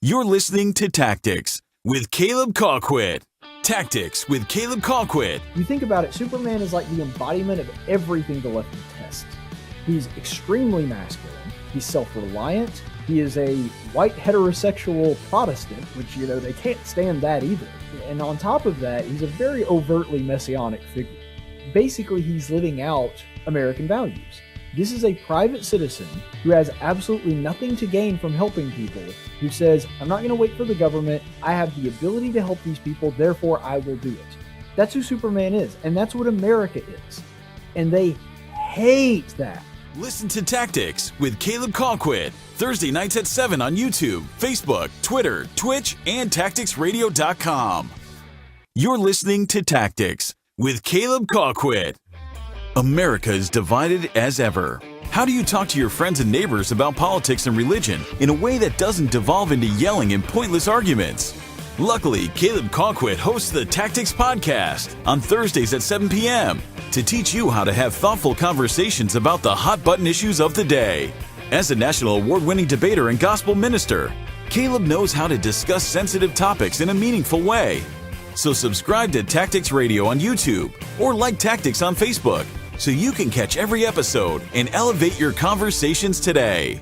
You're listening to Tactics with Caleb Colquitt. Tactics with Caleb Colquitt. You think about it, Superman is like the embodiment of everything the left detests. He's extremely masculine. He's self-reliant. He is a white heterosexual Protestant, which, they can't stand that either. And on top of that, he's a very overtly messianic figure. Basically, he's living out American values. This is a private citizen who has absolutely nothing to gain from helping people, who says, I'm not going to wait for the government. I have the ability to help these people, therefore I will do it. That's who Superman is, and that's what America is. And they hate that. Listen to Tactics with Caleb Colquitt, Thursday nights at 7 on YouTube, Facebook, Twitter, Twitch, and TacticsRadio.com. You're listening to Tactics with Caleb Colquitt. America is divided as ever. How do you talk to your friends and neighbors about politics and religion in a way that doesn't devolve into yelling and pointless arguments? Luckily, Caleb Colquitt hosts the Tactics Podcast on Thursdays at 7 p.m. to teach you how to have thoughtful conversations about the hot-button issues of the day. As a national award-winning debater and gospel minister, Caleb knows how to discuss sensitive topics in a meaningful way. So subscribe to Tactics Radio on YouTube or like Tactics on Facebook so you can catch every episode and elevate your conversations today.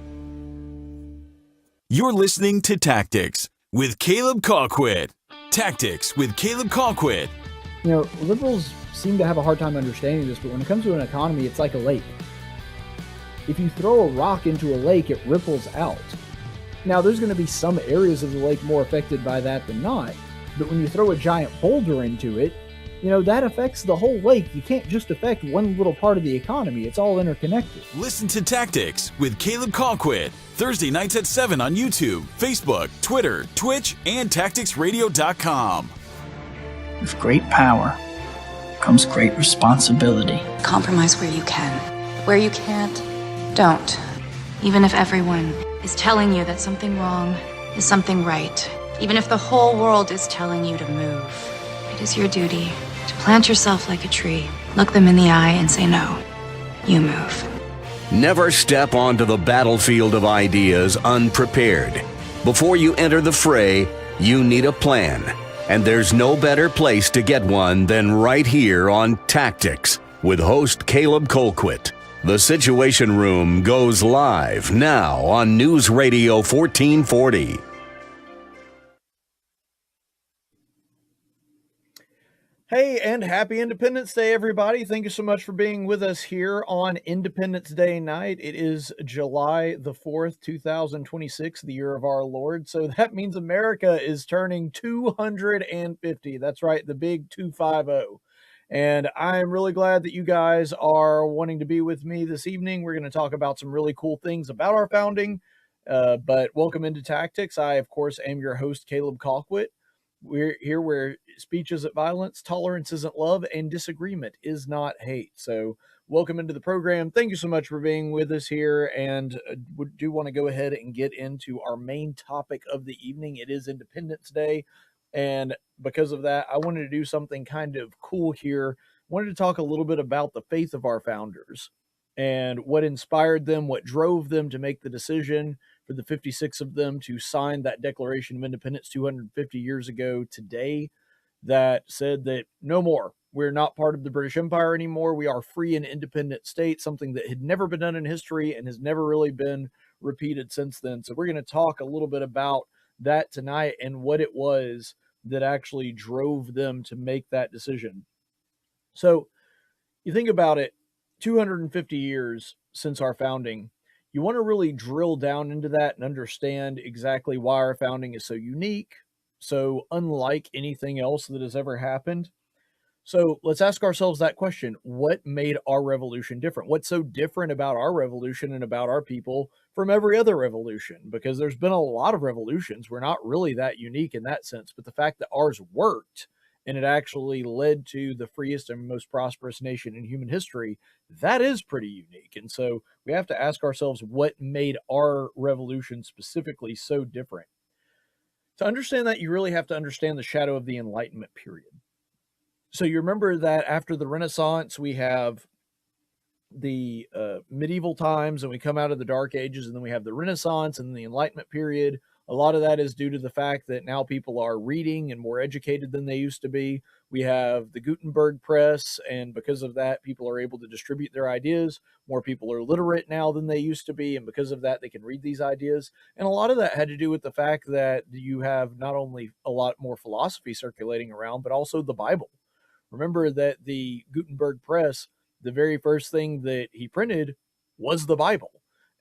You're listening to Tactics with Caleb Colquitt. Tactics with Caleb Colquitt. Liberals seem to have a hard time understanding this, but when it comes to an economy, it's like a lake. If you throw a rock into a lake, it ripples out. Now, there's going to be some areas of the lake more affected by that than not, but when you throw a giant boulder into it, that affects the whole lake. You can't just affect one little part of the economy. It's all interconnected. Listen to Tactics with Caleb Colquitt, Thursday nights at 7 on YouTube, Facebook, Twitter, Twitch, and TacticsRadio.com. With great power comes great responsibility. Compromise where you can. Where you can't, don't. Even if everyone is telling you that something wrong is something right. Even if the whole world is telling you to move. It is your duty to plant yourself like a tree, look them in the eye and say, no, you move. Never step onto the battlefield of ideas unprepared. Before you enter the fray, you need a plan. And there's no better place to get one than right here on Tactics with host Caleb Colquitt. The Situation Room goes live now on News Radio 1440. Hey, and happy Independence Day, everybody. Thank you so much for being with us here on Independence Day night. It is July the 4th, 2026, the year of our Lord. So that means America is turning 250. That's right, the big 250. And I'm really glad that you guys are wanting to be with me this evening. We're going to talk about some really cool things about our founding. But welcome into Tactics. I, of course, am your host, Caleb Colquitt. We're here where speech isn't violence, tolerance isn't love, and disagreement is not hate. So welcome into the program. Thank you so much for being with us here. And we do want to go ahead and get into our main topic of the evening. It is Independence Day. And because of that, I wanted to do something kind of cool here. I wanted to talk a little bit about the faith of our founders and what inspired them, what drove them to make the decision for the 56 of them to sign that Declaration of Independence 250 years ago today that said that no more. We're not part of the British Empire anymore. We are free and independent state, something that had never been done in history and has never really been repeated since then. So we're going to talk a little bit about that tonight and what it was that actually drove them to make that decision. So you think about it, 250 years since our founding. You want to really drill down into that and understand exactly why our founding is so unique, so unlike anything else that has ever happened. So let's ask ourselves that question. What made our revolution different? What's so different about our revolution and about our people from every other revolution? Because there's been a lot of revolutions. We're not really that unique in that sense, but the fact that ours worked and it actually led to the freest and most prosperous nation in human history, that is pretty unique. And so we have to ask ourselves what made our revolution specifically so different. To understand that, you really have to understand the shadow of the Enlightenment period. So you remember that after the Renaissance, we have the medieval times and we come out of the Dark Ages, and then we have the Renaissance and the Enlightenment period. A lot of that is due to the fact that now people are reading and more educated than they used to be. We have the Gutenberg press, and because of that, people are able to distribute their ideas. More people are literate now than they used to be, and because of that, they can read these ideas. And a lot of that had to do with the fact that you have not only a lot more philosophy circulating around, but also the Bible. Remember that the Gutenberg press, the very first thing that he printed was the Bible.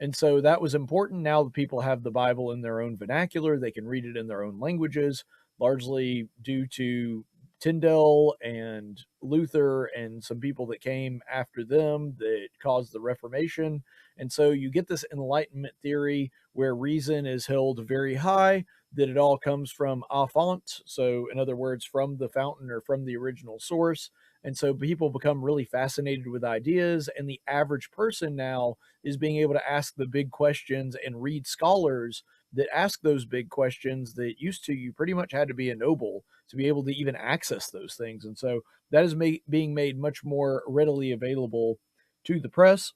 And so that was important. Now the people have the Bible in their own vernacular. They can read it in their own languages, largely due to Tyndale and Luther and some people that came after them that caused the Reformation. And so you get this Enlightenment theory where reason is held very high, that it all comes from a font. So, in other words, from the fountain or from the original source. And so people become really fascinated with ideas. And the average person now is being able to ask the big questions and read scholars that ask those big questions that used to you pretty much had to be a noble to be able to even access those things. And so that is being made much more readily available to the press.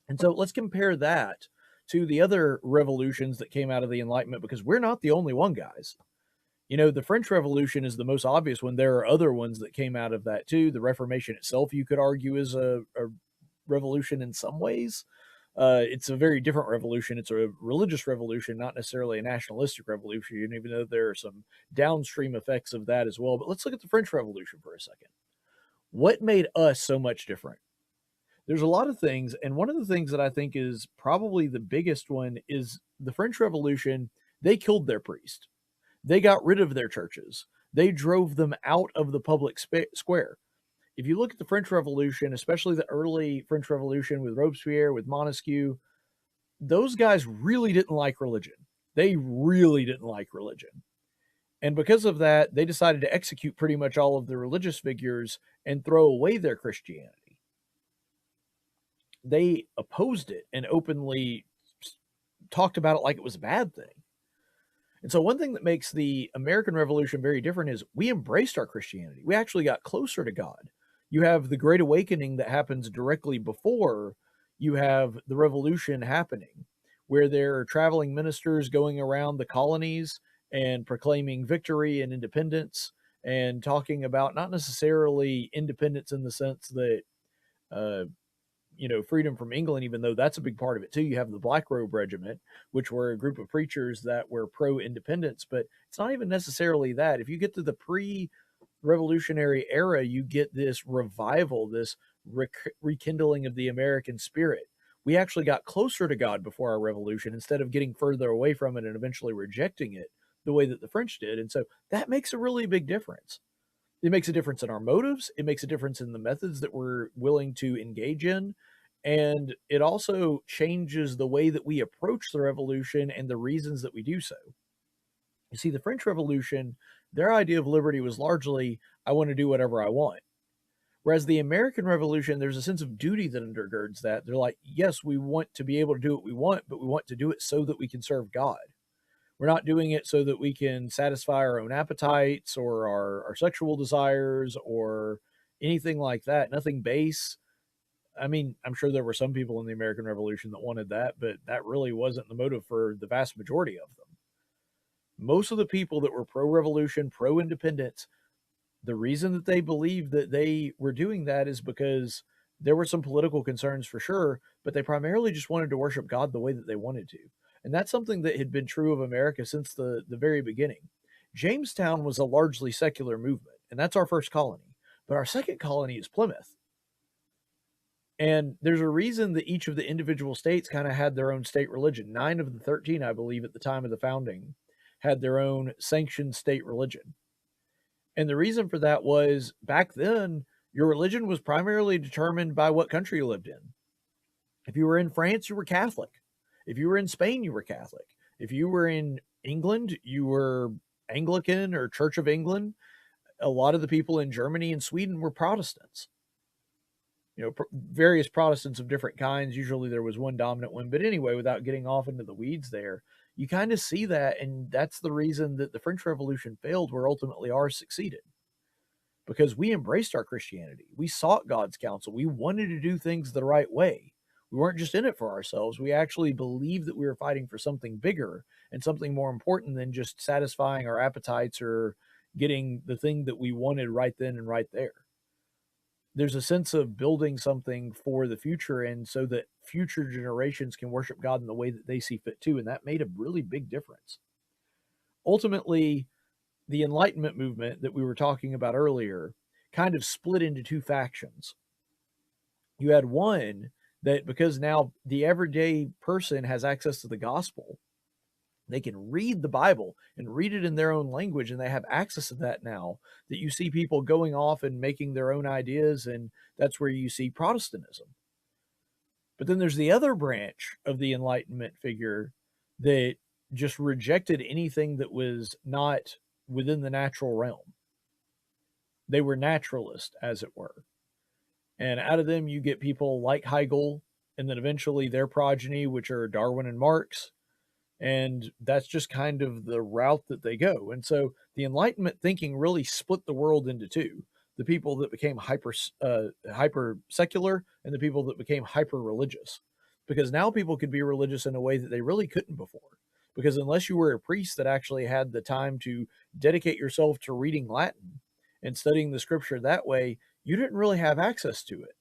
And so let's compare that to the other revolutions that came out of the Enlightenment, because we're not the only one, guys. You know, the French Revolution is the most obvious one. There are other ones that came out of that too. The Reformation itself, you could argue, is a revolution in some ways. It's a very different revolution. It's a religious revolution, not necessarily a nationalistic revolution, even though there are some downstream effects of that as well. But let's look at the French Revolution for a second. What made us so much different? There's a lot of things, and one of the things that I think is probably the biggest one is the French Revolution. They killed their priest. They got rid of their churches. They drove them out of the public square. If you look at the French Revolution, especially the early French Revolution with Robespierre, with Montesquieu, those guys really didn't like religion. They really didn't like religion. And because of that, they decided to execute pretty much all of the religious figures and throw away their Christianity. They opposed it and openly talked about it like it was a bad thing. And so one thing that makes the American Revolution very different is we embraced our Christianity. We actually got closer to God. You have the Great Awakening that happens directly before you have the revolution happening, where there are traveling ministers going around the colonies and proclaiming victory and independence and talking about not necessarily independence in the sense that, freedom from England, even though that's a big part of it too. You have the Black Robe Regiment, which were a group of preachers that were pro-independence, but it's not even necessarily that. If you get to the pre-revolutionary era, you get this revival, this rekindling of the American spirit. We actually got closer to God before our revolution instead of getting further away from it and eventually rejecting it the way that the French did. And so that makes a really big difference. It makes a difference in our motives. It makes a difference in the methods that we're willing to engage in. And it also changes the way that we approach the revolution and the reasons that we do so. You see, the French Revolution, their idea of liberty was largely, I want to do whatever I want. Whereas the American Revolution, there's a sense of duty that undergirds that. They're like, yes, we want to be able to do what we want, but we want to do it so that we can serve God. We're not doing it so that we can satisfy our own appetites or our sexual desires or anything like that. Nothing base. I mean, I'm sure there were some people in the American Revolution that wanted that, but that really wasn't the motive for the vast majority of them. Most of the people that were pro-revolution, pro-independence, the reason that they believed that they were doing that is because there were some political concerns for sure, but they primarily just wanted to worship God the way that they wanted to. And that's something that had been true of America since the very beginning. Jamestown was a largely secular movement, and that's our first colony. But our second colony is Plymouth. And there's a reason that each of the individual states kind of had their own state religion. 9 of the 13, I believe, at the time of the founding, had their own sanctioned state religion. And the reason for that was back then, your religion was primarily determined by what country you lived in. If you were in France, you were Catholic. If you were in Spain, you were Catholic. If you were in England, you were Anglican or Church of England. A lot of the people in Germany and Sweden were Protestants. Various Protestants of different kinds. Usually there was one dominant one. But anyway, without getting off into the weeds there, you kind of see that. And that's the reason that the French Revolution failed, where ultimately ours succeeded. Because we embraced our Christianity. We sought God's counsel. We wanted to do things the right way. We weren't just in it for ourselves. We actually believed that we were fighting for something bigger and something more important than just satisfying our appetites or getting the thing that we wanted right then and right there. There's a sense of building something for the future, and so that future generations can worship God in the way that they see fit too. And that made a really big difference. Ultimately, the Enlightenment movement that we were talking about earlier kind of split into two factions. You had one that, because now the everyday person has access to the gospel, they can read the Bible and read it in their own language, and they have access to that now, that you see people going off and making their own ideas, and that's where you see Protestantism. But then there's the other branch of the Enlightenment figure that just rejected anything that was not within the natural realm. They were naturalist, as it were. And out of them, you get people like Hegel, and then eventually their progeny, which are Darwin and Marx. And that's just kind of the route that they go. And so the Enlightenment thinking really split the world into two: the people that became hyper secular and the people that became hyper religious. Because now people could be religious in a way that they really couldn't before. Because unless you were a priest that actually had the time to dedicate yourself to reading Latin and studying the scripture that way, you didn't really have access to it.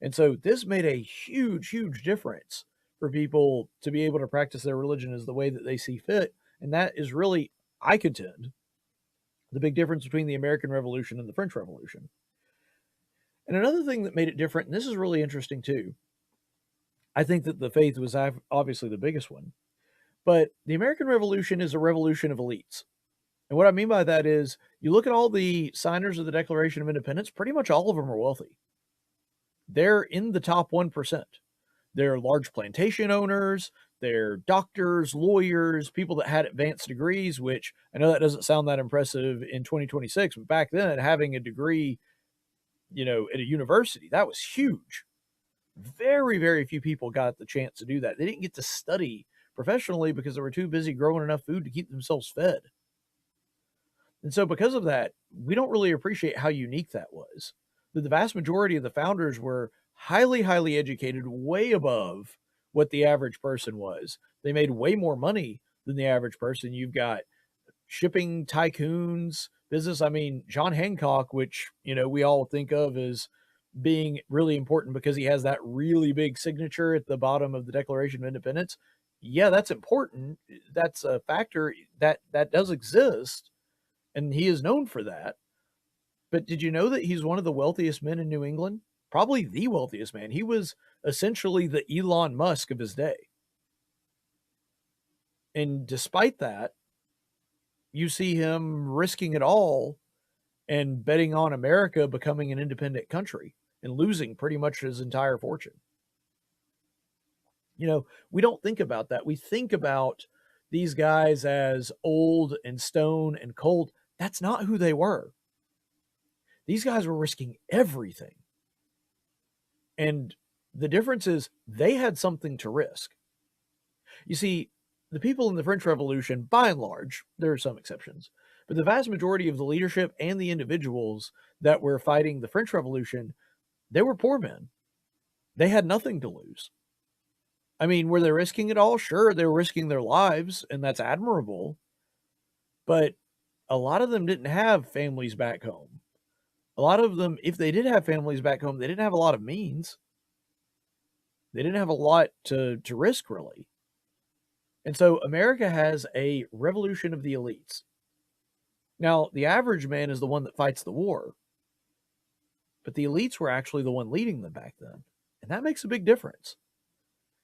And so this made a huge, huge difference for people to be able to practice their religion as the way that they see fit. And that is really, I contend, the big difference between the American Revolution and the French Revolution. And another thing that made it different, and this is really interesting too, I think that the faith was obviously the biggest one, but the American Revolution is a revolution of elites. And what I mean by that is, you look at all the signers of the Declaration of Independence, pretty much all of them are wealthy. They're in the top 1%. They're large plantation owners, they're doctors, lawyers, people that had advanced degrees, which I know that doesn't sound that impressive in 2026, but back then, having a degree, at a university, that was huge. Very, very few people got the chance to do that. They didn't get to study professionally because they were too busy growing enough food to keep themselves fed. And so because of that, we don't really appreciate how unique that was. That the vast majority of the founders were highly, highly educated, way above what the average person was. They made way more money than the average person. You've got shipping tycoons, business. I mean, John Hancock, which, we all think of as being really important because he has that really big signature at the bottom of the Declaration of Independence. Yeah, that's important. That's a factor that does exist, and he is known for that. But did you know that he's one of the wealthiest men in New England? Probably the wealthiest man. He was essentially the Elon Musk of his day. And despite that, you see him risking it all and betting on America becoming an independent country and losing pretty much his entire fortune. We don't think about that. We think about these guys as old and stone and cold. That's not who they were. These guys were risking everything. And the difference is they had something to risk. You see, the people in the French Revolution, by and large, there are some exceptions, but the vast majority of the leadership and the individuals that were fighting the French Revolution, they were poor men. They had nothing to lose. I mean, were they risking it all? Sure, they were risking their lives, and that's admirable. But a lot of them didn't have families back home. A lot of them, if they did have families back home, they didn't have a lot of means. They didn't have a lot to risk, really. And so America has a revolution of the elites. Now, the average man is the one that fights the war, but the elites were actually the one leading them back then. And that makes a big difference.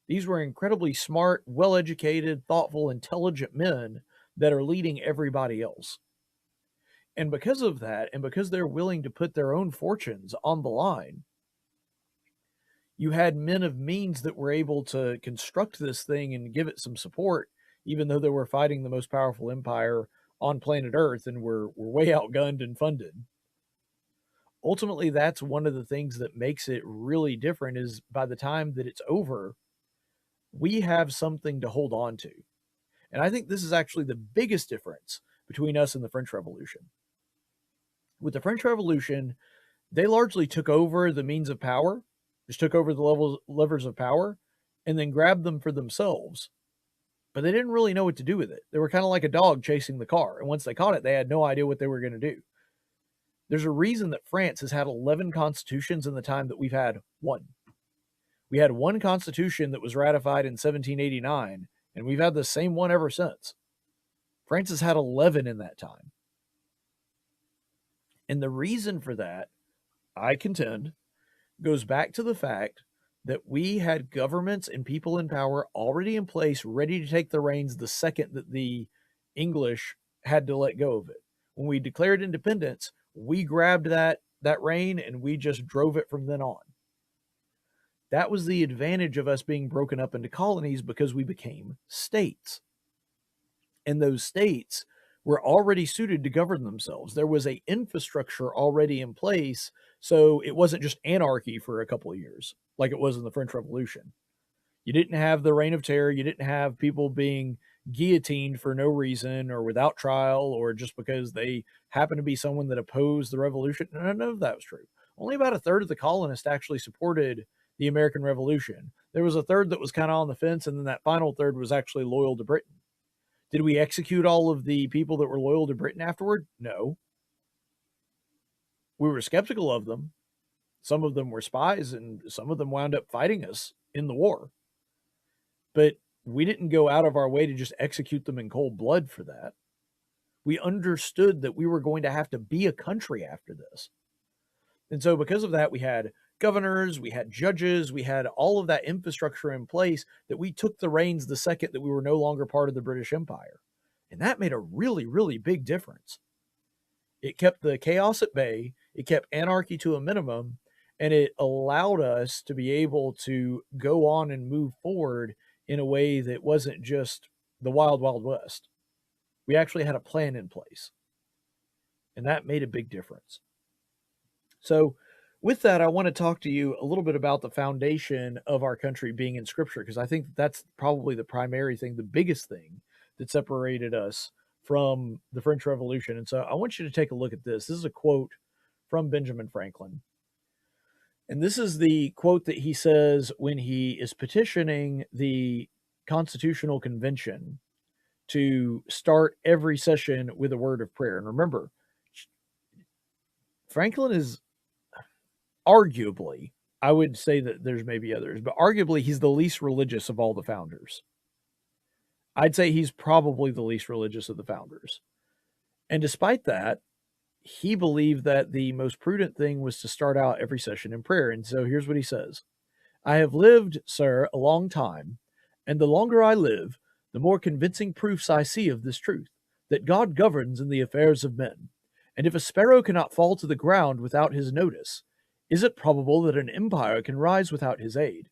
These were incredibly smart, well-educated, thoughtful, intelligent men that are leading everybody else. And because of that, and because they're willing to put their own fortunes on the line, you had men of means that were able to construct this thing and give it some support, even though they were fighting the most powerful empire on planet Earth and were way outgunned and funded. Ultimately, that's one of the things that makes it really different, is by the time that it's over, we have something to hold on to. And I think this is actually the biggest difference between us and the French Revolution. With the French Revolution, they largely took over the means of power, just took over the levers of power and then grabbed them for themselves. But they didn't really know what to do with it. They were kind of like a dog chasing the car. And once they caught it, they had no idea what they were going to do. There's a reason that France has had 11 constitutions in the time that we've had one. We had one constitution that was ratified in 1789, and we've had the same one ever since. France has had 11 in that time. And the reason for that, I contend, goes back to the fact that we had governments and people in power already in place, ready to take the reins the second that the English had to let go of it. When we declared independence, we grabbed that rein and we just drove it from then on. That was the advantage of us being broken up into colonies, because we became states. And those states were already suited to govern themselves. There was an infrastructure already in place, so it wasn't just anarchy for a couple of years like it was in the French Revolution. You didn't have the Reign of Terror. You didn't have people being guillotined for no reason or without trial or just because they happened to be someone that opposed the revolution. None of that was true. Only about a third of the colonists actually supported the American Revolution. There was a third that was kind of on the fence, and then that final third was actually loyal to Britain. Did we execute all of the people that were loyal to Britain afterward? No. We were skeptical of them. Some of them were spies, and some of them wound up fighting us in the war. But we didn't go out of our way to just execute them in cold blood for that. We understood that we were going to have to be a country after this. And so because of that, we had governors, we had judges, we had all of that infrastructure in place that we took the reins the second that we were no longer part of the British Empire. And that made a really, really big difference. It kept the chaos at bay, it kept anarchy to a minimum, and it allowed us to be able to go on and move forward in a way that wasn't just the wild, wild west. We actually had a plan in place. And that made a big difference. So with that, I want to talk to you a little bit about the foundation of our country being in Scripture, because I think that's probably the primary thing, the biggest thing that separated us from the French Revolution. And so I want you to take a look at this. This is a quote from Benjamin Franklin. And this is the quote that he says when he is petitioning the Constitutional Convention to start every session with a word of prayer. And remember, Franklin is arguably, I would say that there's maybe others, but arguably he's the least religious of all the founders. I'd say he's probably the least religious of the founders. And despite that, he believed that the most prudent thing was to start out every session in prayer. And so here's what he says. I have lived, sir, a long time, and the longer I live, the more convincing proofs I see of this truth, that God governs in the affairs of men. And if a sparrow cannot fall to the ground without his notice, is it probable that an empire can rise without his aid?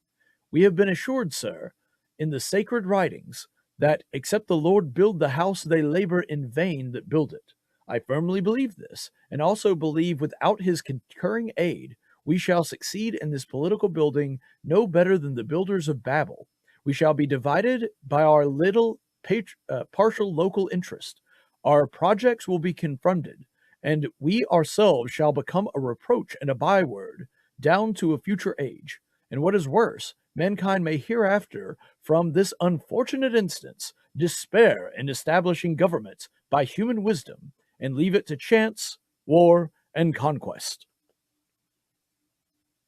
We have been assured, sir, in the sacred writings, that except the Lord build the house, they labor in vain that build it. I firmly believe this, and also believe without his concurring aid, we shall succeed in this political building no better than the builders of Babel. We shall be divided by our little partial local interest. Our projects will be confronted, and we ourselves shall become a reproach and a byword down to a future age. And what is worse, mankind may hereafter, from this unfortunate instance, despair in establishing governments by human wisdom, and leave it to chance, war, and conquest.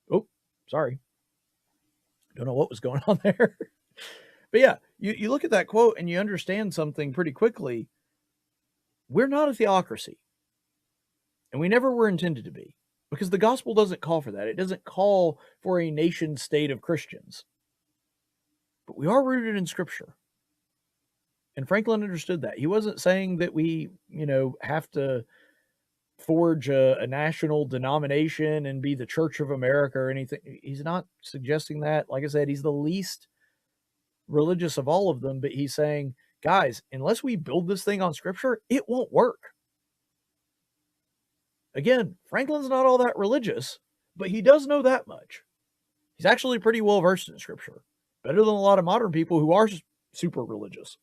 Oh, sorry. Don't know what was going on there. But yeah, you look at that quote and you understand something pretty quickly. We're not a theocracy. And we never were intended to be. Because the gospel doesn't call for that. It doesn't call for a nation state of Christians. But we are rooted in Scripture. And Franklin understood that. He wasn't saying that we, have to forge a national denomination and be the Church of America or anything. He's not suggesting that. Like I said, he's the least religious of all of them, but he's saying, guys, unless we build this thing on Scripture, it won't work. Again, Franklin's not all that religious, but he does know that much. He's actually pretty well versed in Scripture. Better than a lot of modern people who are super religious.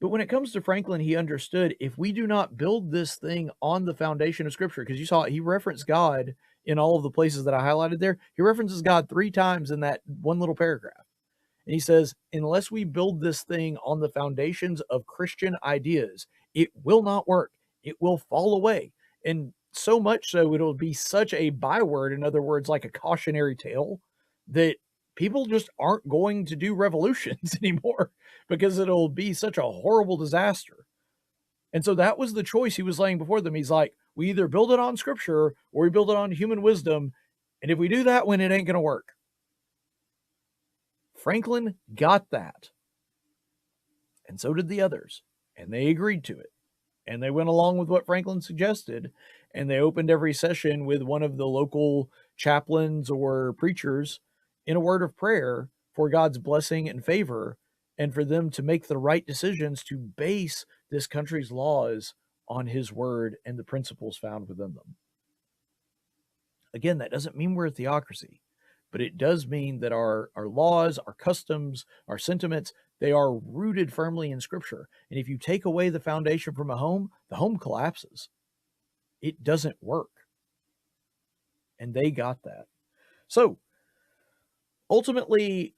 But when it comes to Franklin, he understood if we do not build this thing on the foundation of Scripture, because you saw he referenced God in all of the places that I highlighted there, he references God 3 times in that one little paragraph. And he says, unless we build this thing on the foundations of Christian ideas, it will not work. It will fall away. And so much so, it'll be such a byword, in other words, like a cautionary tale, that people just aren't going to do revolutions anymore because it'll be such a horrible disaster. And so that was the choice he was laying before them. He's like, we either build it on scripture or we build it on human wisdom. And if we do that one, it ain't going to work. Franklin got that. And so did the others. And they agreed to it. And they went along with what Franklin suggested. And they opened every session with one of the local chaplains or preachers in a word of prayer for God's blessing and favor, and for them to make the right decisions to base this country's laws on his word and the principles found within them. Again, that doesn't mean we're a theocracy, but it does mean that our laws, our customs, our sentiments, they are rooted firmly in Scripture. And if you take away the foundation from a home, the home collapses. It doesn't work. And they got that. So, ultimately,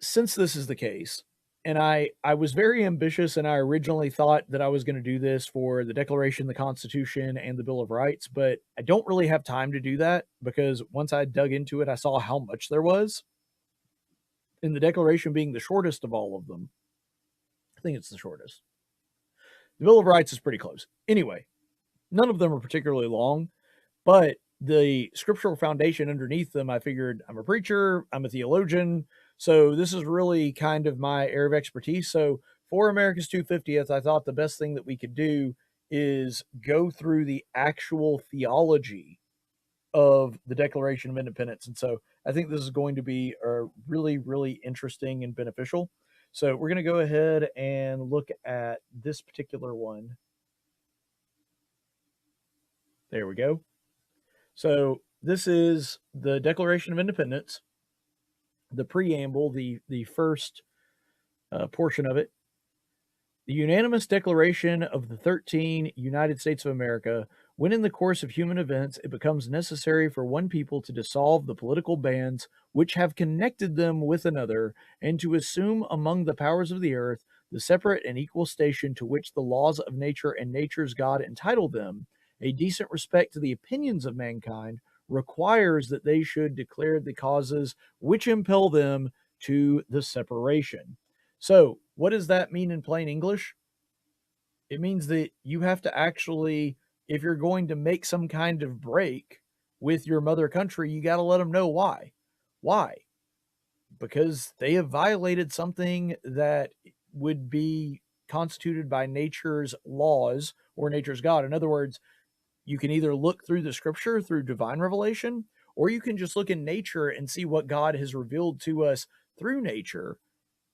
since this is the case, and I was very ambitious, and I originally thought that I was going to do this for the Declaration, the Constitution, and the Bill of Rights, but I don't really have time to do that because once I dug into it, I saw how much there was. And the Declaration being the shortest of all of them. I think it's the shortest. The Bill of Rights is pretty close. Anyway, none of them are particularly long, but the scriptural foundation underneath them, I figured I'm a preacher, I'm a theologian, so this is really kind of my area of expertise. So for America's 250th, I thought the best thing that we could do is go through the actual theology of the Declaration of Independence. And so I think this is going to be really, really interesting and beneficial. So we're going to go ahead and look at this particular one. There we go. So this is the Declaration of Independence, the preamble, the first portion of it. The unanimous declaration of the 13 United States of America, when in the course of human events it becomes necessary for one people to dissolve the political bands which have connected them with another, and to assume among the powers of the earth the separate and equal station to which the laws of nature and nature's God entitle them, a decent respect to the opinions of mankind requires that they should declare the causes which impel them to the separation. So, what does that mean in plain English? It means that you have to actually, if you're going to make some kind of break with your mother country, you got to let them know why. Why? Because they have violated something that would be constituted by nature's laws or nature's God. In other words, you can either look through the scripture, through divine revelation, or you can just look in nature and see what God has revealed to us through nature.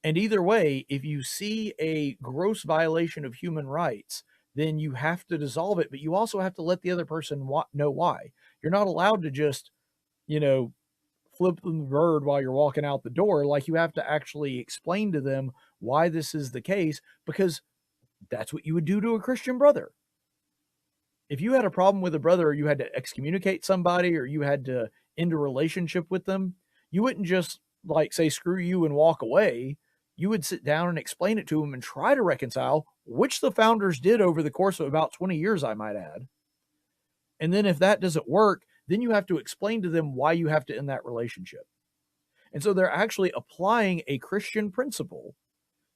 And either way, if you see a gross violation of human rights, then you have to dissolve it, but you also have to let the other person know why. You're not allowed to just, flip them the bird while you're walking out the door. Like, you have to actually explain to them why this is the case, because that's what you would do to a Christian brother. If you had a problem with a brother, or you had to excommunicate somebody, or you had to end a relationship with them, you wouldn't just say, screw you and walk away. You would sit down and explain it to them and try to reconcile, which the founders did over the course of about 20 years, I might add. And then if that doesn't work, then you have to explain to them why you have to end that relationship. And so they're actually applying a Christian principle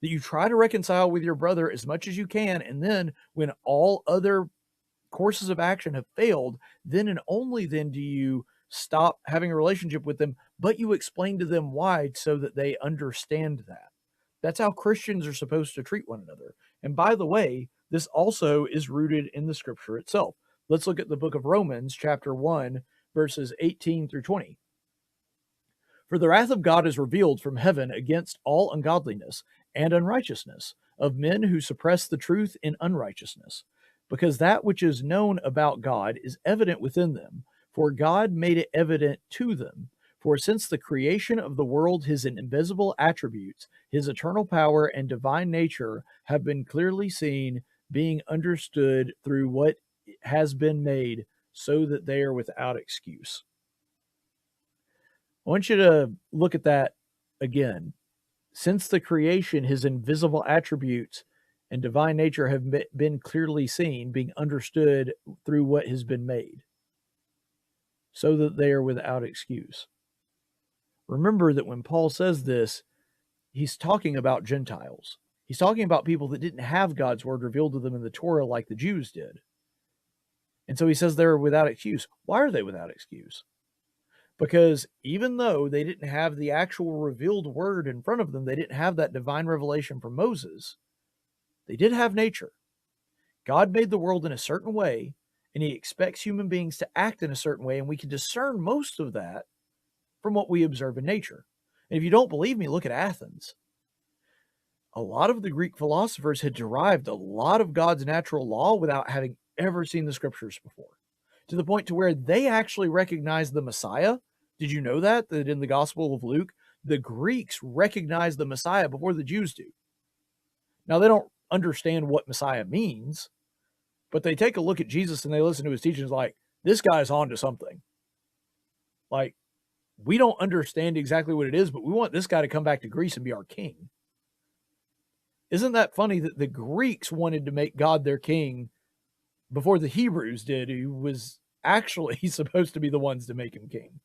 that you try to reconcile with your brother as much as you can. And then when all other courses of action have failed, then and only then do you stop having a relationship with them, but you explain to them why, so that they understand that. That's how Christians are supposed to treat one another. And by the way, this also is rooted in the scripture itself. Let's look at the book of Romans, chapter 1, verses 18 through 20. For the wrath of God is revealed from heaven against all ungodliness and unrighteousness of men who suppress the truth in unrighteousness, because that which is known about God is evident within them, for God made it evident to them. For since the creation of the world, his invisible attributes, his eternal power and divine nature have been clearly seen, being understood through what has been made, so that they are without excuse. I want you to look at that again. Since the creation, his invisible attributes and divine nature have been clearly seen, being understood through what has been made, so that they are without excuse. Remember that when Paul says this, he's talking about Gentiles. He's talking about people that didn't have God's word revealed to them in the Torah like the Jews did. And so he says they're without excuse. Why are they without excuse? Because even though they didn't have the actual revealed word in front of them, they didn't have that divine revelation from Moses, they did have nature. God made the world in a certain way, and he expects human beings to act in a certain way, and we can discern most of that from what we observe in nature. And if you don't believe me, look at Athens. A lot of the Greek philosophers had derived a lot of God's natural law without having ever seen the scriptures before, to the point to where they actually recognized the Messiah. Did you know that in the Gospel of Luke, the Greeks recognize the Messiah before the Jews do? Now, they don't understand what Messiah means, but they take a look at Jesus and they listen to his teachings like, this guy's on to something. Like, we don't understand exactly what it is, but we want this guy to come back to Greece and be our king. Isn't that funny that the Greeks wanted to make God their king before the Hebrews did, who was actually supposed to be the ones to make him king?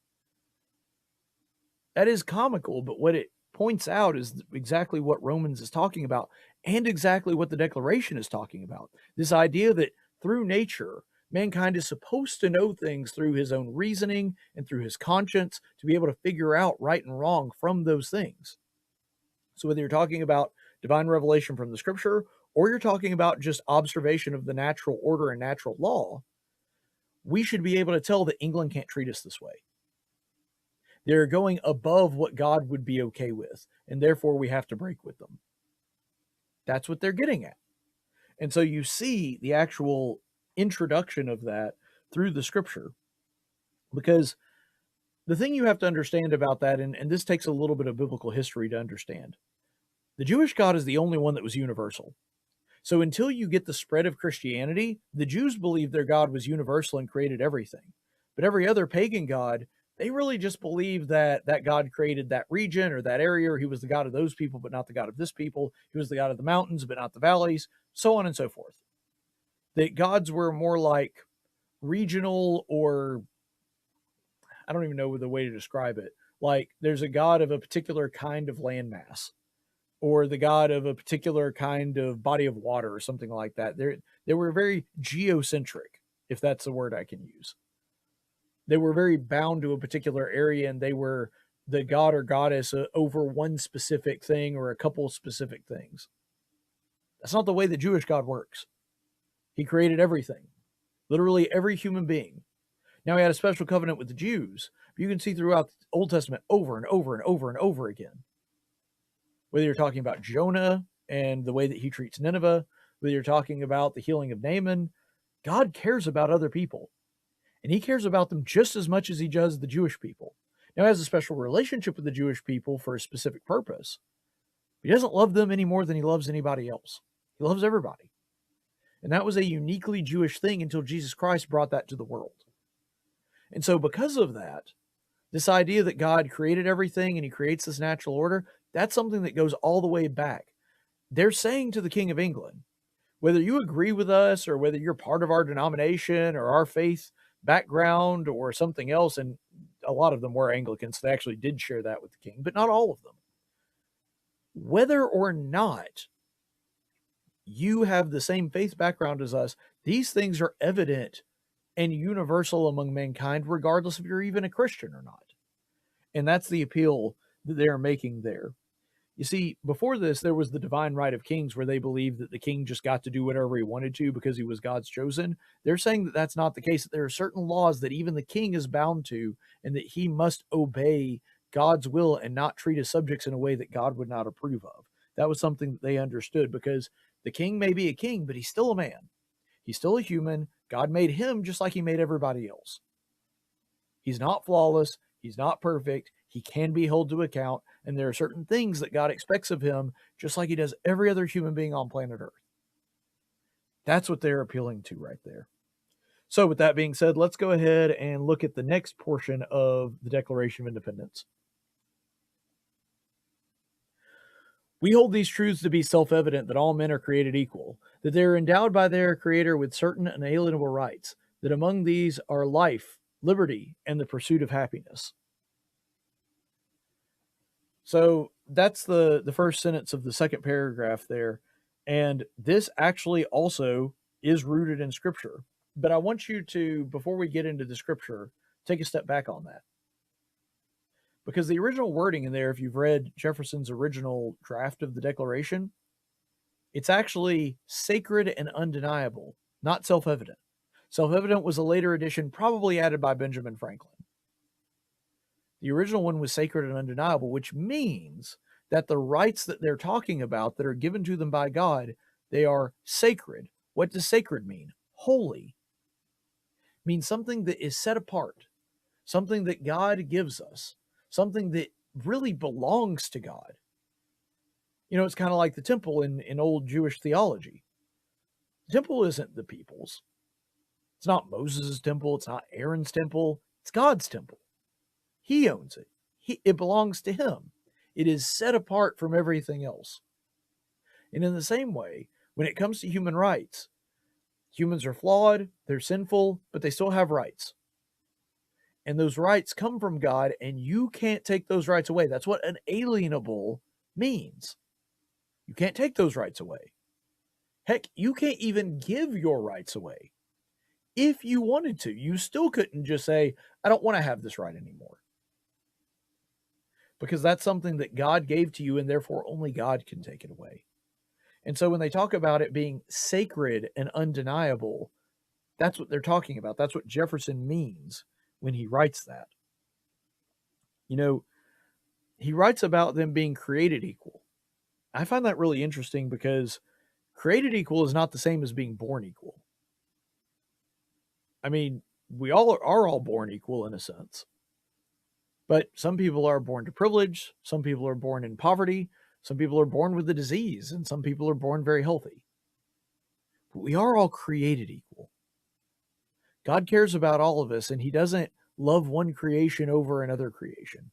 That is comical, but what it points out is exactly what Romans is talking about and exactly what the Declaration is talking about. This idea that through nature, mankind is supposed to know things through his own reasoning and through his conscience to be able to figure out right and wrong from those things. So whether you're talking about divine revelation from the scripture, or you're talking about just observation of the natural order and natural law, we should be able to tell that England can't treat us this way. They're going above what God would be okay with, and therefore we have to break with them. That's what they're getting at. And so you see the actual introduction of that through the scripture, because the thing you have to understand about that, and this takes a little bit of biblical history to understand, the Jewish God is the only one that was universal. So until you get the spread of Christianity, the Jews believed their God was universal and created everything. But every other pagan god, they really just believed that God created that region or that area, or he was the God of those people, but not the God of this people. He was the God of the mountains, but not the valleys, so on and so forth. That gods were more like regional, or I don't even know the way to describe it. Like there's a God of a particular kind of landmass, or the god of a particular kind of body of water or something like that. They were very geocentric, if that's the word I can use. They were very bound to a particular area, and they were the god or goddess over one specific thing or a couple specific things. That's not the way the Jewish God works. He created everything, literally every human being. Now, he had a special covenant with the Jews, but you can see throughout the Old Testament over and over and over and over again. Whether you're talking about Jonah and the way that he treats Nineveh, whether you're talking about the healing of Naaman, God cares about other people. And he cares about them just as much as he does the Jewish people. Now, he has a special relationship with the Jewish people for a specific purpose. He doesn't love them any more than he loves anybody else. He loves everybody. And that was a uniquely Jewish thing until Jesus Christ brought that to the world. And so because of that, this idea that God created everything and he creates this natural order, that's something that goes all the way back. They're saying to the King of England, whether you agree with us or whether you're part of our denomination or our faith background or something else, and a lot of them were Anglicans, so they actually did share that with the king, but not all of them. Whether or not you have the same faith background as us, these things are evident and universal among mankind, regardless if you're even a Christian or not. And that's the appeal that they're making there. You see, before this, there was the divine right of kings, where they believed that the king just got to do whatever he wanted to because he was God's chosen. They're saying that that's not the case, that there are certain laws that even the king is bound to, and that he must obey God's will and not treat his subjects in a way that God would not approve of. That was something that they understood, because the king may be a king, but he's still a man. He's still a human. God made him just like he made everybody else. He's not flawless. He's not perfect. He can be held to account. And there are certain things that God expects of him, just like he does every other human being on planet Earth. That's what they're appealing to right there. So with that being said, let's go ahead and look at the next portion of the Declaration of Independence. We hold these truths to be self-evident, that all men are created equal, that they are endowed by their Creator with certain unalienable rights, that among these are life, liberty, and the pursuit of happiness. So that's the first sentence of the second paragraph there. And this actually also is rooted in Scripture. But I want you to, before we get into the Scripture, take a step back on that. Because the original wording in there, if you've read Jefferson's original draft of the Declaration, it's actually sacred and undeniable, not self-evident. Self-evident was a later addition, probably added by Benjamin Franklin. The original one was sacred and undeniable, which means that the rights that they're talking about that are given to them by God, they are sacred. What does sacred mean? Holy. It means something that is set apart, something that God gives us, something that really belongs to God. You know, it's kind of like the temple in old Jewish theology. The temple isn't the people's. It's not Moses' temple. It's not Aaron's temple. It's God's temple. He owns it. It belongs to him. It is set apart from everything else. And in the same way, when it comes to human rights, humans are flawed, they're sinful, but they still have rights. And those rights come from God, and you can't take those rights away. That's what unalienable means. You can't take those rights away. Heck, you can't even give your rights away. If you wanted to, you still couldn't just say, I don't want to have this right anymore. Because that's something that God gave to you, and therefore only God can take it away. And so when they talk about it being sacred and undeniable, that's what they're talking about. That's what Jefferson means when he writes that. You know, he writes about them being created equal. I find that really interesting because created equal is not the same as being born equal. I mean, we all are all born equal in a sense. But some people are born to privilege, some people are born in poverty, some people are born with a disease, and some people are born very healthy. But we are all created equal. God cares about all of us, and he doesn't love one creation over another creation.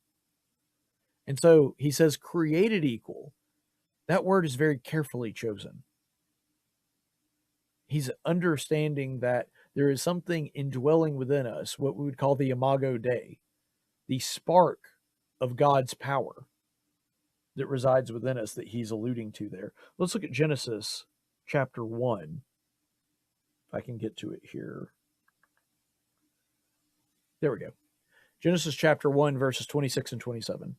And so he says created equal. That word is very carefully chosen. He's understanding that there is something indwelling within us, what we would call the imago Dei, the spark of God's power that resides within us that he's alluding to there. Let's look at Genesis chapter 1. If I can get to it here. There we go. Genesis chapter 1, verses 26 and 27.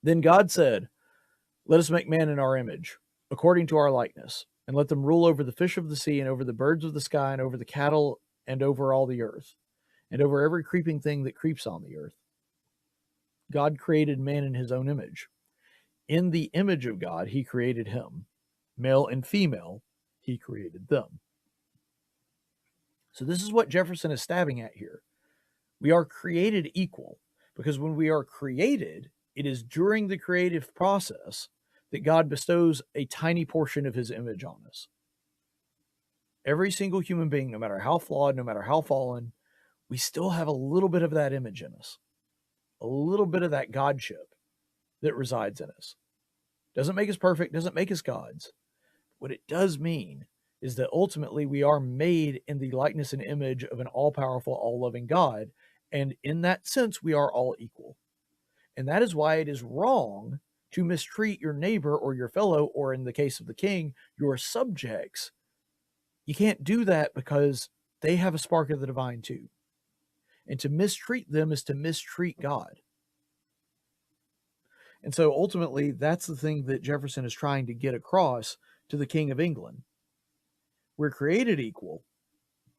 Then God said, let us make man in our image, according to our likeness, and let them rule over the fish of the sea, and over the birds of the sky, and over the cattle, and over all the earth, and over every creeping thing that creeps on the earth. God created man in his own image. In the image of God, he created him. Male and female, he created them. So this is what Jefferson is stabbing at here. We are created equal, because when we are created, it is during the creative process that God bestows a tiny portion of his image on us. Every single human being, no matter how flawed, no matter how fallen, we still have a little bit of that image in us, a little bit of that godship that resides in us. Doesn't make us perfect, doesn't make us gods. What it does mean is that ultimately we are made in the likeness and image of an all-powerful, all-loving God, and in that sense, we are all equal. And that is why it is wrong to mistreat your neighbor or your fellow, or in the case of the king, your subjects. You can't do that because they have a spark of the divine too. And to mistreat them is to mistreat God. And so ultimately, that's the thing that Jefferson is trying to get across to the King of England. We're created equal,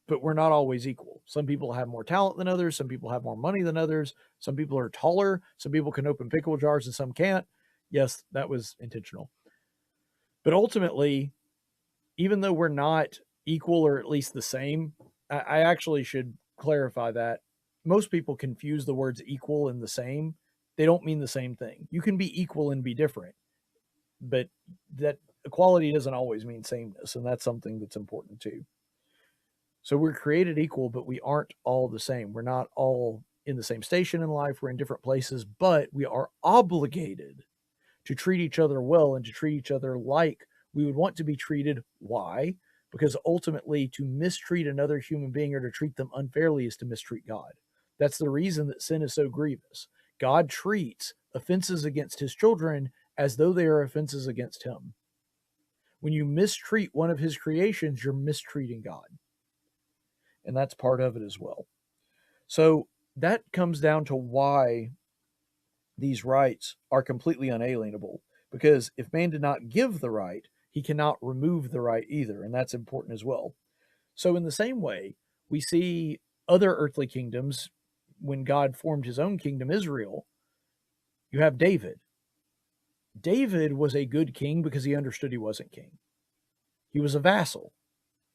but we're not always equal. Some people have more talent than others. Some people have more money than others. Some people are taller. Some people can open pickle jars and some can't. Yes, that was intentional. But ultimately, even though we're not equal or at least the same, I actually should clarify that. Most people confuse the words equal and the same. They don't mean the same thing. You can be equal and be different, but that equality doesn't always mean sameness, and that's something that's important too. So we're created equal, but we aren't all the same. We're not all in the same station in life. We're in different places, but we are obligated to treat each other well and to treat each other like we would want to be treated. Why? Because ultimately, to mistreat another human being or to treat them unfairly is to mistreat God. That's the reason that sin is so grievous. God treats offenses against his children as though they are offenses against him. When you mistreat one of his creations, you're mistreating God. And that's part of it as well. So that comes down to why these rights are completely unalienable. Because if man did not give the right, he cannot remove the right either. And that's important as well. So in the same way, we see other earthly kingdoms, when God formed his own kingdom, Israel, you have David. David was a good king because he understood he wasn't king. He was a vassal.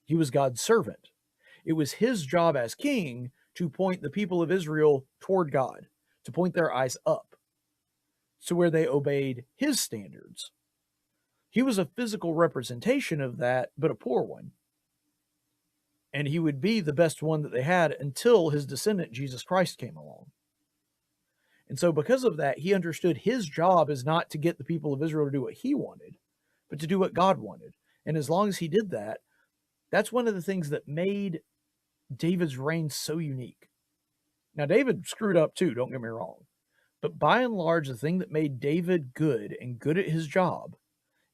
He was God's servant. It was his job as king to point the people of Israel toward God, to point their eyes up, to where they obeyed his standards. He was a physical representation of that, but a poor one. And he would be the best one that they had until his descendant, Jesus Christ, came along. And so because of that, he understood his job is not to get the people of Israel to do what he wanted, but to do what God wanted. And as long as he did that, that's one of the things that made David's reign so unique. Now, David screwed up too, don't get me wrong. But by and large, the thing that made David good and good at his job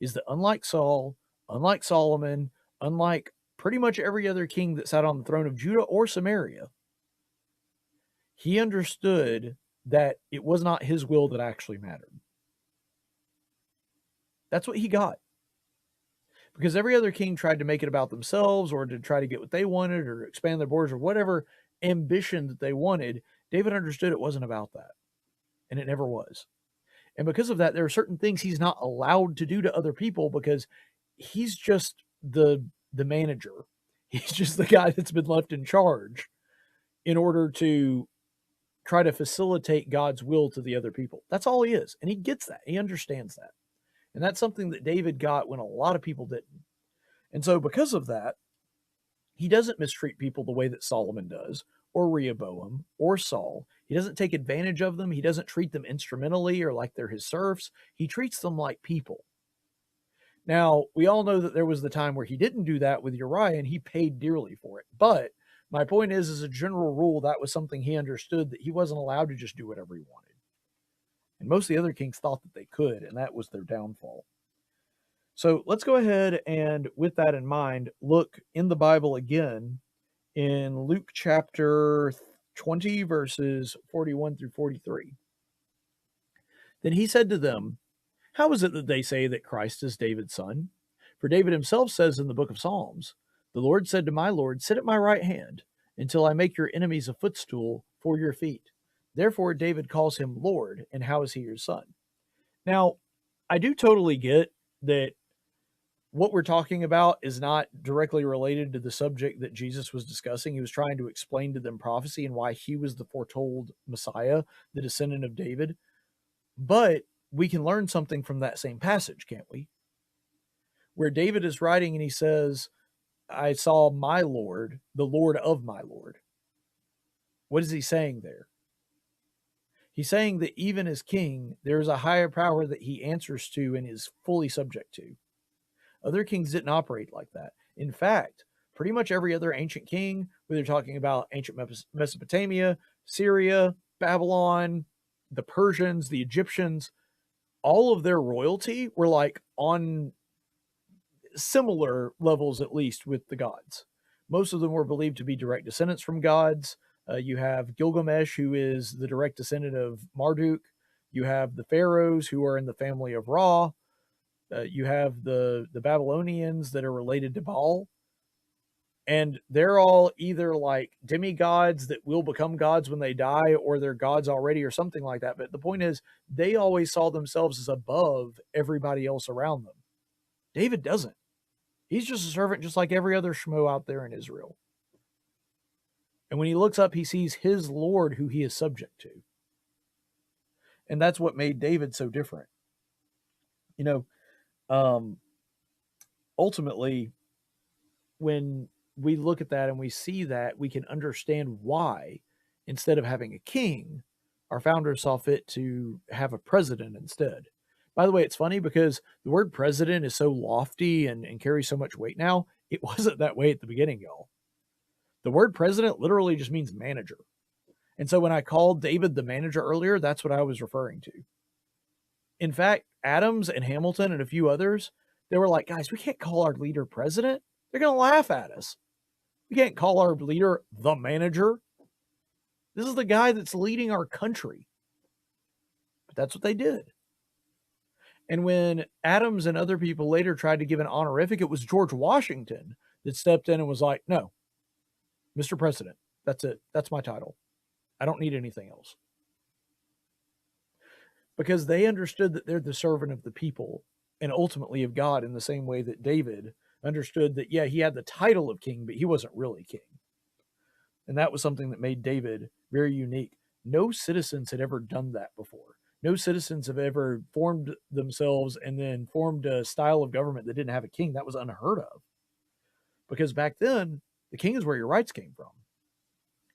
is that unlike Saul, unlike Solomon, unlike pretty much every other king that sat on the throne of Judah or Samaria, he understood that it was not his will that actually mattered. That's what he got. Because every other king tried to make it about themselves or to try to get what they wanted or expand their borders or whatever ambition that they wanted. David understood it wasn't about that. And it never was. And because of that, there are certain things he's not allowed to do to other people because he's just the manager. He's just the guy that's been left in charge in order to try to facilitate God's will to the other people. That's all he is. And he gets that. He understands that. And that's something that David got when a lot of people didn't. And so because of that, he doesn't mistreat people the way that Solomon does, or Rehoboam, or Saul. He doesn't take advantage of them. He doesn't treat them instrumentally or like they're his serfs. He treats them like people. Now, we all know that there was the time where he didn't do that with Uriah, and he paid dearly for it. But my point is, as a general rule, that was something he understood, that he wasn't allowed to just do whatever he wanted. And most of the other kings thought that they could, and that was their downfall. So let's go ahead and, with that in mind, look in the Bible again in Luke chapter 20, verses 41 through 43. Then he said to them, "How is it that they say that Christ is David's son? For David himself says in the book of Psalms, 'The Lord said to my Lord, sit at my right hand until I make your enemies a footstool for your feet.' Therefore, David calls him Lord, and how is he your son?" Now, I do totally get that what we're talking about is not directly related to the subject that Jesus was discussing. He was trying to explain to them prophecy and why he was the foretold Messiah, the descendant of David. But we can learn something from that same passage, can't we? Where David is writing and he says, "I saw my Lord, the Lord of my Lord." What is he saying there? He's saying that even as king, there is a higher power that he answers to and is fully subject to. Other kings didn't operate like that. In fact, pretty much every other ancient king, whether you're talking about ancient Mesopotamia, Syria, Babylon, the Persians, the Egyptians, all of their royalty were like on similar levels, at least, with the gods. Most of them were believed to be direct descendants from gods. You have Gilgamesh, who is the direct descendant of Marduk. You have the pharaohs, who are in the family of Ra. You have the Babylonians that are related to Baal. And they're all either like demigods that will become gods when they die, or they're gods already or something like that. But the point is, they always saw themselves as above everybody else around them. David doesn't. He's just a servant just like every other schmo out there in Israel. And when he looks up, he sees his Lord who he is subject to. And that's what made David so different. Ultimately, when we look at that and we see that, we can understand why, instead of having a king, our founders saw fit to have a president instead. By the way, it's funny because the word president is so lofty and carries so much weight now. It wasn't that way at the beginning, y'all. The word president literally just means manager. And so when I called David the manager earlier, that's what I was referring to. In fact, Adams and Hamilton and a few others, they were like, guys, we can't call our leader president. They're going to laugh at us. We can't call our leader the manager. This is the guy that's leading our country. But that's what they did. And when Adams and other people later tried to give an honorific, it was George Washington that stepped in and was like, no, Mr. President, that's it. That's my title. I don't need anything else. Because they understood that they're the servant of the people and ultimately of God, in the same way that David understood that, yeah, he had the title of king, but he wasn't really king. And that was something that made David very unique. No citizens had ever done that before. No citizens have ever formed themselves and then formed a style of government that didn't have a king. That was unheard of. Because back then, the king is where your rights came from.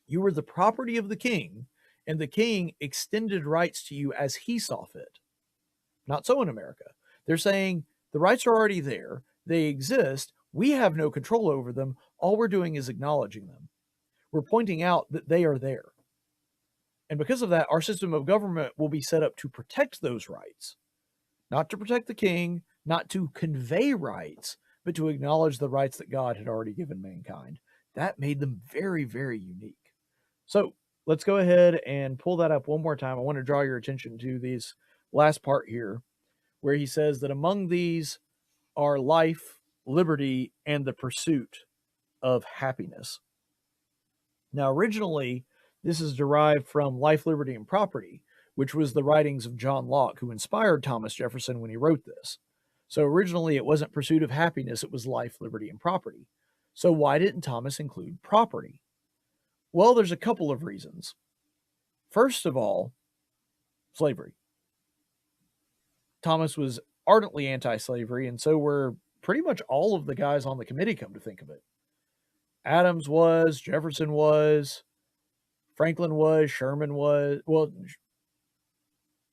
You were the property of the king, and the king extended rights to you as he saw fit. Not so in America. They're saying the rights are already there. They exist. We have no control over them. All we're doing is acknowledging them. We're pointing out that they are there. And because of that, our system of government will be set up to protect those rights. Not to protect the king, not to convey rights, but to acknowledge the rights that God had already given mankind. That made them very, very unique. So let's go ahead and pull that up one more time. I want to draw your attention to this last part here, where he says that among these are life, liberty, and the pursuit of happiness. Now, originally, this is derived from Life, Liberty, and Property, which was the writings of John Locke, who inspired Thomas Jefferson when he wrote this. So originally, it wasn't pursuit of happiness, it was life, liberty, and property. So why didn't Thomas include property? Well, there's a couple of reasons. First of all, slavery. Thomas was ardently anti-slavery, and so were pretty much all of the guys on the committee, come to think of it. Adams was, Jefferson was, Franklin was, Sherman was, well,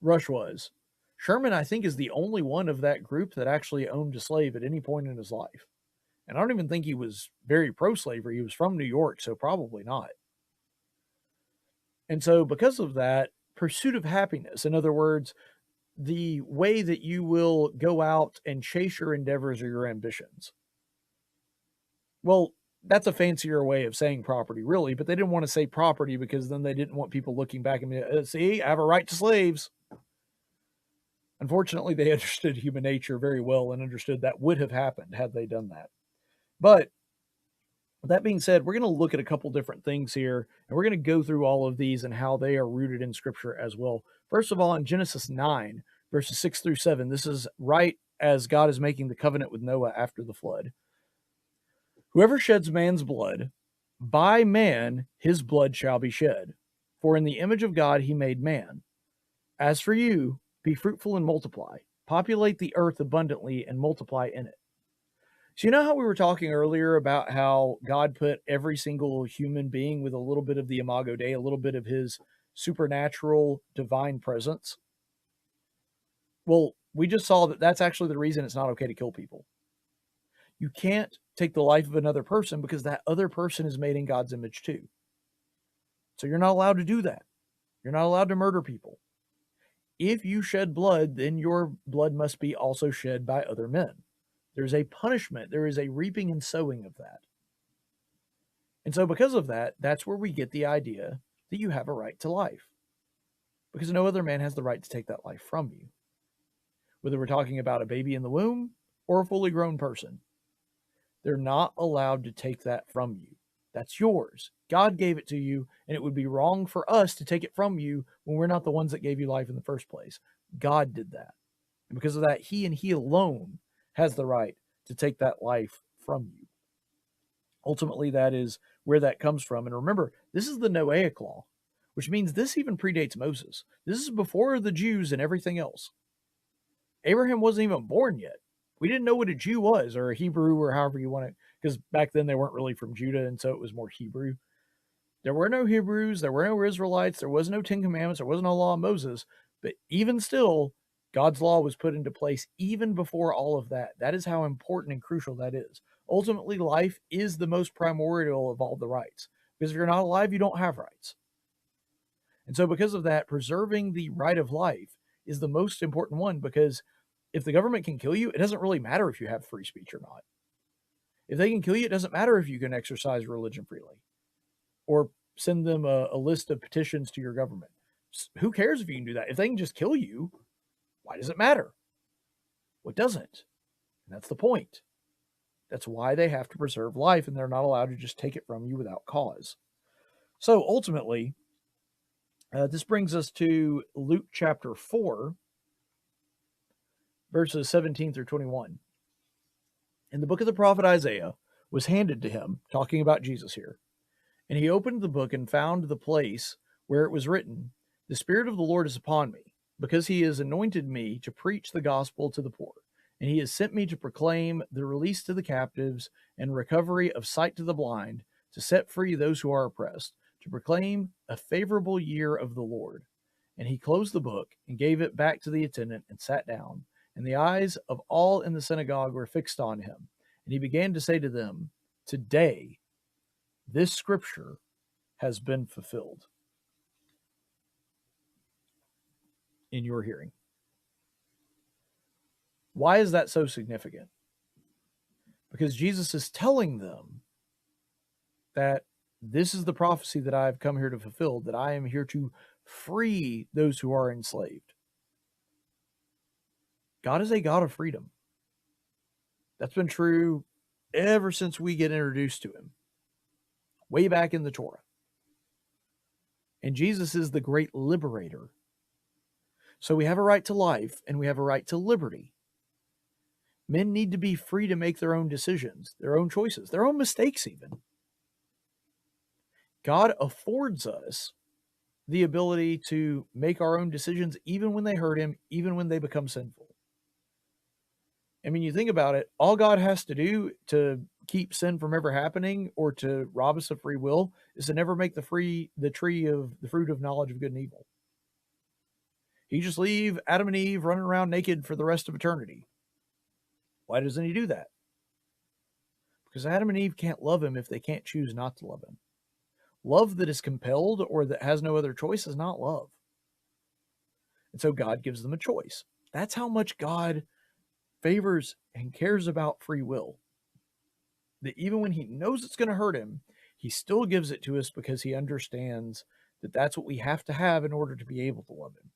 Rush was. Sherman, I think, is the only one of that group that actually owned a slave at any point in his life. And I don't even think he was very pro-slavery. He was from New York, so probably not. And so because of that, pursuit of happiness, in other words, the way that you will go out and chase your endeavors or your ambitions. Well, that's a fancier way of saying property, really, but they didn't want to say property because then they didn't want people looking back and see, I have a right to slaves. Unfortunately, they understood human nature very well and understood that would have happened had they done that. But with that being said, we're going to look at a couple different things here, and we're going to go through all of these and how they are rooted in Scripture as well. First of all, in Genesis 9, verses 6 through 7, this is right as God is making the covenant with Noah after the flood. Whoever sheds man's blood, by man his blood shall be shed. For in the image of God he made man. As for you, be fruitful and multiply. Populate the earth abundantly and multiply in it. So you know how we were talking earlier about how God put every single human being with a little bit of the Imago Dei, a little bit of his supernatural divine presence? Well, we just saw that that's actually the reason it's not okay to kill people. You can't take the life of another person because that other person is made in God's image too. So you're not allowed to do that. You're not allowed to murder people. If you shed blood, then your blood must be also shed by other men. There's a punishment. There is a reaping and sowing of that. And so because of that, that's where we get the idea that you have a right to life. Because no other man has the right to take that life from you. Whether we're talking about a baby in the womb or a fully grown person. They're not allowed to take that from you. That's yours. God gave it to you, and it would be wrong for us to take it from you when we're not the ones that gave you life in the first place. God did that. And because of that, he and he alone has the right to take that life from you. Ultimately, that is where that comes from. And remember, this is the Noahic law, which means this even predates Moses. This is before the Jews and everything else. Abraham wasn't even born yet. We didn't know what a Jew was, or a Hebrew, or however you want to because back then they weren't really from Judah, and so it was more Hebrew. There were no Hebrews, there were no Israelites, there was no 10 Commandments, there was no law of Moses, but even still, God's law was put into place even before all of that. That is how important and crucial that is. Ultimately, life is the most primordial of all the rights, because if you're not alive, you don't have rights. And so because of that, preserving the right of life is the most important one, because if the government can kill you, it doesn't really matter if you have free speech or not. If they can kill you, it doesn't matter if you can exercise religion freely or send them a list of petitions to your government. Who cares if you can do that? If they can just kill you, why does it matter? What doesn't? And that's the point. That's why they have to preserve life, and they're not allowed to just take it from you without cause. So ultimately, this brings us to Luke chapter 4, verses 17 through 21. And the book of the prophet Isaiah was handed to him, talking about Jesus here. And he opened the book and found the place where it was written, "The Spirit of the Lord is upon me, because he has anointed me to preach the gospel to the poor. And he has sent me to proclaim the release to the captives and recovery of sight to the blind, to set free those who are oppressed, to proclaim a favorable year of the Lord." And he closed the book and gave it back to the attendant and sat down. And the eyes of all in the synagogue were fixed on him. And he began to say to them, "Today, this scripture has been fulfilled in your hearing." Why is that so significant? Because Jesus is telling them that this is the prophecy that I've come here to fulfill, that I am here to free those who are enslaved. God is a God of freedom. That's been true ever since we get introduced to him, way back in the Torah. And Jesus is the great liberator. So we have a right to life and we have a right to liberty. Men need to be free to make their own decisions, their own choices, their own mistakes even. God affords us the ability to make our own decisions even when they hurt him, even when they become sinful. I mean, you think about it, all God has to do to keep sin from ever happening or to rob us of free will is to never make the fruit of knowledge of good and evil. He just leave Adam and Eve running around naked for the rest of eternity. Why doesn't he do that? Because Adam and Eve can't love him if they can't choose not to love him. Love that is compelled or that has no other choice is not love. And so God gives them a choice. That's how much God favors and cares about free will. That even when he knows it's going to hurt him, he still gives it to us because he understands that that's what we have to have in order to be able to love him.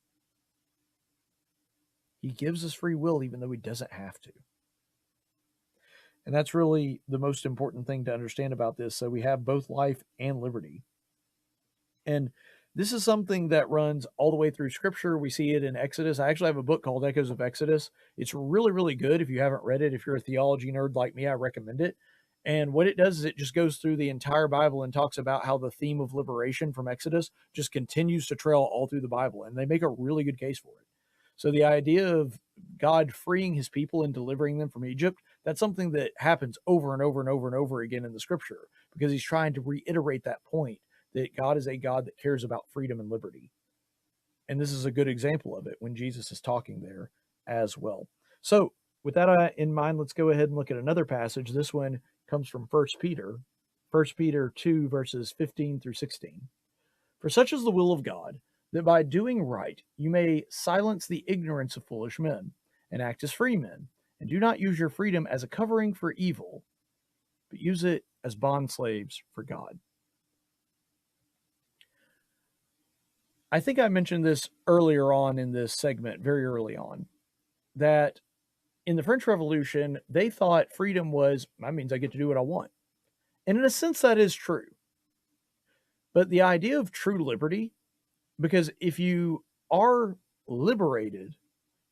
He gives us free will even though he doesn't have to. And that's really the most important thing to understand about this. So we have both life and liberty. And this is something that runs all the way through Scripture. We see it in Exodus. I actually have a book called Echoes of Exodus. It's really, really good. If you haven't read it, if you're a theology nerd like me, I recommend it. And what it does is it just goes through the entire Bible and talks about how the theme of liberation from Exodus just continues to trail all through the Bible. And they make a really good case for it. So the idea of God freeing his people and delivering them from Egypt, that's something that happens over and over and over and over again in the Scripture, because he's trying to reiterate that point that God is a God that cares about freedom and liberty. And this is a good example of it when Jesus is talking there as well. So with that in mind, let's go ahead and look at another passage. This one comes from 1 Peter 2, verses 15 through 16. "For such is the will of God, that by doing right you may silence the ignorance of foolish men, and act as free men, and do not use your freedom as a covering for evil, but use it as bondslaves for God." I think I mentioned this earlier on in this segment, very early on, that in the French Revolution, they thought freedom was, that means I get to do what I want. And in a sense, that is true. But the idea of true liberty, because if you are liberated,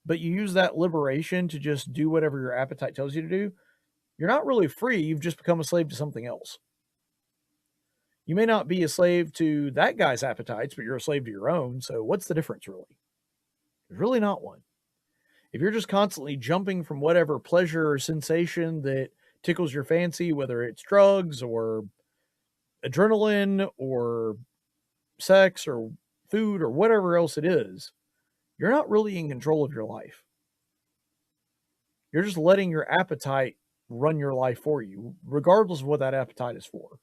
but you use that liberation to just do whatever your appetite tells you to do, you're not really free. You've just become a slave to something else. You may not be a slave to that guy's appetites, but you're a slave to your own. So what's the difference really? There's really not one. If you're just constantly jumping from whatever pleasure or sensation that tickles your fancy, whether it's drugs or adrenaline or sex or food or whatever else it is, you're not really in control of your life. You're just letting your appetite run your life for you, regardless of what that appetite is for.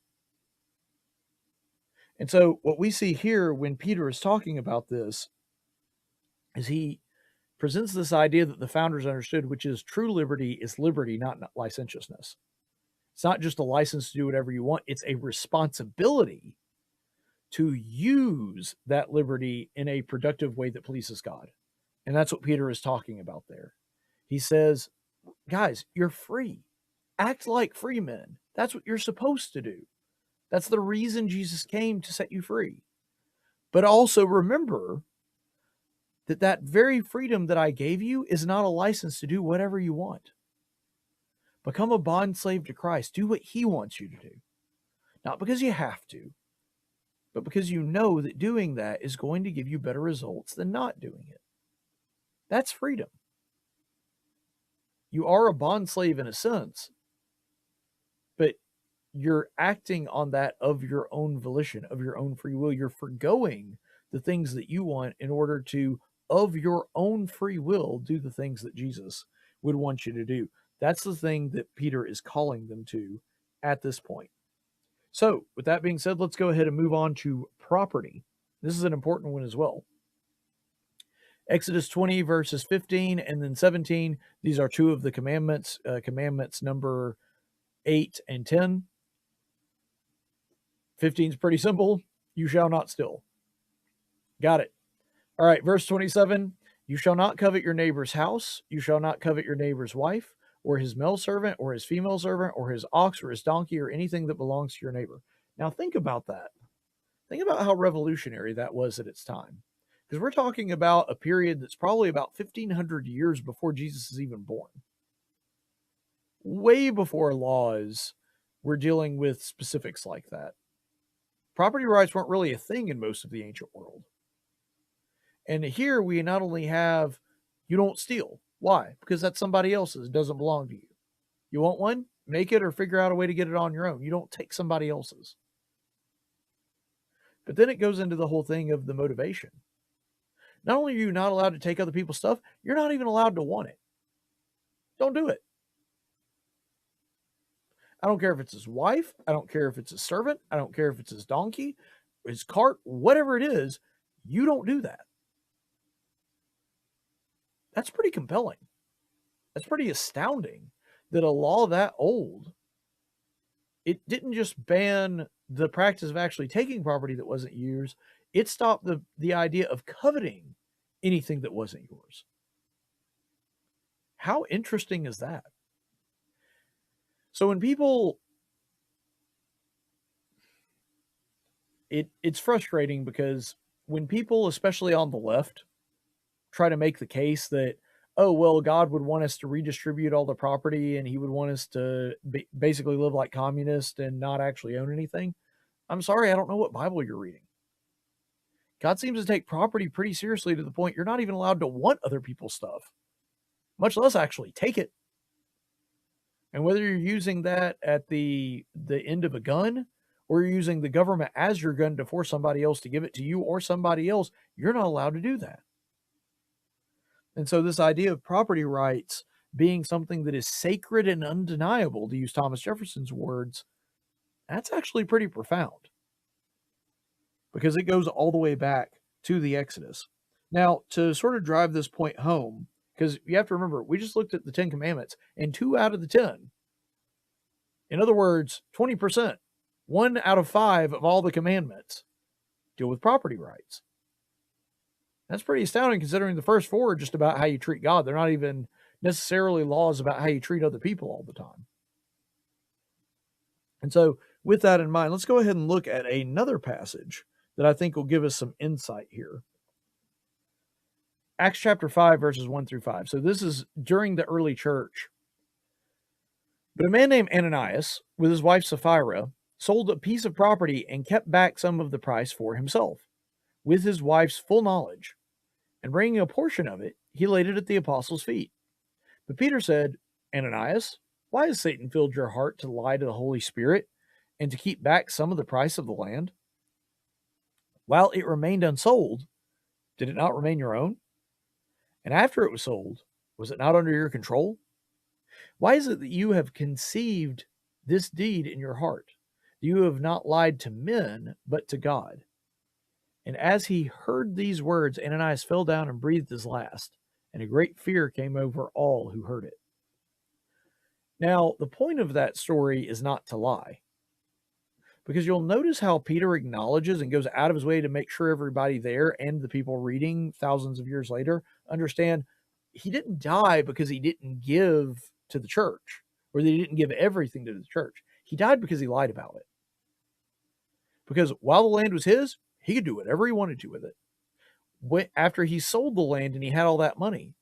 And so what we see here when Peter is talking about this is he presents this idea that the founders understood, which is true liberty is liberty, not licentiousness. It's not just a license to do whatever you want. It's a responsibility to use that liberty in a productive way that pleases God. And that's what Peter is talking about there. He says, guys, you're free. Act like free men. That's what you're supposed to do. That's the reason Jesus came, to set you free. But also remember that that very freedom that I gave you is not a license to do whatever you want. Become a bond slave to Christ. Do what he wants you to do. Not because you have to, but because you know that doing that is going to give you better results than not doing it. That's freedom. You are a bond slave in a sense, but you're acting on that of your own volition, of your own free will. You're forgoing the things that you want in order to, of your own free will, do the things that Jesus would want you to do. That's the thing that Peter is calling them to at this point. So, with that being said, let's go ahead and move on to property. This is an important one as well. Exodus 20, verses 15 and then 17. These are two of the commandments, commandments number 8 and 10. 15 is pretty simple. You shall not steal. Got it. All right, verse 27. You shall not covet your neighbor's house. You shall not covet your neighbor's wife, or his male servant, or his female servant, or his ox, or his donkey, or anything that belongs to your neighbor. Now think about that. Think about how revolutionary that was at its time. Because we're talking about a period that's probably about 1,500 years before Jesus is even born. Way before laws were dealing with specifics like that. Property rights weren't really a thing in most of the ancient world. And here we not only have, you don't steal. Why? Because that's somebody else's. It doesn't belong to you. You want one? Make it or figure out a way to get it on your own. You don't take somebody else's. But then it goes into the whole thing of the motivation. Not only are you not allowed to take other people's stuff, you're not even allowed to want it. Don't do it. I don't care if it's his wife. I don't care if it's his servant. I don't care if it's his donkey, his cart, whatever it is. You don't do that. That's pretty compelling. That's pretty astounding that a law that old, it didn't just ban the practice of actually taking property that wasn't yours. It stopped the idea of coveting anything that wasn't yours. How interesting is that? So when people, it's frustrating because when people, especially on the left, try to make the case that, oh, well, God would want us to redistribute all the property and he would want us to basically live like communists and not actually own anything. I'm sorry, I don't know what Bible you're reading. God seems to take property pretty seriously to the point you're not even allowed to want other people's stuff, much less actually take it. And whether you're using that at the end of a gun or you're using the government as your gun to force somebody else to give it to you or somebody else, you're not allowed to do that. And so this idea of property rights being something that is sacred and undeniable, to use Thomas Jefferson's words, that's actually pretty profound because it goes all the way back to the Exodus. Now, to sort of drive this point home, because you have to remember, we just looked at the 10 commandments, and 2 out of the 10, in other words, 20%, 1 out of 5 of all the commandments deal with property rights. That's pretty astounding considering the first 4 are just about how you treat God. They're not even necessarily laws about how you treat other people all the time. And so with that in mind, let's go ahead and look at another passage that I think will give us some insight here. Acts chapter 5, verses 1 through 5. So this is during the early church. But a man named Ananias, with his wife Sapphira, sold a piece of property and kept back some of the price for himself, with his wife's full knowledge. And bringing a portion of it, he laid it at the apostles' feet. But Peter said, Ananias, Why has Satan filled your heart to lie to the Holy Spirit and to keep back some of the price of the land? While it remained unsold, did it not remain your own? And after it was sold, was it not under your control? Why is it that you have conceived this deed in your heart? You have not lied to men, but to God. And as he heard these words, Ananias fell down and breathed his last, and a great fear came over all who heard it. Now, the point of that story is not to lie, because you'll notice how Peter acknowledges and goes out of his way to make sure everybody there and the people reading thousands of years later understand he didn't die because he didn't give to the church, or they didn't give everything to the church. He died because he lied about it. Because while the land was his, he could do whatever he wanted to with it. After he sold the land and he had all that money,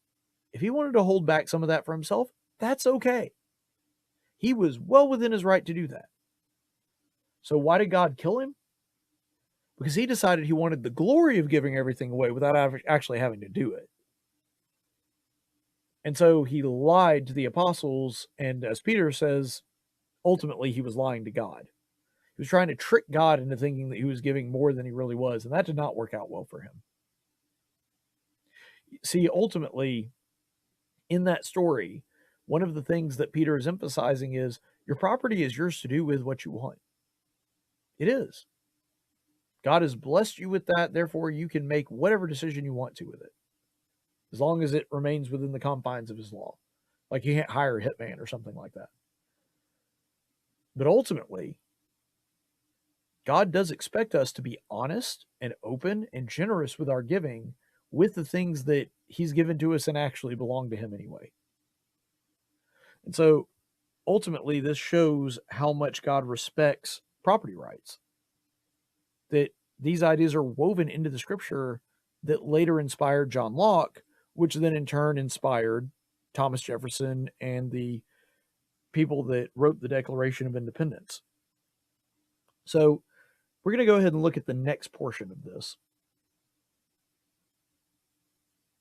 if he wanted to hold back some of that for himself, that's okay. He was well within his right to do that. So why did God kill him? Because he decided he wanted the glory of giving everything away without actually having to do it. And so he lied to the apostles, and as Peter says, ultimately he was lying to God. He was trying to trick God into thinking that he was giving more than he really was, and that did not work out well for him. See, ultimately, in that story, one of the things that Peter is emphasizing is your property is yours to do with what you want. It is. God has blessed you with that, therefore you can make whatever decision you want to with it, as long as it remains within the confines of his law. Like you can't hire a hitman or something like that. But ultimately, God does expect us to be honest and open and generous with our giving with the things that he's given to us and actually belong to him anyway. And so ultimately, this shows how much God respects property rights. That these ideas are woven into the scripture that later inspired John Locke, which then in turn inspired Thomas Jefferson and the people that wrote the Declaration of Independence. So we're going to go ahead and look at the next portion of this.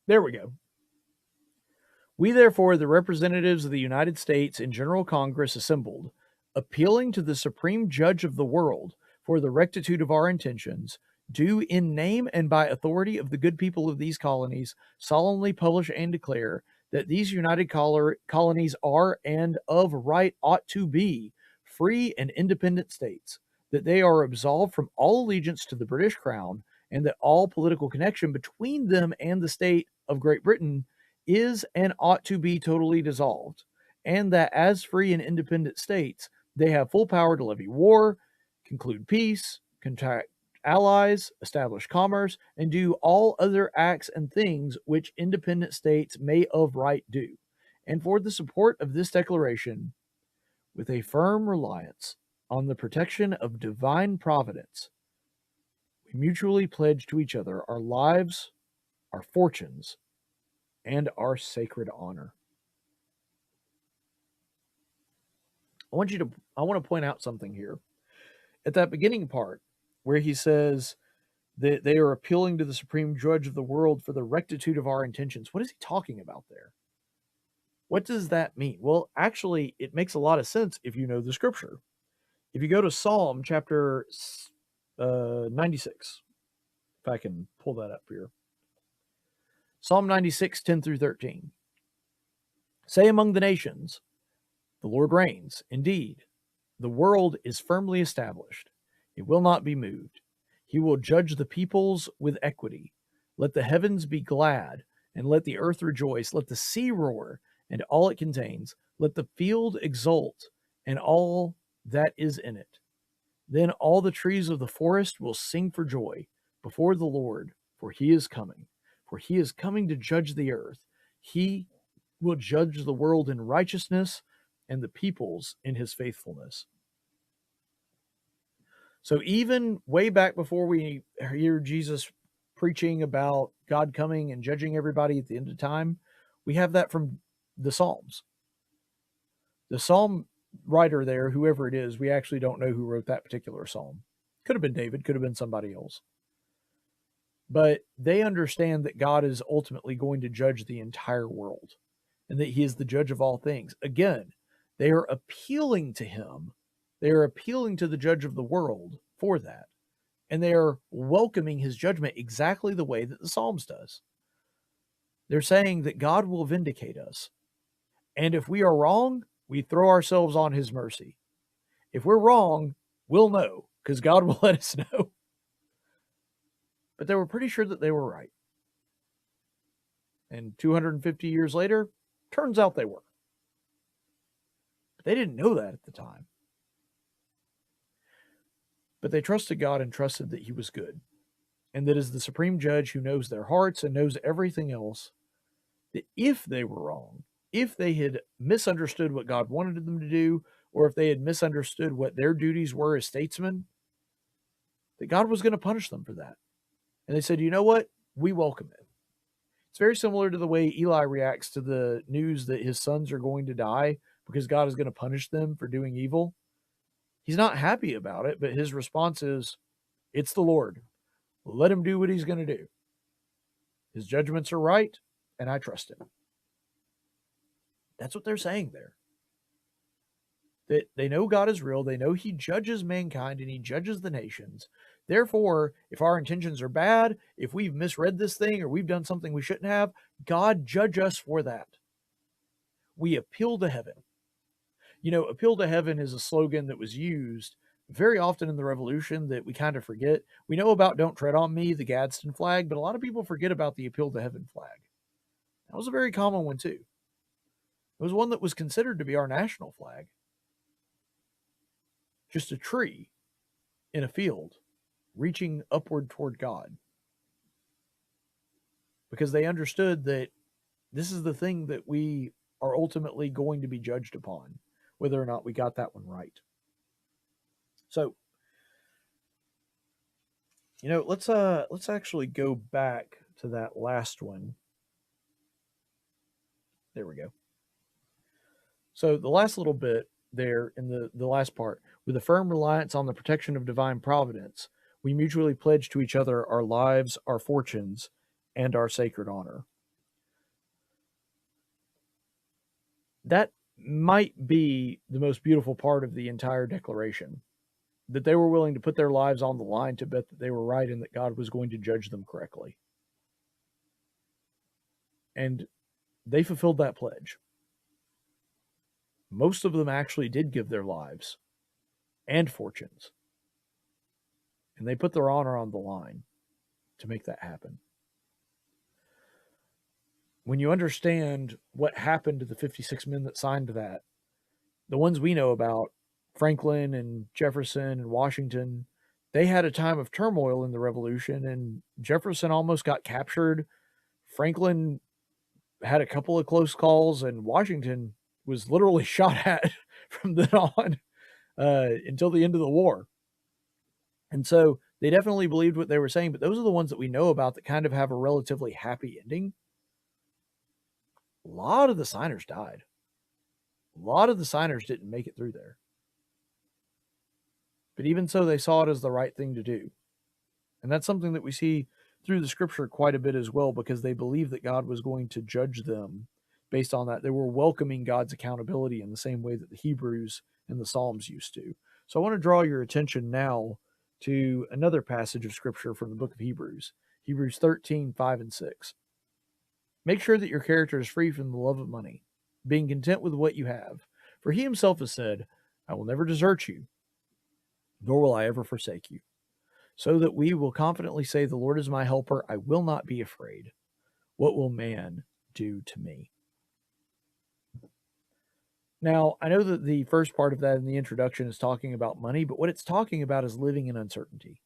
There we go. We, therefore, the representatives of the United States in General Congress assembled, appealing to the Supreme Judge of the world for the rectitude of our intentions, do in name and by authority of the good people of these colonies solemnly publish and declare that these united colonies are and of right ought to be free and independent states, that they are absolved from all allegiance to the British Crown, and that all political connection between them and the state of Great Britain is and ought to be totally dissolved, and that as free and independent states, they have full power to levy war, conclude peace, contract allies, establish commerce, and do all other acts and things which independent states may of right do. And for the support of this declaration, with a firm reliance on the protection of divine providence, we mutually pledge to each other our lives, our fortunes, and our sacred honor. I want to point out something here. At that beginning part, where he says that they are appealing to the Supreme Judge of the world for the rectitude of our intentions, what is he talking about there? What does that mean? Well, actually, it makes a lot of sense if you know the scripture. If you go to Psalm chapter 96, if I can pull that up here. Psalm 96, 10 through 13. Say among the nations, the Lord reigns. Indeed, the world is firmly established. It will not be moved. He will judge the peoples with equity. Let the heavens be glad, and let the earth rejoice. Let the sea roar, and all it contains. Let the field exult, and all that is in it. Then all the trees of the forest will sing for joy before the Lord, for he is coming. For he is coming to judge the earth. He will judge the world in righteousness and the peoples in his faithfulness. So even way back before we hear Jesus preaching about God coming and judging everybody at the end of time, we have that from the Psalms. The Psalm writer there, whoever it is, we actually don't know who wrote that particular psalm. Could have been David, could have been somebody else. But they understand that God is ultimately going to judge the entire world and that he is the judge of all things. Again, They are appealing to him. They are appealing to the judge of the world for that. And they are welcoming his judgment exactly the way that the Psalms does. They're saying that God will vindicate us. And if we are wrong, we throw ourselves on his mercy. If we're wrong, we'll know, because God will let us know. But they were pretty sure that they were right. And 250 years later, turns out they were. But they didn't know that at the time. But they trusted God and trusted that he was good. And that as the supreme judge who knows their hearts and knows everything else, that if they were wrong, if they had misunderstood what God wanted them to do, or if they had misunderstood what their duties were as statesmen, that God was going to punish them for that. And they said, you know what? We welcome it. It's very similar to the way Eli reacts to the news that his sons are going to die because God is going to punish them for doing evil. He's not happy about it, but his response is, it's the Lord. Let him do what he's going to do. His judgments are right, and I trust him. That's what they're saying there. That they know God is real. They know he judges mankind and he judges the nations. Therefore, if our intentions are bad, if we've misread this thing or we've done something we shouldn't have, God judge us for that. We appeal to heaven. You know, appeal to heaven is a slogan that was used very often in the Revolution that we kind of forget. We know about Don't Tread on Me, the Gadsden flag, but a lot of people forget about the appeal to heaven flag. That was a very common one too. It was one that was considered to be our national flag. Just a tree in a field reaching upward toward God. Because they understood that this is the thing that we are ultimately going to be judged upon, whether or not we got that one right. So, you know, let's actually go back to that last one. There we go. So the last little bit there in the last part, with a firm reliance on the protection of divine providence, we mutually pledge to each other our lives, our fortunes, and our sacred honor. That might be the most beautiful part of the entire declaration, that they were willing to put their lives on the line to bet that they were right and that God was going to judge them correctly. And they fulfilled that pledge. Most of them actually did give their lives and fortunes. And they put their honor on the line to make that happen. When you understand what happened to the 56 men that signed that, the ones we know about, Franklin and Jefferson and Washington, they had a time of turmoil in the Revolution, and Jefferson almost got captured. Franklin had a couple of close calls, and Washington was literally shot at from then on until the end of the war. And so they definitely believed what they were saying, but those are the ones that we know about that kind of have a relatively happy ending. A lot of the signers died. A lot of the signers didn't make it through there. But even so, they saw it as the right thing to do. And that's something that we see through the scripture quite a bit as well, because they believed that God was going to judge them based on that. They were welcoming God's accountability in the same way that the Hebrews and the Psalms used to. So I want to draw your attention now to another passage of scripture from the book of Hebrews, Hebrews 13, 5 and 6. Make sure that your character is free from the love of money, being content with what you have. For he himself has said, I will never desert you, nor will I ever forsake you. So that we will confidently say, the Lord is my helper. I will not be afraid. What will man do to me? Now, I know that the first part of that in the introduction is talking about money, but what it's talking about is living in uncertainty.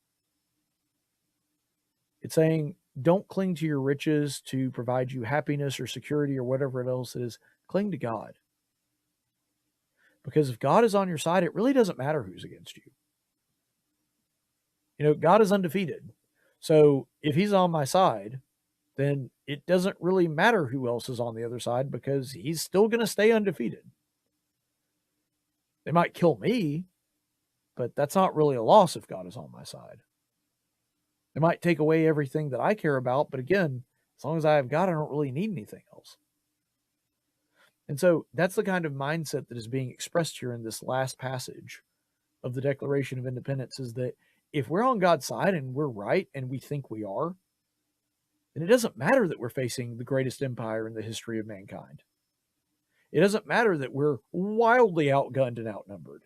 It's saying, don't cling to your riches to provide you happiness or security or whatever else it is. Cling to God. Because if God is on your side, it really doesn't matter who's against you. You know, God is undefeated. So if he's on my side, then it doesn't really matter who else is on the other side, because he's still going to stay undefeated. They might kill me, but that's not really a loss if God is on my side. They might take away everything that I care about, but again, as long as I have God, I don't really need anything else. And so that's the kind of mindset that is being expressed here in this last passage of the Declaration of Independence, is that if we're on God's side and we're right and we think we are, then it doesn't matter that we're facing the greatest empire in the history of mankind. It doesn't matter that we're wildly outgunned and outnumbered,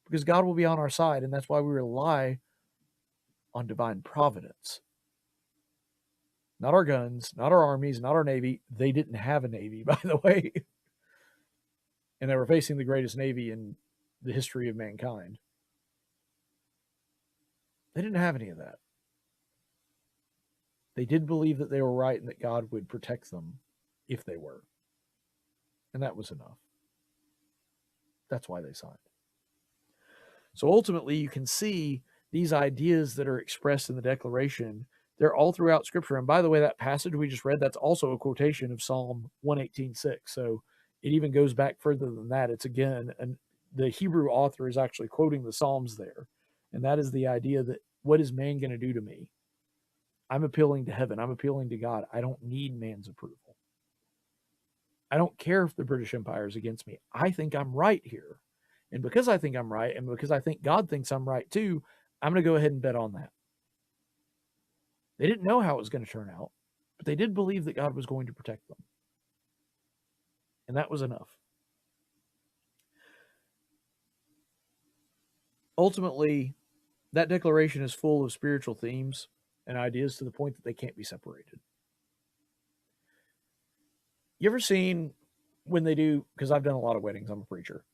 because God will be on our side, and that's why we rely on divine providence. Not our guns, not our armies, not our navy. They didn't have a navy, by the way. And they were facing the greatest navy in the history of mankind. They didn't have any of that. They did believe that they were right and that God would protect them if they were. And that was enough. That's why they signed. So ultimately, you can see these ideas that are expressed in the Declaration. They're all throughout Scripture. And by the way, that passage we just read, that's also a quotation of Psalm 118:6. So it even goes back further than that. It's again, and the Hebrew author is actually quoting the Psalms there. And that is the idea that what is man going to do to me? I'm appealing to heaven. I'm appealing to God. I don't need man's approval. I don't care if the British Empire is against me. I think I'm right here. And because I think I'm right, and because I think God thinks I'm right too, I'm going to go ahead and bet on that. They didn't know how it was going to turn out, but they did believe that God was going to protect them. And that was enough. Ultimately, that declaration is full of spiritual themes and ideas to the point that they can't be separated. You ever seen when they do, because I've done a lot of weddings, I'm a preacher.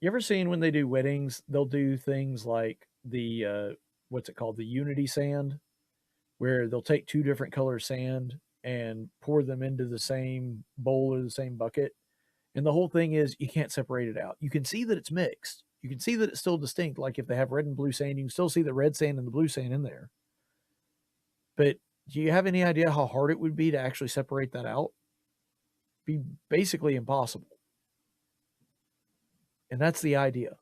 You ever seen when they do weddings, they'll do things like the, what's it called? The unity sand, where they'll take two different colors sand and pour them into the same bowl or the same bucket. And the whole thing is you can't separate it out. You can see that it's mixed. You can see that it's still distinct. Like if they have red and blue sand, you can still see the red sand and the blue sand in there. But do you have any idea how hard it would be to actually separate that out? Be basically impossible. And that's the idea.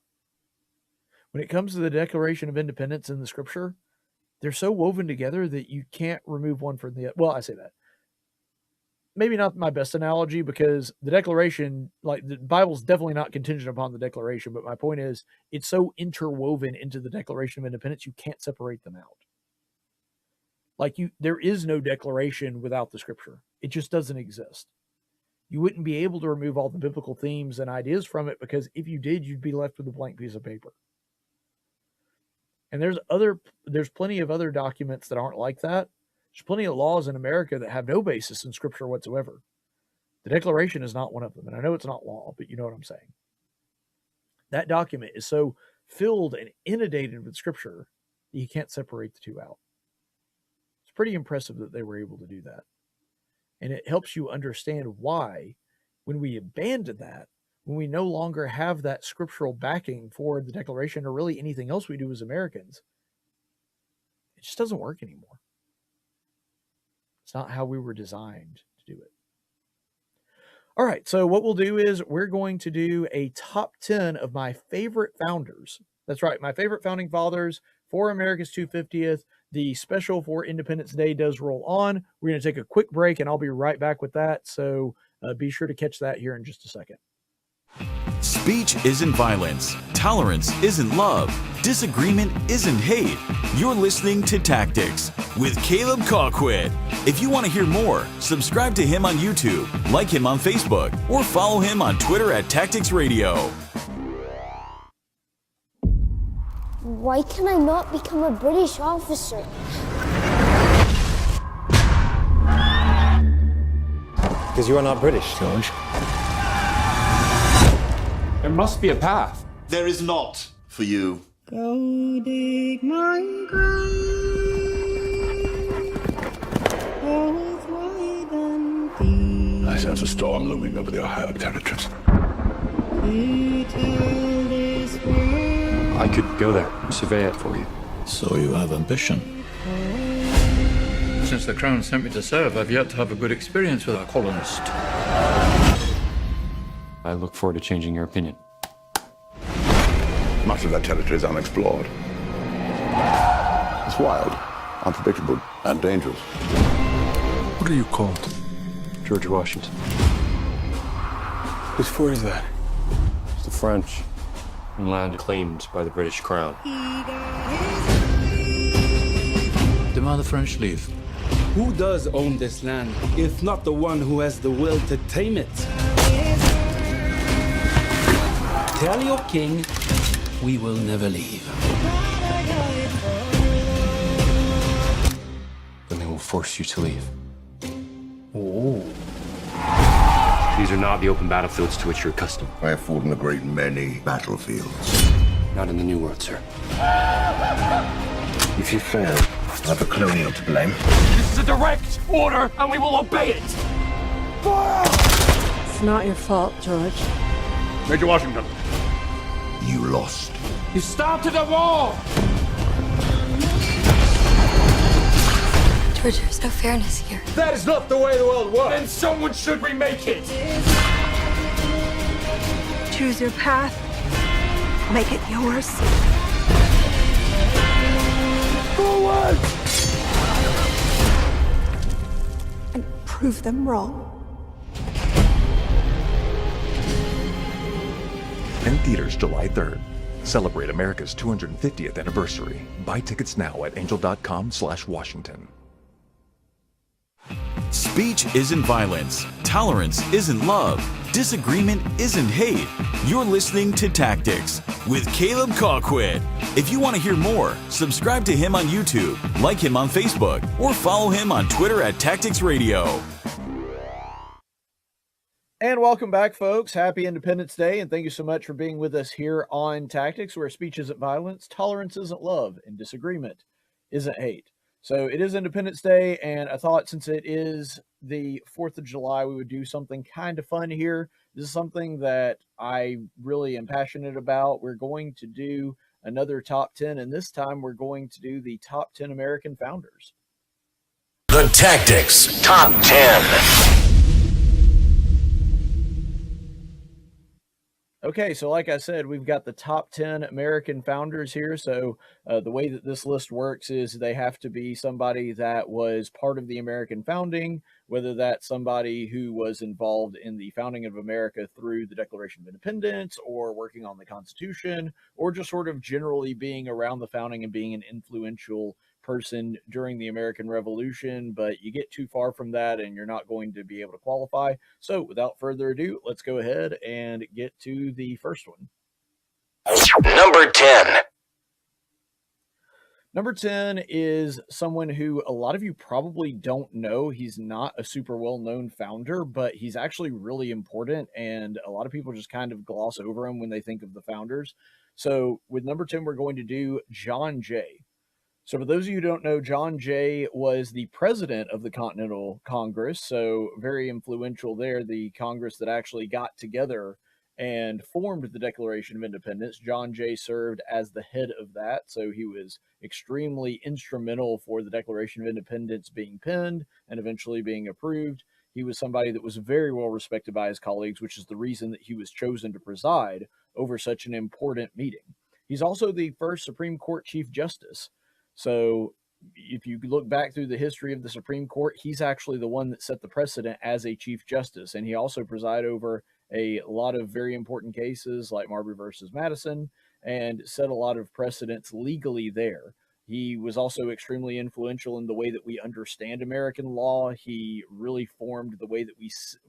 When it comes to the Declaration of Independence in the Scripture, they're so woven together that you can't remove one from the other. Well, I say that. Maybe not my best analogy, because the Declaration, like the Bible's definitely not contingent upon the Declaration, but my point is it's so interwoven into the Declaration of Independence, you can't separate them out. Like there is no Declaration without the Scripture. It just doesn't exist. You wouldn't be able to remove all the biblical themes and ideas from it, because if you did, you'd be left with a blank piece of paper. And there's plenty of other documents that aren't like that. There's plenty of laws in America that have no basis in Scripture whatsoever. The Declaration is not one of them. And I know it's not law, but you know what I'm saying. That document is so filled and inundated with Scripture that you can't separate the two out. It's pretty impressive that they were able to do that. And it helps you understand why, when we abandon that, when we no longer have that scriptural backing for the Declaration or really anything else we do as Americans, it just doesn't work anymore. It's not how we were designed to do it. All right, so what we'll do is we're going to do a top 10 of my favorite founders. That's right, my favorite founding fathers for America's 250th. The special for Independence Day does roll on. We're going to take a quick break, and I'll be right back with that. So be sure to catch that here in just a second. Speech isn't violence. Tolerance isn't love. Disagreement isn't hate. You're listening to Tactics with Caleb Colquitt. If you want to hear more, subscribe to him on YouTube, like him on Facebook, or follow him on Twitter at Tactics Radio. Why can I not become a British officer? Because you are not British, George. There must be a path. There is not for you. Go dig my grave. Both wide and deep. I sense a storm looming over the Ohio territories. To tell this world. I could go there, survey it for you. So you have ambition. Since the Crown sent me to serve, I've yet to have a good experience with a colonist. I look forward to changing your opinion. Much of that territory is unexplored. It's wild, unpredictable, and dangerous. What are you called? George Washington. Whose fort is that? It's the French. And land claimed by the British Crown. Demand the French leave. Who does own this land, if not the one who has the will to tame it? Tell your king we will never leave. Then they will force you to leave. Oh. These are not the open battlefields to which you're accustomed. I have fought in a great many battlefields. Not in the New World, sir. If you fail, I have a colonial to blame. This is a direct order, and we will obey it! Fire! It's not your fault, George. Major Washington. You lost. You started a war! George, there's no fairness here. That is not the way the world works! Then someone should remake it! Choose your path. Make it yours. Forward! And prove them wrong. In theaters July 3rd. Celebrate America's 250th anniversary. Buy tickets now at angel.com/Washington. Speech isn't violence. Tolerance isn't love. Disagreement isn't hate. You're listening to Tactics with Caleb Colquitt. If you want to hear more, subscribe to him on YouTube, like him on Facebook, or follow him on Twitter at Tactics Radio. And welcome back, folks. Happy Independence Day, and thank you so much for being with us here on Tactics, where speech isn't violence, tolerance isn't love, and disagreement isn't hate. So it is Independence Day, and I thought since it is the 4th of July, we would do something kind of fun here. This is something that I really am passionate about. We're going to do another top 10, and this time we're going to do the top 10 American founders. The Tactics Top 10. Okay, so like I said, we've got the top 10 American founders here. So the way that this list works is they have to be somebody that was part of the American founding, whether that's somebody who was involved in the founding of America through the Declaration of Independence or working on the Constitution, or just sort of generally being around the founding and being an influential person during the American Revolution. But you get too far from that and you're not going to be able to qualify. So without further ado, let's go ahead and get to the first one. Number 10. Number 10 is someone who a lot of you probably don't know. He's not a super well-known founder, but he's actually really important, and a lot of people just kind of gloss over him when they think of the founders. So with number 10, we're going to do John Jay. So for those of you who don't know, John Jay was the president of the Continental Congress, so very influential there, the Congress that actually got together and formed the Declaration of Independence. John Jay served as the head of that, so he was extremely instrumental for the Declaration of Independence being penned and eventually being approved. He was somebody that was very well respected by his colleagues, which is the reason that he was chosen to preside over such an important meeting. He's also the first Supreme Court Chief Justice. So if you look back through the history of the Supreme Court, he's actually the one that set the precedent as a Chief Justice. And he also presided over a lot of very important cases like Marbury versus Madison and set a lot of precedents legally there. He was also extremely influential in the way that we understand American law. He really formed the way that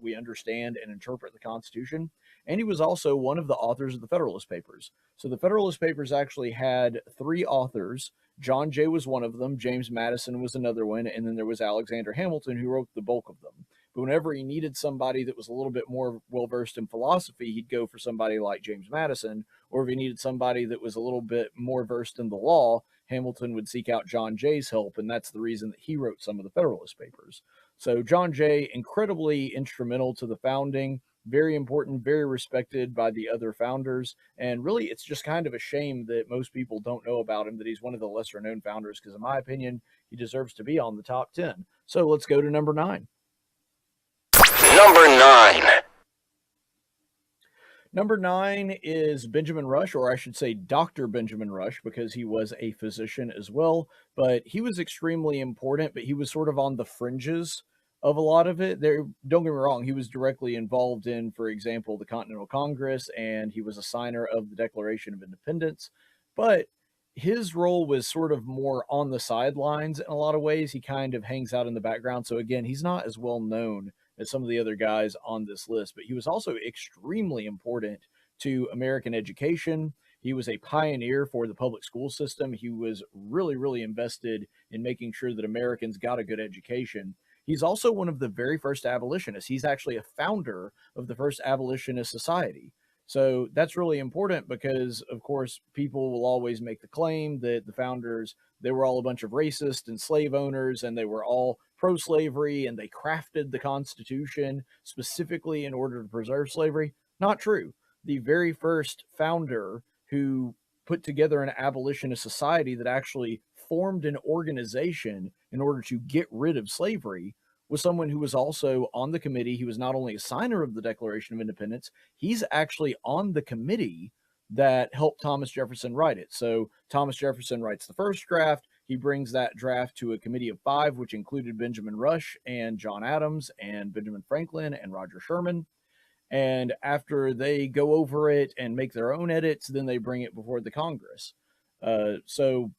we understand and interpret the Constitution. And he was also one of the authors of the Federalist Papers. So the Federalist Papers actually had 3 authors. John Jay was one of them. James Madison was another one. And then there was Alexander Hamilton, who wrote the bulk of them. But whenever he needed somebody that was a little bit more well-versed in philosophy, he'd go for somebody like James Madison. Or if he needed somebody that was a little bit more versed in the law, Hamilton would seek out John Jay's help. And that's the reason that he wrote some of the Federalist Papers. So John Jay, incredibly instrumental to the founding. Very important, very respected by the other founders. And really, it's just kind of a shame that most people don't know about him, that he's one of the lesser known founders, because in my opinion, he deserves to be on the top 10. So let's go to number 9. Number 9. Number 9 is Benjamin Rush, or I should say Dr. Benjamin Rush, because he was a physician as well. But he was extremely important, but he was sort of on the fringes of a lot of it. There, don't get me wrong, he was directly involved in, for example, the Continental Congress, and he was a signer of the Declaration of Independence. But his role was sort of more on the sidelines in a lot of ways. He kind of hangs out in the background. So again, he's not as well known as some of the other guys on this list, but he was also extremely important to American education. He was a pioneer for the public school system. He was really, really invested in making sure that Americans got a good education. He's also one of the very first abolitionists. He's actually a founder of the first abolitionist society. So that's really important because, of course, people will always make the claim that the founders, they were all a bunch of racists and slave owners, and they were all pro-slavery, and they crafted the Constitution specifically in order to preserve slavery. Not true. The very first founder who put together an abolitionist society that actually formed an organization in order to get rid of slavery was someone who was also on the committee. He was not only a signer of the Declaration of Independence, he's actually on the committee that helped Thomas Jefferson write it. So Thomas Jefferson writes the first draft. He brings that draft to a committee of 5, which included Benjamin Rush and John Adams and Benjamin Franklin and Roger Sherman. And after they go over it and make their own edits, then they bring it before the Congress. So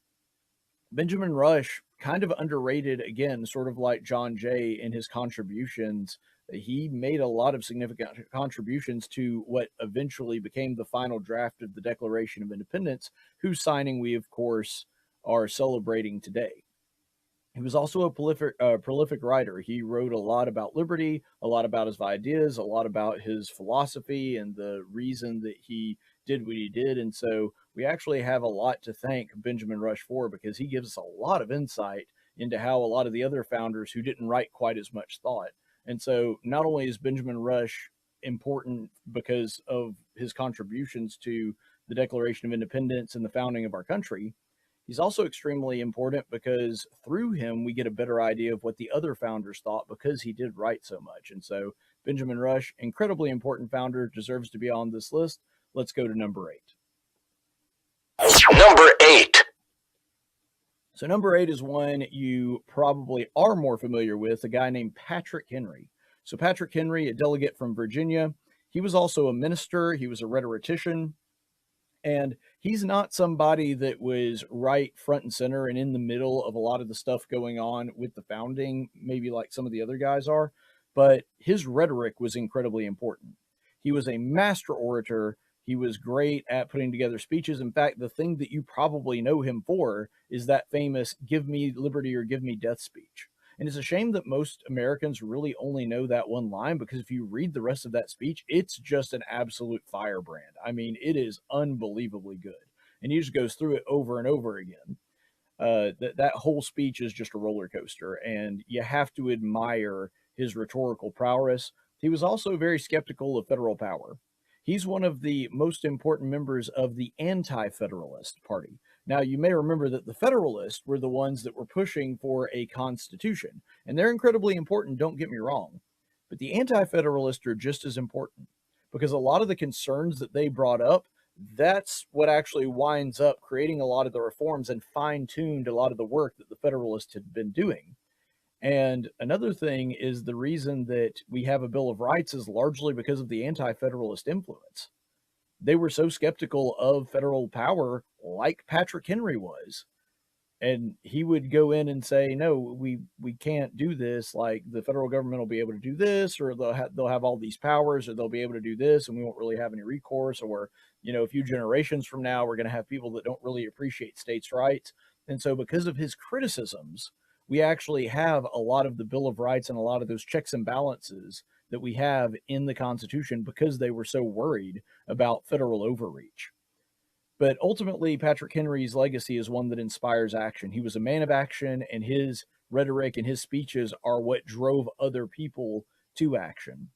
Benjamin Rush, kind of underrated, again, sort of like John Jay in his contributions. He made a lot of significant contributions to what eventually became the final draft of the Declaration of Independence, whose signing we, of course, are celebrating today. He was also a prolific writer. He wrote a lot about liberty, a lot about his ideas, a lot about his philosophy and the reason that he did what he did. And so we actually have a lot to thank Benjamin Rush for, because he gives us a lot of insight into how a lot of the other founders who didn't write quite as much thought. And so not only is Benjamin Rush important because of his contributions to the Declaration of Independence and the founding of our country, he's also extremely important because through him, we get a better idea of what the other founders thought, because he did write so much. And so Benjamin Rush, incredibly important founder, deserves to be on this list. Let's go to number 8. Number 8. So number 8 is one you probably are more familiar with, a guy named Patrick Henry. So Patrick Henry, a delegate from Virginia, he was also a minister. He was a rhetorician. And he's not somebody that was right front and center and in the middle of a lot of the stuff going on with the founding, maybe like some of the other guys are, but his rhetoric was incredibly important. He was a master orator. He was great at putting together speeches. In fact, the thing that you probably know him for is that famous "Give me liberty or give me death" speech. And it's a shame that most Americans really only know that one line, because if you read the rest of that speech, it's just an absolute firebrand. I mean, it is unbelievably good. And he just goes through it over and over again. That whole speech is just a roller coaster, and you have to admire his rhetorical prowess. He was also very skeptical of federal power. He's one of the most important members of the Anti-Federalist Party. Now, you may remember that the Federalists were the ones that were pushing for a constitution, and they're incredibly important, don't get me wrong. But the Anti-Federalists are just as important, because a lot of the concerns that they brought up, that's what actually winds up creating a lot of the reforms and fine-tuned a lot of the work that the Federalists had been doing. And another thing is the reason that we have a Bill of Rights is largely because of the Anti-Federalist influence. They were so skeptical of federal power, like Patrick Henry was. And he would go in and say, no, we can't do this. Like, the federal government will be able to do this, or they'll have all these powers, or they'll be able to do this, and we won't really have any recourse. Or, a few generations from now, we're going to have people that don't really appreciate states' rights. And so because of his criticisms, we actually have a lot of the Bill of Rights and a lot of those checks and balances that we have in the Constitution, because they were so worried about federal overreach. But ultimately, Patrick Henry's legacy is one that inspires action. He was a man of action, and his rhetoric and his speeches are what drove other people to action.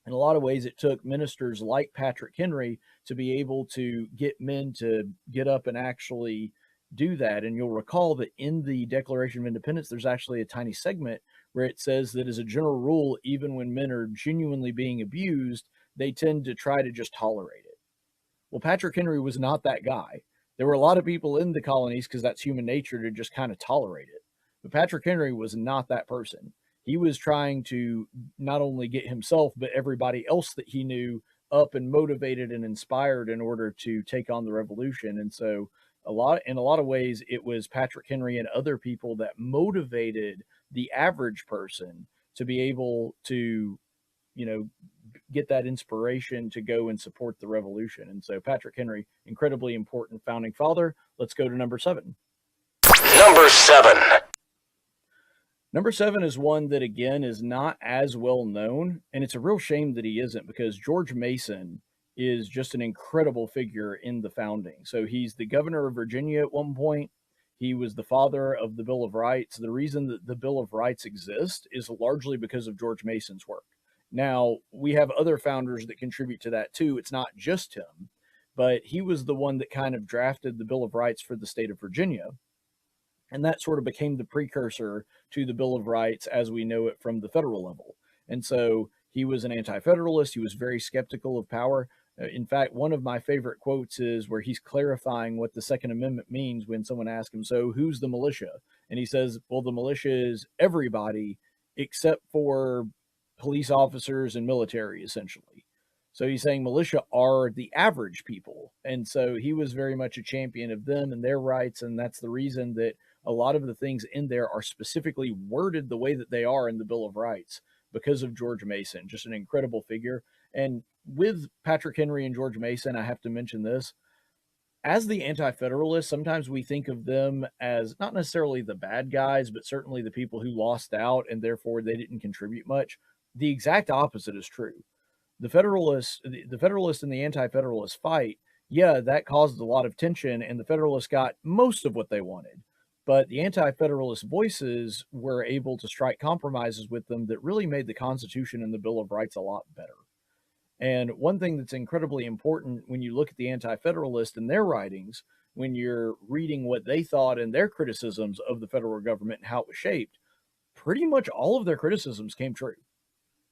In a lot of ways, it took ministers like Patrick Henry to be able to get men to get up and actually do that. And you'll recall that in the Declaration of Independence, there's actually a tiny segment where it says that as a general rule, even when men are genuinely being abused, they tend to try to just tolerate it. Well, Patrick Henry was not that guy. There were a lot of people in the colonies, because that's human nature, to just kind of tolerate it. But Patrick Henry was not that person. he was trying to not only get himself, but everybody else that he knew up and motivated and inspired in order to take on the revolution. And so in a lot of ways, it was Patrick Henry and other people that motivated the average person to be able to, you know, get that inspiration to go and support the revolution. And so Patrick Henry, incredibly important founding father. Let's go to number 7. Number 7. Number 7 is one that, again, is not as well known, and it's a real shame that he isn't, because George Mason is just an incredible figure in the founding. So he's the governor of Virginia at one point. He was the father of the Bill of Rights. The reason that the Bill of Rights exists is largely because of George Mason's work. Now, we have other founders that contribute to that too. It's not just him, but he was the one that kind of drafted the Bill of Rights for the state of Virginia. And that sort of became the precursor to the Bill of Rights as we know it from the federal level. And so he was an anti-federalist. He was very skeptical of power. In fact, one of my favorite quotes is where he's clarifying what the Second Amendment means when someone asks him, so who's the militia? And he says, well, the militia is everybody except for police officers and military, essentially. So he's saying militia are the average people. And so he was very much a champion of them and their rights. And that's the reason that a lot of the things in there are specifically worded the way that they are in the Bill of Rights because of George Mason, just an incredible figure. And with Patrick Henry and George Mason, I have to mention this. As the anti-federalists, sometimes we think of them as not necessarily the bad guys, but certainly the people who lost out and therefore they didn't contribute much. The exact opposite is true. The Federalists and the Anti-Federalist fight, yeah, that caused a lot of tension, and the Federalists got most of what they wanted. But the Anti-Federalist voices were able to strike compromises with them that really made the Constitution and the Bill of Rights a lot better. And one thing that's incredibly important when you look at the Anti-Federalists and their writings, when you're reading what they thought and their criticisms of the federal government and how it was shaped, pretty much all of their criticisms came true.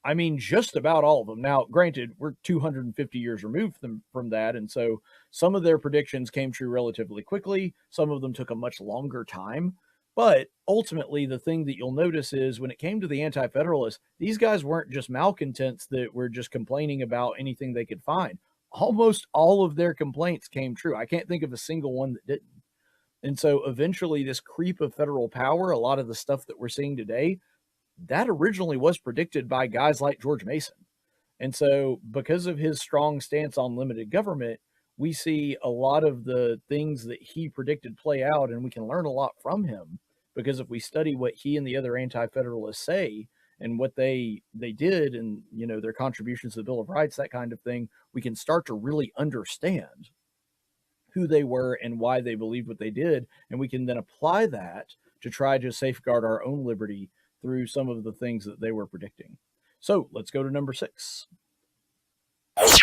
I mean, just about all of them. Now, granted, we're 250 years removed from that, and so some of their predictions came true relatively quickly. Some of them took a much longer time. But ultimately, the thing that you'll notice is when it came to the Anti-Federalists, these guys weren't just malcontents that were just complaining about anything they could find. Almost all of their complaints came true. I can't think of a single one that didn't. And so eventually, this creep of federal power, a lot of the stuff that we're seeing today, that originally was predicted by guys like George Mason. And so because of his strong stance on limited government, we see a lot of the things that he predicted play out, and we can learn a lot from him, because if we study what he and the other anti-federalists say and what they did and, you know, their contributions to the Bill of Rights, that kind of thing, we can start to really understand who they were and why they believed what they did. And we can then apply that to try to safeguard our own liberty through some of the things that they were predicting. So let's go to number 6.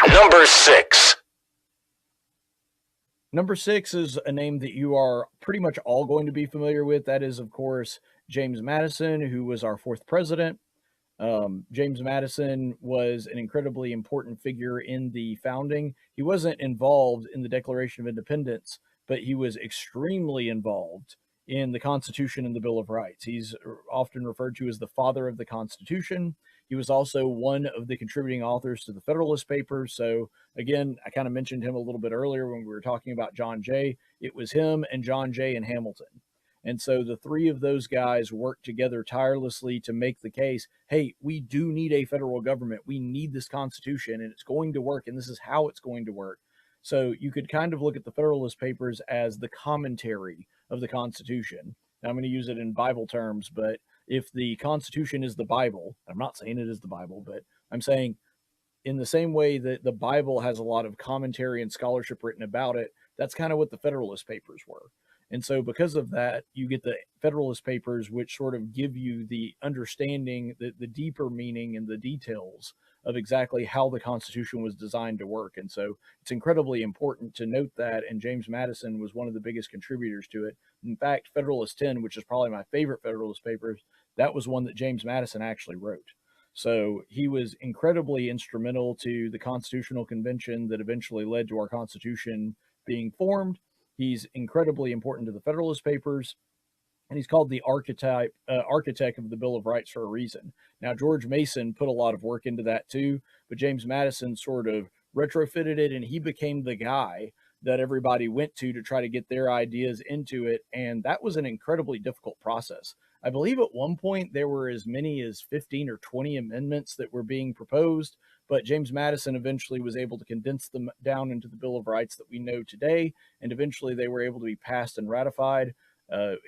Number 6. Number 6 is a name that you are pretty much all going to be familiar with. That is, of course, James Madison, who was our 4th president. James Madison was an incredibly important figure in the founding. He wasn't involved in the Declaration of Independence, but he was extremely involved in the Constitution and the Bill of Rights. He's often referred to as the father of the Constitution. He was also one of the contributing authors to the Federalist Papers. So again, I kind of mentioned him a little bit earlier when we were talking about John Jay. It was him and John Jay and Hamilton. And so the three of those guys worked together tirelessly to make the case, hey, we do need a federal government. We need this Constitution, and it's going to work, and this is how it's going to work. So you could kind of look at the Federalist Papers as the commentary of the Constitution. Now, I'm going to use it in Bible terms, but if the Constitution is the Bible, I'm not saying it is the Bible, but I'm saying in the same way that the Bible has a lot of commentary and scholarship written about it, that's kind of what the Federalist Papers were. And so because of that, you get the Federalist Papers, which sort of give you the understanding, the deeper meaning and the details of exactly how the Constitution was designed to work. And so it's incredibly important to note that, and James Madison was one of the biggest contributors to it. In fact, Federalist 10, which is probably my favorite Federalist Papers, that was one that James Madison actually wrote. So he was incredibly instrumental to the Constitutional Convention that eventually led to our Constitution being formed. He's incredibly important to the Federalist Papers. and he's called the architect of the Bill of Rights for a reason. Now, George Mason put a lot of work into that too, but James Madison sort of retrofitted it, and he became the guy that everybody went to try to get their ideas into it, and that was an incredibly difficult process. I believe at one point there were as many as 15 or 20 amendments that were being proposed, but James Madison eventually was able to condense them down into the Bill of Rights that we know today, and eventually they were able to be passed and ratified.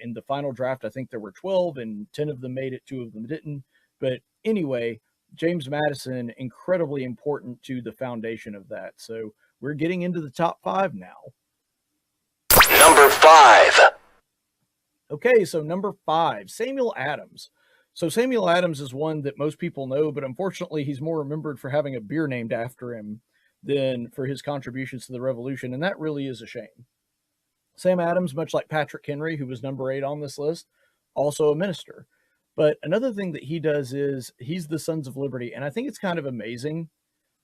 In the final draft, I think there were 12, and 10 of them made it, 2 of them didn't. But anyway, James Madison, incredibly important to the foundation of that. So we're getting into the top 5 now. Number 5. Okay, so number 5, Samuel Adams. So Samuel Adams is one that most people know, but unfortunately he's more remembered for having a beer named after him than for his contributions to the Revolution, and that really is a shame. Sam Adams, much like Patrick Henry, who was number 8 on this list, also a minister. But another thing that he does is he's the Sons of Liberty, and I think it's kind of amazing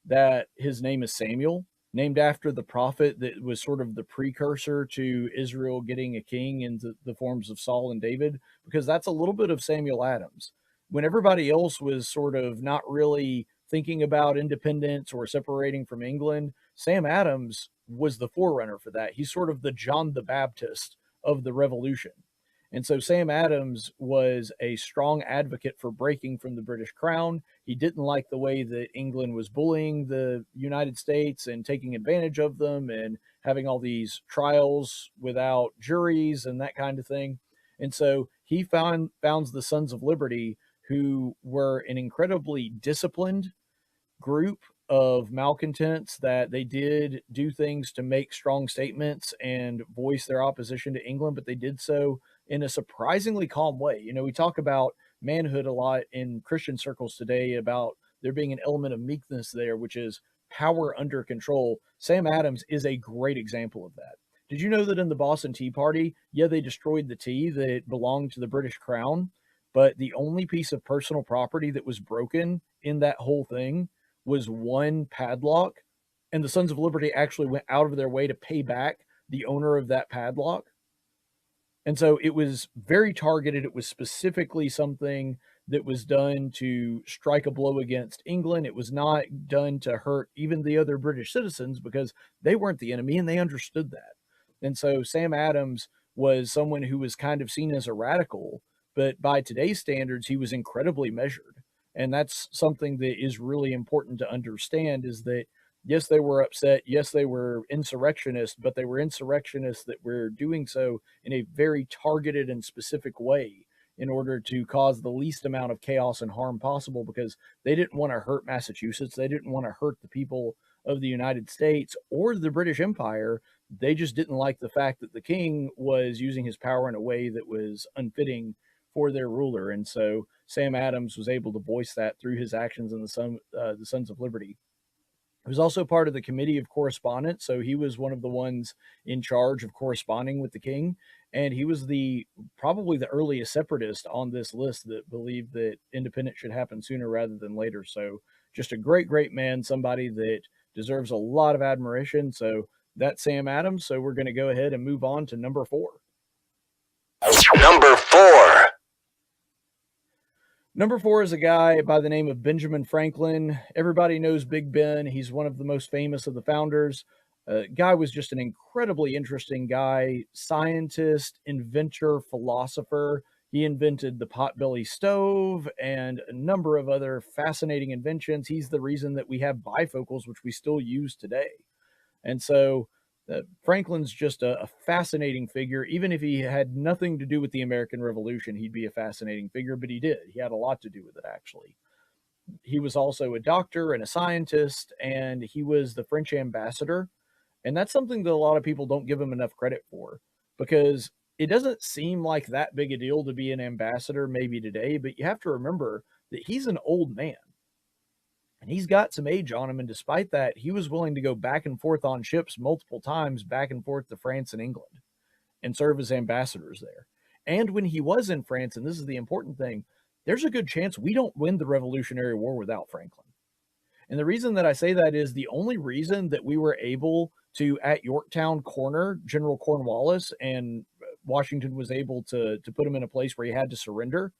that his name is Samuel, named after the prophet that was sort of the precursor to Israel getting a king in the forms of Saul and David, because that's a little bit of Samuel Adams. When everybody else was sort of not really thinking about independence or separating from England, Sam Adams was the forerunner for that. He's sort of the John the Baptist of the Revolution. And so Sam Adams was a strong advocate for breaking from the British crown. He didn't like the way that England was bullying the United States and taking advantage of them and having all these trials without juries and that kind of thing. And so he founds the Sons of Liberty, who were an incredibly disciplined group of malcontents that they did do things to make strong statements and voice their opposition to England, but they did so in a surprisingly calm way. You know, we talk about manhood a lot in Christian circles today, about there being an element of meekness there, which is power under control. Sam Adams is a great example of that. Did you know that in the Boston Tea Party, yeah, they destroyed the tea that belonged to the British crown, but the only piece of personal property that was broken in that whole thing was one padlock, and the Sons of Liberty actually went out of their way to pay back the owner of that padlock. And so it was very targeted. It was specifically something that was done to strike a blow against England. It was not done to hurt even the other British citizens, because they weren't the enemy and they understood that. And so Sam Adams was someone who was kind of seen as a radical, but by today's standards, he was incredibly measured. And that's something that is really important to understand, is that, yes, they were upset. Yes, they were insurrectionists, but they were insurrectionists that were doing so in a very targeted and specific way in order to cause the least amount of chaos and harm possible, because they didn't want to hurt Massachusetts. They didn't want to hurt the people of the United States or the British Empire. They just didn't like the fact that the king was using his power in a way that was unfitting for their ruler. And so Sam Adams was able to voice that through his actions in the Sons of Liberty. He was also part of the Committee of Correspondence, so he was one of the ones in charge of corresponding with the king, and he was probably the earliest separatist on this list that believed that independence should happen sooner rather than later. So just a great, great man, somebody that deserves a lot of admiration. So that's Sam Adams. So we're going to go ahead and move on to number 4. Number 4. Number 4 is a guy by the name of Benjamin Franklin. Everybody knows Big Ben. He's one of the most famous of the founders. Guy was just an incredibly interesting guy, scientist, inventor, philosopher. He invented the potbelly stove and a number of other fascinating inventions. He's the reason that we have bifocals, which we still use today. And so Franklin's just a fascinating figure. Even if he had nothing to do with the American Revolution, he'd be a fascinating figure, but he did. He had a lot to do with it, actually. He was also a doctor and a scientist, and he was the French ambassador. And that's something that a lot of people don't give him enough credit for, because it doesn't seem like that big a deal to be an ambassador maybe today, but you have to remember that he's an old man. And he's got some age on him, and despite that, he was willing to go back and forth on ships multiple times, back and forth to France and England, and serve as ambassadors there. And when he was in France, and this is the important thing, there's a good chance we don't win the Revolutionary War without Franklin. And the reason that I say that is the only reason that we were able to, at Yorktown, corner General Cornwallis and Washington was able to put him in a place where he had to surrender.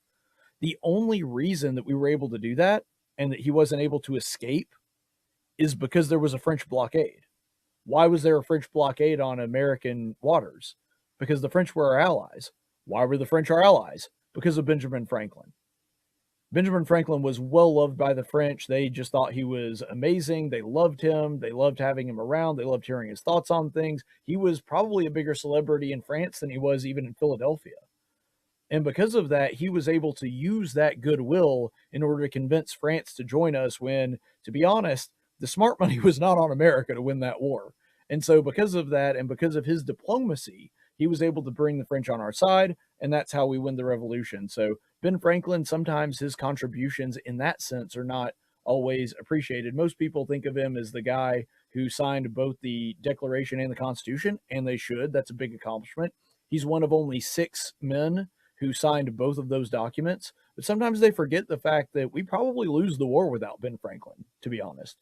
The only reason that we were able to do that and that he wasn't able to escape is because there was a French blockade. Why was there a French blockade on American waters? Because the French were our allies. Why were the French our allies? Because of Benjamin Franklin. Benjamin Franklin was well loved by the French. They just thought he was amazing. They loved him. They loved having him around. They loved hearing his thoughts on things. He was probably a bigger celebrity in France than he was even in Philadelphia. And because of that, he was able to use that goodwill in order to convince France to join us when, to be honest, the smart money was not on America to win that war. And so because of that, and because of his diplomacy, he was able to bring the French on our side, and that's how we win the revolution. So Ben Franklin, sometimes his contributions in that sense are not always appreciated. Most people think of him as the guy who signed both the Declaration and the Constitution, and they should. That's a big accomplishment. He's one of only 6 men who signed both of those documents. But sometimes they forget the fact that we probably lose the war without Ben Franklin, to be honest.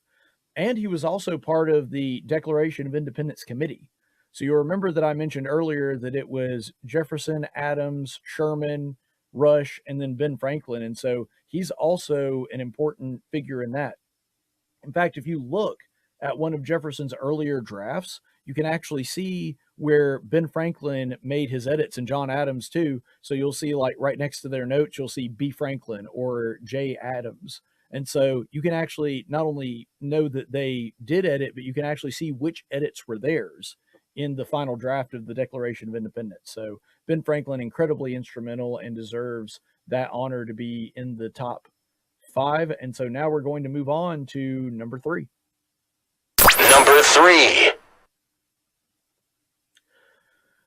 And he was also part of the Declaration of Independence Committee. So you'll remember that I mentioned earlier that it was Jefferson, Adams, Sherman, Rush, and then Ben Franklin. And so he's also an important figure in that. In fact, if you look at one of Jefferson's earlier drafts, you can actually see where Ben Franklin made his edits, and John Adams too. So you'll see, like, right next to their notes, you'll see B. Franklin or J. Adams. And so you can actually not only know that they did edit, but you can actually see which edits were theirs in the final draft of the Declaration of Independence. So Ben Franklin, incredibly instrumental and deserves that honor to be in the top 5. And so now we're going to move on to number 3. Number 3.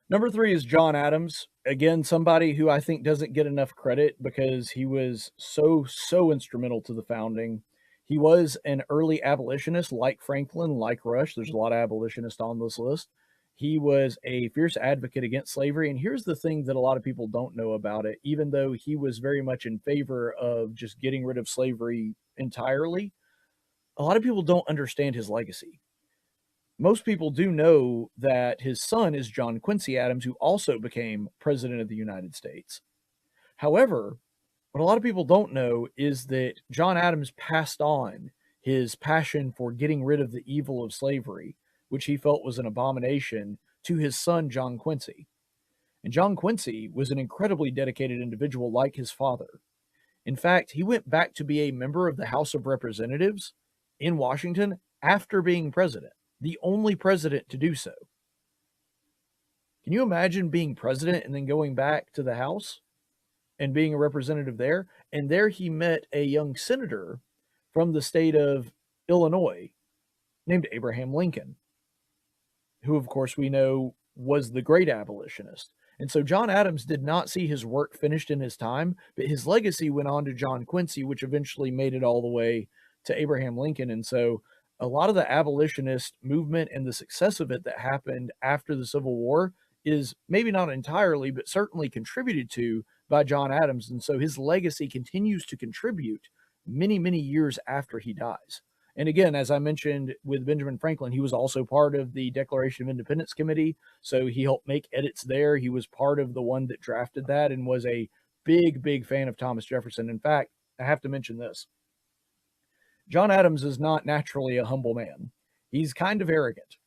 Number 3 is John Adams. Again, somebody who I think doesn't get enough credit because he was so instrumental to the founding. He was an early abolitionist, like Franklin, like Rush. There's a lot of abolitionists on this list. He was a fierce advocate against slavery. And here's the thing that a lot of people don't know about it. Even though he was very much in favor of just getting rid of slavery entirely, a lot of people don't understand his legacy. Most people do know that his son is John Quincy Adams, who also became president of the United States. However, what a lot of people don't know is that John Adams passed on his passion for getting rid of the evil of slavery, which he felt was an abomination, to his son, John Quincy. And John Quincy was an incredibly dedicated individual like his father. In fact, he went back to be a member of the House of Representatives in Washington after being president. The only president to do so. Can you imagine being president and then going back to the House and being a representative there? And there he met a young senator from the state of Illinois named Abraham Lincoln, who, of course, we know was the great abolitionist. And so John Adams did not see his work finished in his time, but his legacy went on to John Quincy, which eventually made it all the way to Abraham Lincoln. And so a lot of the abolitionist movement and the success of it that happened after the Civil War is maybe not entirely, but certainly contributed to by John Adams. And so his legacy continues to contribute many, many years after he dies. And again, as I mentioned with Benjamin Franklin, he was also part of the Declaration of Independence Committee. So he helped make edits there. He was part of the one that drafted that and was a big, big fan of Thomas Jefferson. In fact, I have to mention this. John Adams is not naturally a humble man. He's kind of arrogant.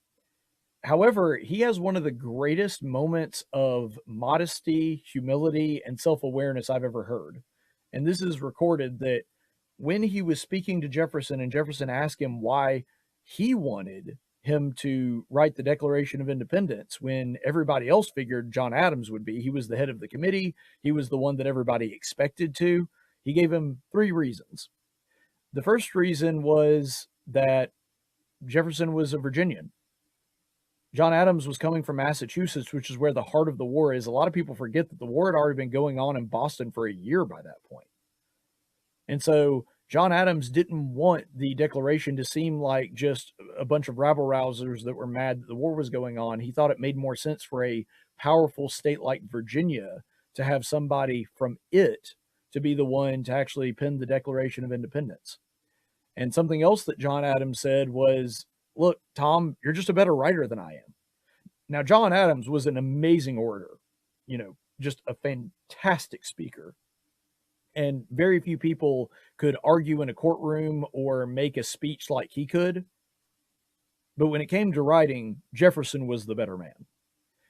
However, he has one of the greatest moments of modesty, humility, and self-awareness I've ever heard. And this is recorded that when he was speaking to Jefferson and Jefferson asked him why he wanted him to write the Declaration of Independence when everybody else figured John Adams would be. He was the head of the committee. He was the one that everybody expected to. He gave him 3 reasons. The first reason was that Jefferson was a Virginian. John Adams was coming from Massachusetts, which is where the heart of the war is. A lot of people forget that the war had already been going on in Boston for a year by that point. And so John Adams didn't want the Declaration to seem like just a bunch of rabble-rousers that were mad that the war was going on. He thought it made more sense for a powerful state like Virginia to have somebody from it to be the one to actually pen the Declaration of Independence. And something else that John Adams said was, look, Tom, you're just a better writer than I am. Now, John Adams was an amazing orator. just a fantastic speaker. And very few people could argue in a courtroom or make a speech like he could. But when it came to writing, Jefferson was the better man.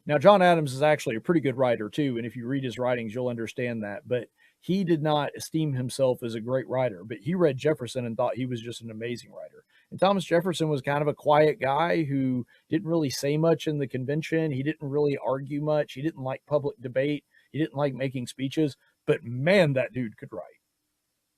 Now, John Adams is actually a pretty good writer too, and if you read his writings, you'll understand that. But he did not esteem himself as a great writer, but he read Jefferson and thought he was just an amazing writer. And Thomas Jefferson was kind of a quiet guy who didn't really say much in the convention. He didn't really argue much. He didn't like public debate. He didn't like making speeches. But man, that dude could write.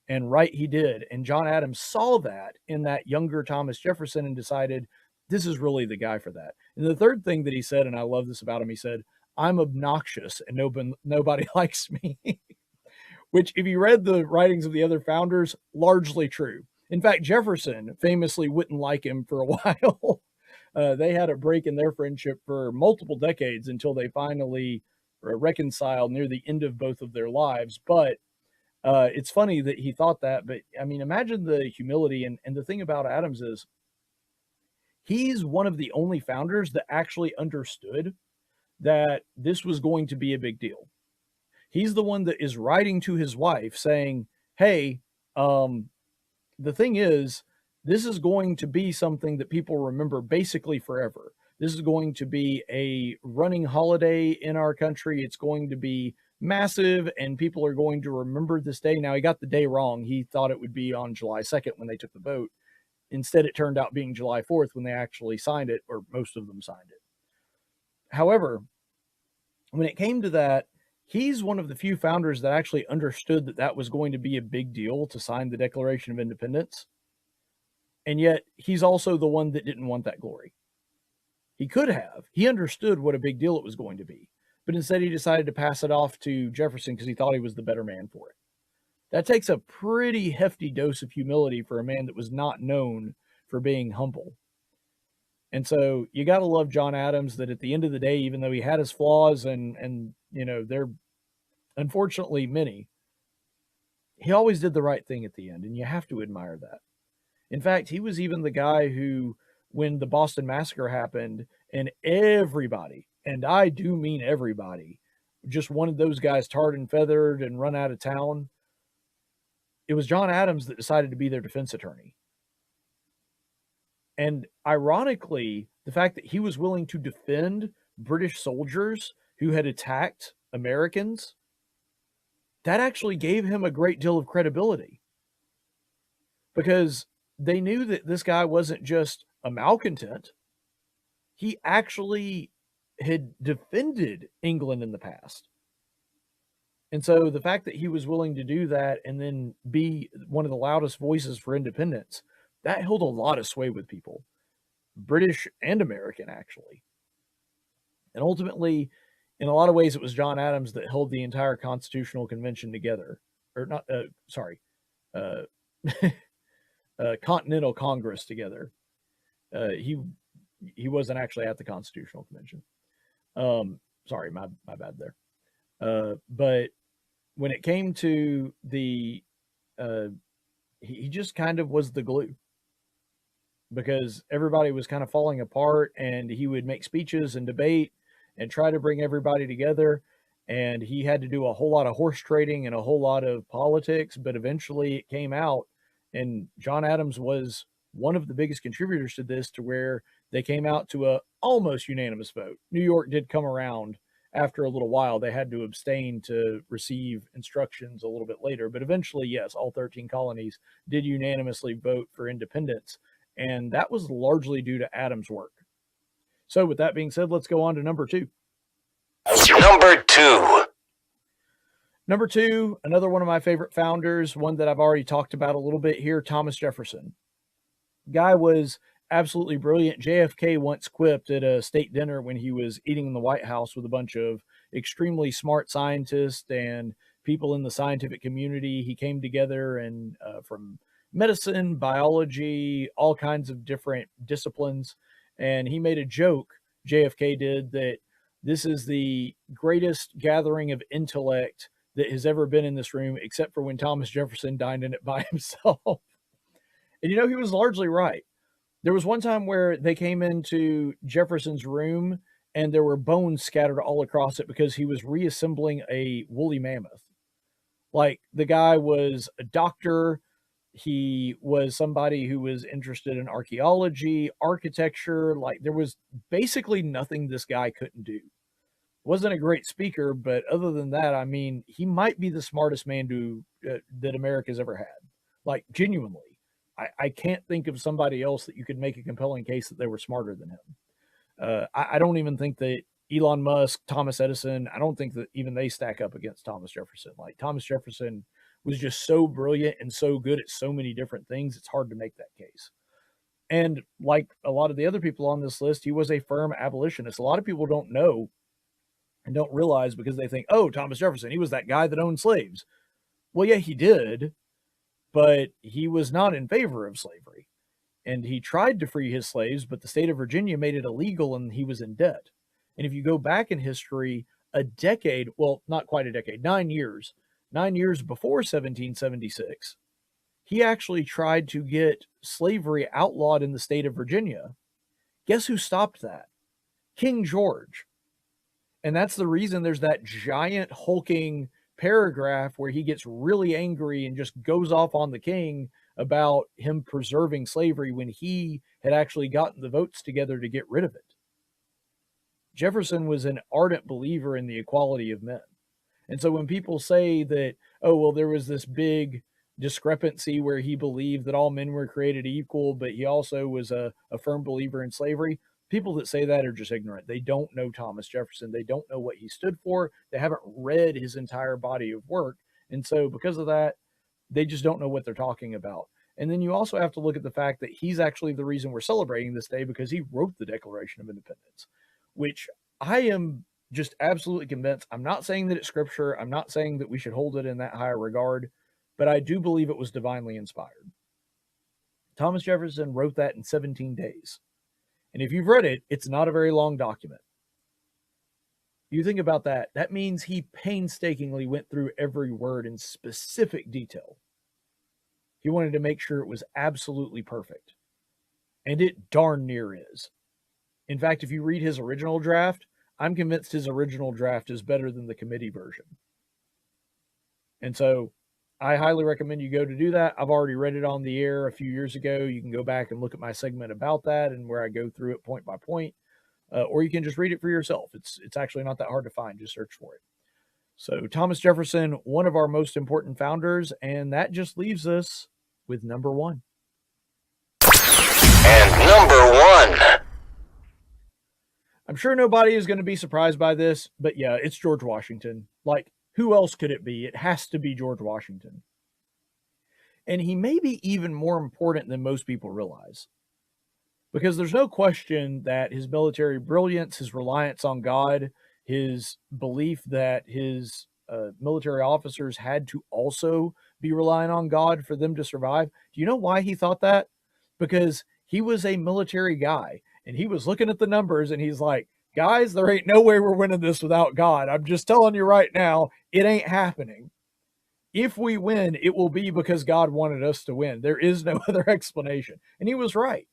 And write he did. And John Adams saw that in that younger Thomas Jefferson and decided, this is really the guy for that. And the third thing that he said, and I love this about him, he said, I'm obnoxious and nobody likes me. Which, if you read the writings of the other founders, largely true. In fact, Jefferson famously wouldn't like him for a while. They had a break in their friendship for multiple decades until they finally reconciled near the end of both of their lives. But it's funny that he thought that. But, I mean, imagine the humility. And the thing about Adams is, he's one of the only founders that actually understood that this was going to be a big deal. He's the one that is writing to his wife saying, hey, the thing is, this is going to be something that people remember basically forever. This is going to be a running holiday in our country. It's going to be massive, and people are going to remember this day. Now, he got the day wrong. He thought it would be on July 2nd when they took the vote. Instead, it turned out being July 4th when they actually signed it, or most of them signed it. However, when it came to that, he's one of the few founders that actually understood that that was going to be a big deal to sign the Declaration of Independence. And yet, he's also the one that didn't want that glory. He could have. He understood what a big deal it was going to be. But instead, he decided to pass it off to Jefferson because he thought he was the better man for it. That takes a pretty hefty dose of humility for a man that was not known for being humble. And so you got to love John Adams, that at the end of the day, even though he had his flaws and they're unfortunately many, he always did the right thing at the end. And you have to admire that. In fact, he was even the guy who, when the Boston Massacre happened and everybody, and I do mean everybody, just wanted those guys tarred and feathered and run out of town, it was John Adams that decided to be their defense attorney. And ironically, the fact that he was willing to defend British soldiers who had attacked Americans, that actually gave him a great deal of credibility. Because they knew that this guy wasn't just a malcontent. He actually had defended England in the past. And so the fact that he was willing to do that and then be one of the loudest voices for independence, that held a lot of sway with people, British and American, actually. And ultimately, in a lot of ways, it was John Adams that held the entire Constitutional Convention together. Or not, Continental Congress together. He wasn't actually at the Constitutional Convention. Sorry, my bad there. But when it came to the, he just kind of was the glue, because everybody was kind of falling apart, and he would make speeches and debate and try to bring everybody together. And he had to do a whole lot of horse trading and a whole lot of politics, but eventually it came out. And John Adams was one of the biggest contributors to this, to where they came out to a almost unanimous vote. New York did come around after a little while. They had to abstain to receive instructions a little bit later. But eventually, yes, all 13 colonies did unanimously vote for independence. And that was largely due to Adams' work. So with that being said, let's go on to number two. Number two, another one of my favorite founders, one that I've already talked about a little bit here, Thomas Jefferson. Guy was absolutely brilliant. JFK once quipped at a state dinner when he was eating in the White House with a bunch of extremely smart scientists and people in the scientific community. He came together and from medicine, biology, all kinds of different disciplines. And he made a joke, JFK did, that this is the greatest gathering of intellect that has ever been in this room, except for when Thomas Jefferson dined in it by himself. And he was largely right. There was one time where they came into Jefferson's room and there were bones scattered all across it because he was reassembling a woolly mammoth. Like, the guy was a doctor. He was somebody who was interested in archaeology, architecture. Like, there was basically nothing this guy couldn't do. Wasn't a great speaker, but other than that, I mean, he might be the smartest man that America's ever had. Like, genuinely. I can't think of somebody else that you could make a compelling case that they were smarter than him. I don't even think that Elon Musk, Thomas Edison, I don't think that even they stack up against Thomas Jefferson. Like, Thomas Jefferson was just so brilliant and so good at so many different things, it's hard to make that case. And like a lot of the other people on this list, he was a firm abolitionist. A lot of people don't know and don't realize because they think, oh, Thomas Jefferson, he was that guy that owned slaves. Well, yeah, he did, but he was not in favor of slavery. And he tried to free his slaves, but the state of Virginia made it illegal and he was in debt. And if you go back in history, a decade, well, not quite a decade, 9 years before 1776, he actually tried to get slavery outlawed in the state of Virginia. Guess who stopped that? King George. And that's the reason there's that giant hulking paragraph where he gets really angry and just goes off on the king about him preserving slavery when he had actually gotten the votes together to get rid of it. Jefferson was an ardent believer in the equality of men. And so when people say that, oh, well, there was this big discrepancy where he believed that all men were created equal, but he also was a firm believer in slavery, people that say that are just ignorant. They don't know Thomas Jefferson. They don't know what he stood for. They haven't read his entire body of work. And so because of that, they just don't know what they're talking about. And then you also have to look at the fact that he's actually the reason we're celebrating this day because he wrote the Declaration of Independence, which I am just absolutely convinced. I'm not saying that it's scripture. I'm not saying that we should hold it in that high regard, but I do believe it was divinely inspired. Thomas Jefferson wrote that in 17 days. And if you've read it, it's not a very long document. You think about that. That means he painstakingly went through every word in specific detail. He wanted to make sure it was absolutely perfect. And it darn near is. In fact, if you read his original draft, I'm convinced his original draft is better than the committee version. And so I highly recommend you go to do that. I've already read it on the air a few years ago. You can go back and look at my segment about that and where I go through it point by point. Or you can just read it for yourself. It's actually not that hard to find. Just search for it. So Thomas Jefferson, one of our most important founders, and that just leaves us with number one. And number one. I'm sure nobody is going to be surprised by this, but yeah, it's George Washington. Like, who else could it be? It has to be George Washington. And he may be even more important than most people realize. Because there's no question that his military brilliance, his reliance on God, his belief that his military officers had to also be relying on God for them to survive. Do you know why he thought that? Because he was a military guy. And he was looking at the numbers and he's like, guys, there ain't no way we're winning this without God. I'm just telling you right now, it ain't happening. If we win, it will be because God wanted us to win. There is no other explanation. And he was right.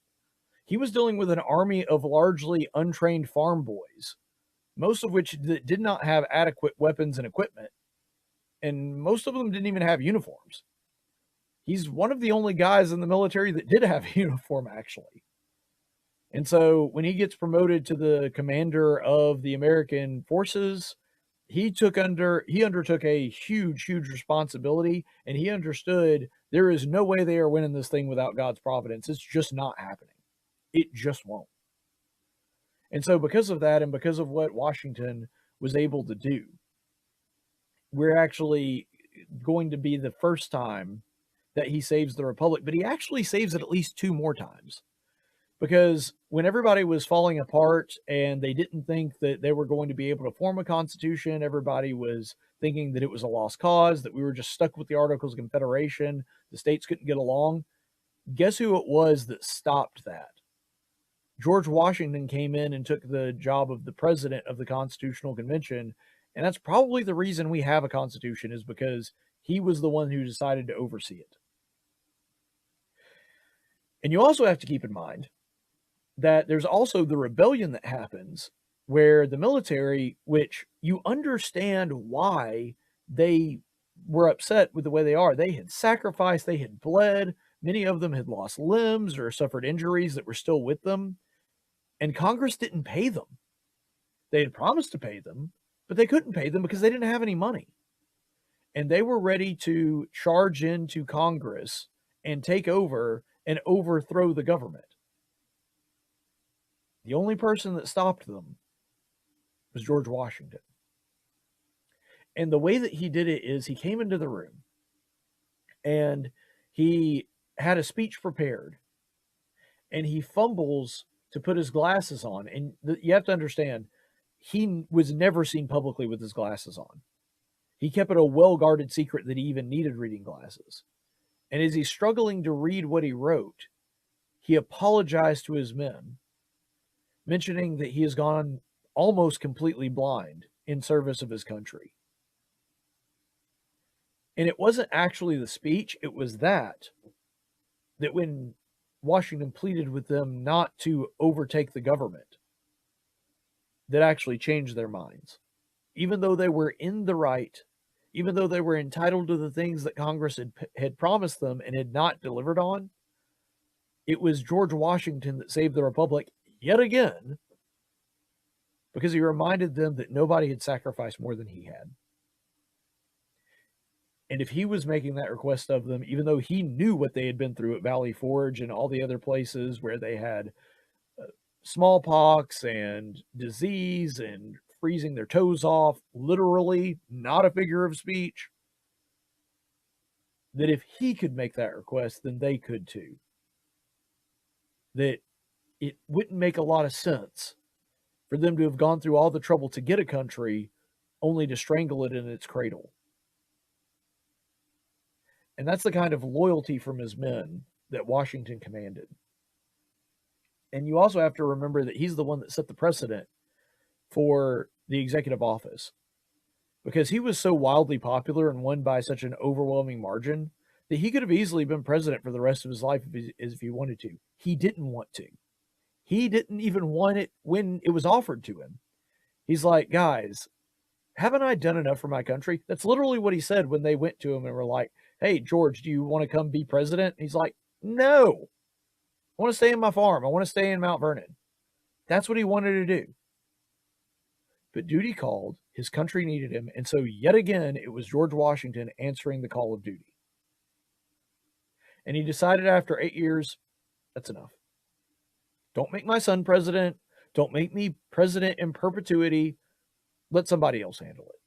He was dealing with an army of largely untrained farm boys, most of which did not have adequate weapons and equipment. And most of them didn't even have uniforms. He's one of the only guys in the military that did have a uniform, actually. And so when he gets promoted to the commander of the American forces, he undertook a huge responsibility, and he understood there is no way they are winning this thing without God's providence. It's just not happening. It just won't. And so because of that, and because of what Washington was able to do, we're actually going to be the first time that he saves the Republic, but he actually saves it at least 2 more times. Because when everybody was falling apart and they didn't think that they were going to be able to form a constitution, everybody was thinking that it was a lost cause, that we were just stuck with the Articles of Confederation, the states couldn't get along. Guess who it was that stopped that? George Washington came in and took the job of the president of the Constitutional Convention, and that's probably the reason we have a constitution, is because he was the one who decided to oversee it. And you also have to keep in mind that there's also the rebellion that happens where the military, which you understand why they were upset with the way they are. They had sacrificed, they had bled. Many of them had lost limbs or suffered injuries that were still with them. And Congress didn't pay them. They had promised to pay them, but they couldn't pay them because they didn't have any money. And they were ready to charge into Congress and take over and overthrow the government. The only person that stopped them was George Washington. And the way that he did it is he came into the room and he had a speech prepared, and he fumbles to put his glasses on. And you have to understand, he was never seen publicly with his glasses on. He kept it a well-guarded secret that he even needed reading glasses. And as he's struggling to read what he wrote, he apologized to his men, mentioning that he has gone almost completely blind in service of his country. And it wasn't actually the speech, it was that when Washington pleaded with them not to overtake the government, that actually changed their minds. Even though they were in the right, even though they were entitled to the things that Congress had promised them and had not delivered on, it was George Washington that saved the Republic yet again, because he reminded them that nobody had sacrificed more than he had. And if he was making that request of them, even though he knew what they had been through at Valley Forge and all the other places where they had smallpox and disease and freezing their toes off, literally, not a figure of speech, that if he could make that request, then they could too. That it wouldn't make a lot of sense for them to have gone through all the trouble to get a country only to strangle it in its cradle. And that's the kind of loyalty from his men that Washington commanded. And you also have to remember that he's the one that set the precedent for the executive office, because he was so wildly popular and won by such an overwhelming margin that he could have easily been president for the rest of his life if he wanted to. He didn't want to. He didn't even want it when it was offered to him. He's like, guys, haven't I done enough for my country? That's literally what he said when they went to him and were like, hey, George, do you want to come be president? He's like, no, I want to stay in my farm. I want to stay in Mount Vernon. That's what he wanted to do. But duty called, his country needed him, and so yet again, it was George Washington answering the call of duty. And he decided after 8 years, that's enough. Don't make my son president. Don't make me president in perpetuity. Let somebody else handle it.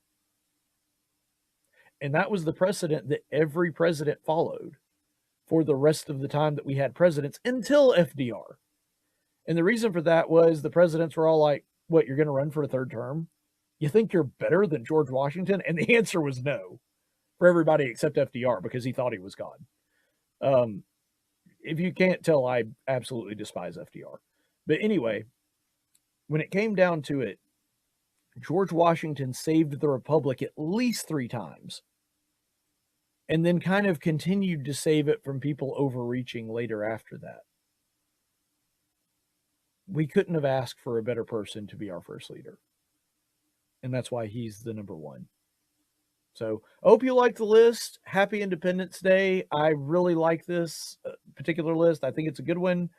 And that was the precedent that every president followed for the rest of the time that we had presidents until FDR. And the reason for that was the presidents were all like, what, you're going to run for a third term? You think you're better than George Washington? And the answer was no for everybody except FDR, because he thought he was God. If you can't tell, I absolutely despise FDR. But anyway, when it came down to it, George Washington saved the Republic at least 3 times, and then kind of continued to save it from people overreaching later after that. We couldn't have asked for a better person to be our first leader. And that's why he's the number one. So I hope you like the list. Happy Independence Day. I really like this particular list. I think it's a good one.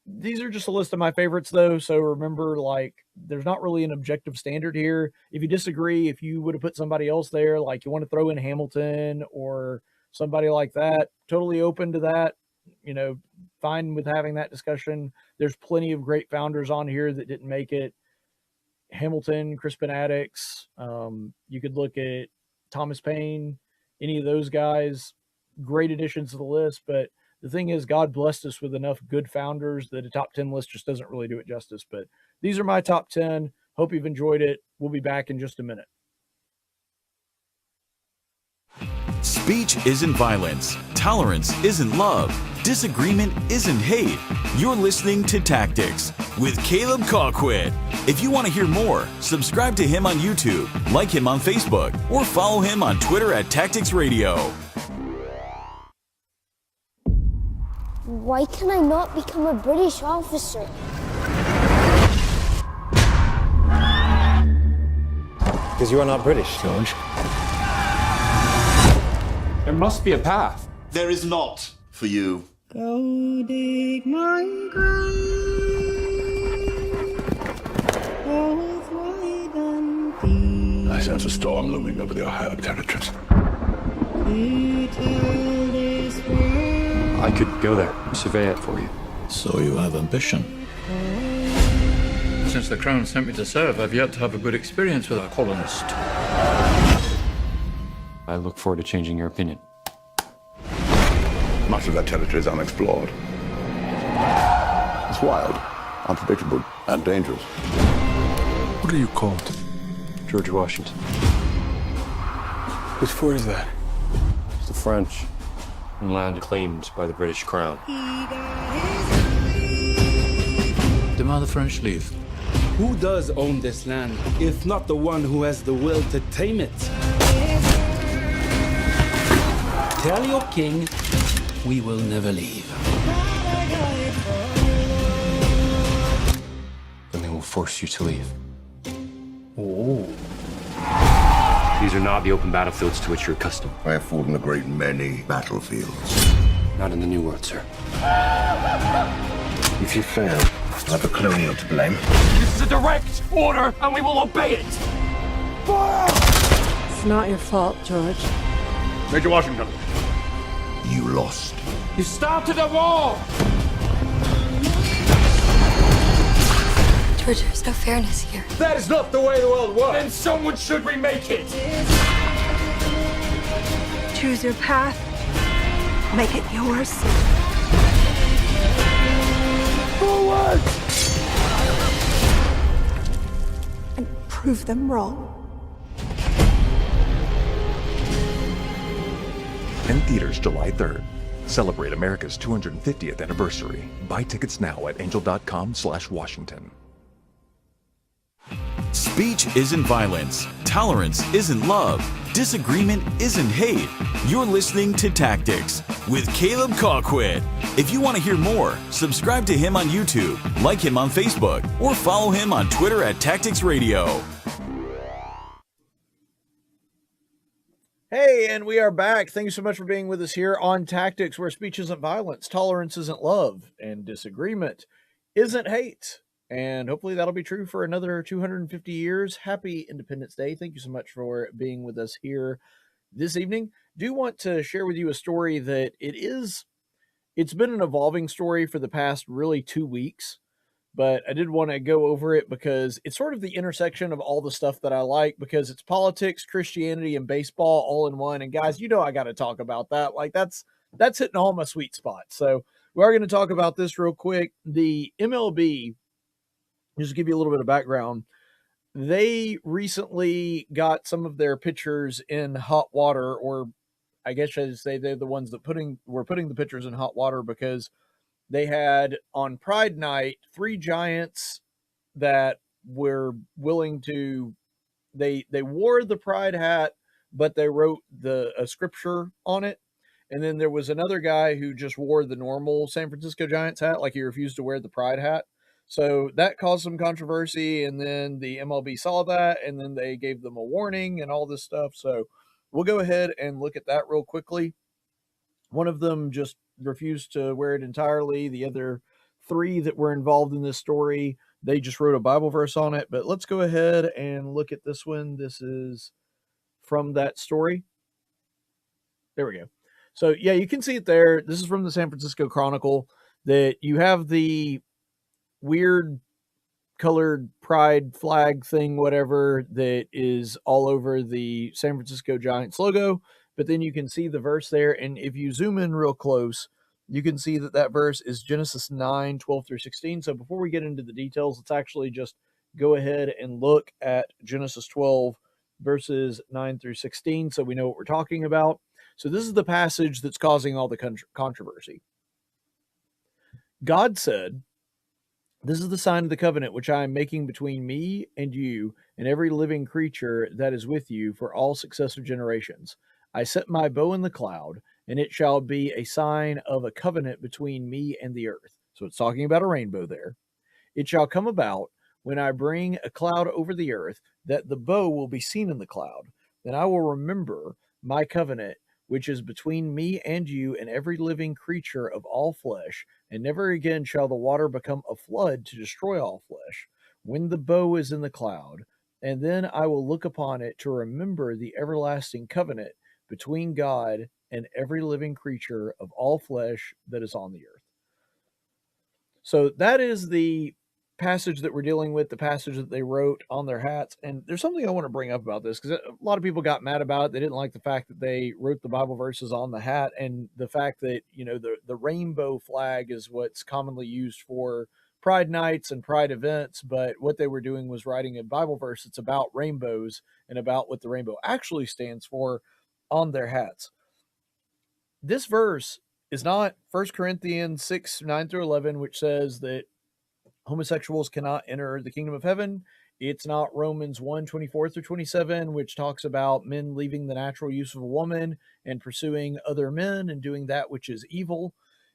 These are just a list of my favorites, though. So remember, like, there's not really an objective standard here. If you disagree, if you would have put somebody else there, like you want to throw in Hamilton or somebody like that, totally open to that. You know, fine with having that discussion. There's plenty of great founders on here that didn't make it. Hamilton, Crispin Attucks. You could look at Thomas Paine, any of those guys. Great additions to the list, but the thing is, God blessed us with enough good founders that a top 10 list just doesn't really do it justice. But these are my top 10. Hope you've enjoyed it. We'll be back in just a minute. Speech isn't violence. Tolerance isn't love. Disagreement isn't hate. You're listening to Tactics with Caleb Colquitt. If you want to hear more, subscribe to him on YouTube, like him on Facebook, or follow him on Twitter at Tactics Radio. Why can I not become a British officer? Because you are not British, George. There must be a path. There is not for you. Go dig my grave. Oh, it's wide and deep. I sense a storm looming over the Ohio territories. To tell this world. I could go there, survey it for you. So you have ambition. Since the Crown sent me to serve, I've yet to have a good experience with a colonist. I look forward to changing your opinion. Much of that territory is unexplored. It's wild, unpredictable, and dangerous. What are you called? George Washington. Which fort is that? It's the French. And land claimed by the British Crown. Demand the French leave. Who does own this land, if not the one who has the will to tame it? Tell your king we will never leave. Then they will force you to leave. Oh. These are not the open battlefields to which you're accustomed. I have fought in a great many battlefields. Not in the New World, sir. If you fail, I have the colonial to blame. This is a direct order, and we will obey it! It's not your fault, George. Major Washington. You lost. You started a war! George, there's no fairness here. That is not the way the world works! Then someone should remake it! Choose your path. Make it yours. Forward! And prove them wrong. In theaters July 3rd. Celebrate America's 250th anniversary. Buy tickets now at angel.com/Washington. Speech isn't violence. Tolerance isn't love. Disagreement isn't hate. You're listening to Tactics with Caleb Colquitt. If you want to hear more, subscribe to him on YouTube, like him on Facebook, or follow him on Twitter at Tactics Radio. Hey, and we are back. Thank you so much for being with us here on Tactics, where speech isn't violence, tolerance isn't love, and disagreement isn't hate. And hopefully that'll be true for another 250 years. Happy Independence Day. Thank you so much for being with us here this evening. Do want to share with you a story that it's been an evolving story for the past really 2 weeks. But I did want to go over it because it's sort of the intersection of all the stuff that I like, because it's politics, Christianity, and baseball all in one. And guys, you know I got to talk about that. Like that's hitting all my sweet spots. So we are going to talk about this real quick. The MLB, just to give you a little bit of background, they recently got some of their pitchers in hot water, or I guess I should say they're the ones that were putting the pitchers in hot water, because they had on Pride Night 3 Giants that were willing to, they wore the Pride hat, but they wrote a scripture on it. And then there was another guy who just wore the normal San Francisco Giants hat, like he refused to wear the Pride hat. So that caused some controversy, and then the MLB saw that, and then they gave them a warning and all this stuff. So we'll go ahead and look at that real quickly. One of them just refused to wear it entirely. The other 3 that were involved in this story, they just wrote a Bible verse on it. But let's go ahead and look at this one. This is from that story. There we go. So yeah, you can see it there. This is from the San Francisco Chronicle, that you have the weird colored pride flag thing, whatever, that is all over the San Francisco Giants logo. But then you can see the verse there. And if you zoom in real close, you can see that verse is Genesis 9:12-16. So before we get into the details, let's actually just go ahead and look at Genesis 12 verses 9-16. So we know what we're talking about. So this is the passage that's causing all the controversy. God said, "This is the sign of the covenant which I am making between me and you and every living creature that is with you for all successive generations. I set my bow in the cloud, and it shall be a sign of a covenant between me and the earth." So it's talking about a rainbow there. "It shall come about when I bring a cloud over the earth, that the bow will be seen in the cloud. Then I will remember my covenant, which is between me and you and every living creature of all flesh, and never again shall the water become a flood to destroy all flesh, when the bow is in the cloud. And then I will look upon it to remember the everlasting covenant between God and every living creature of all flesh that is on the earth. So that is the passage that we're dealing with, the passage that they wrote on their hats. And there's something I want to bring up about this, because a lot of people got mad about it. They didn't like the fact that they wrote the Bible verses on the hat, and the fact that, you know, the rainbow flag is what's commonly used for Pride nights and Pride events. But what they were doing was writing a Bible verse that's about rainbows and about what the rainbow actually stands for on their hats. This verse is not 1 Corinthians 6, 9 through 11, which says that homosexuals cannot enter the kingdom of heaven. It's not Romans 1, 24 through 27, which talks about men leaving the natural use of a woman and pursuing other men and doing that which is evil.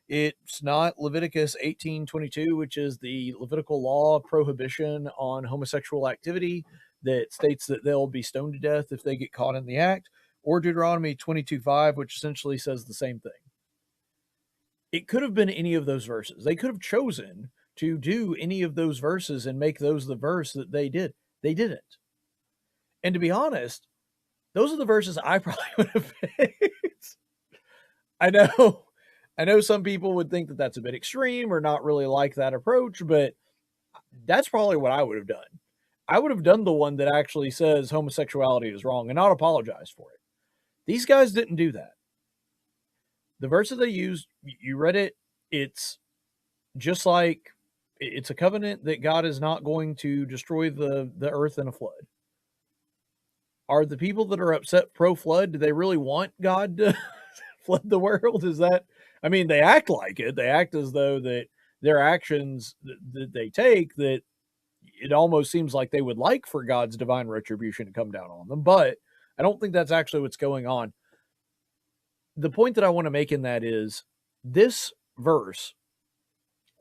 It's not Leviticus 18, 22, which is the Levitical law prohibition on homosexual activity that states that they'll be stoned to death if they get caught in the act, or Deuteronomy 22, 5, which essentially says the same thing. It could have been any of those verses. They could have chosen to do any of those verses and make those the verse that they did. They didn't. And to be honest, those are the verses I probably would have picked. I know some people would think that that's a bit extreme or not really like that approach, but that's probably what I would have done. I would have done the one that actually says homosexuality is wrong and not apologize for it. These guys didn't do that. The verse that they used, you read it, it's just like, it's a covenant that God is not going to destroy the earth in a flood. Are the people that are upset pro-flood, do they really want God to flood the world? Is that, I mean, they act like it. They act as though that their actions that they take, that it almost seems like they would like for God's divine retribution to come down on them. But I don't think that's actually what's going on. The point that I want to make in that is this verse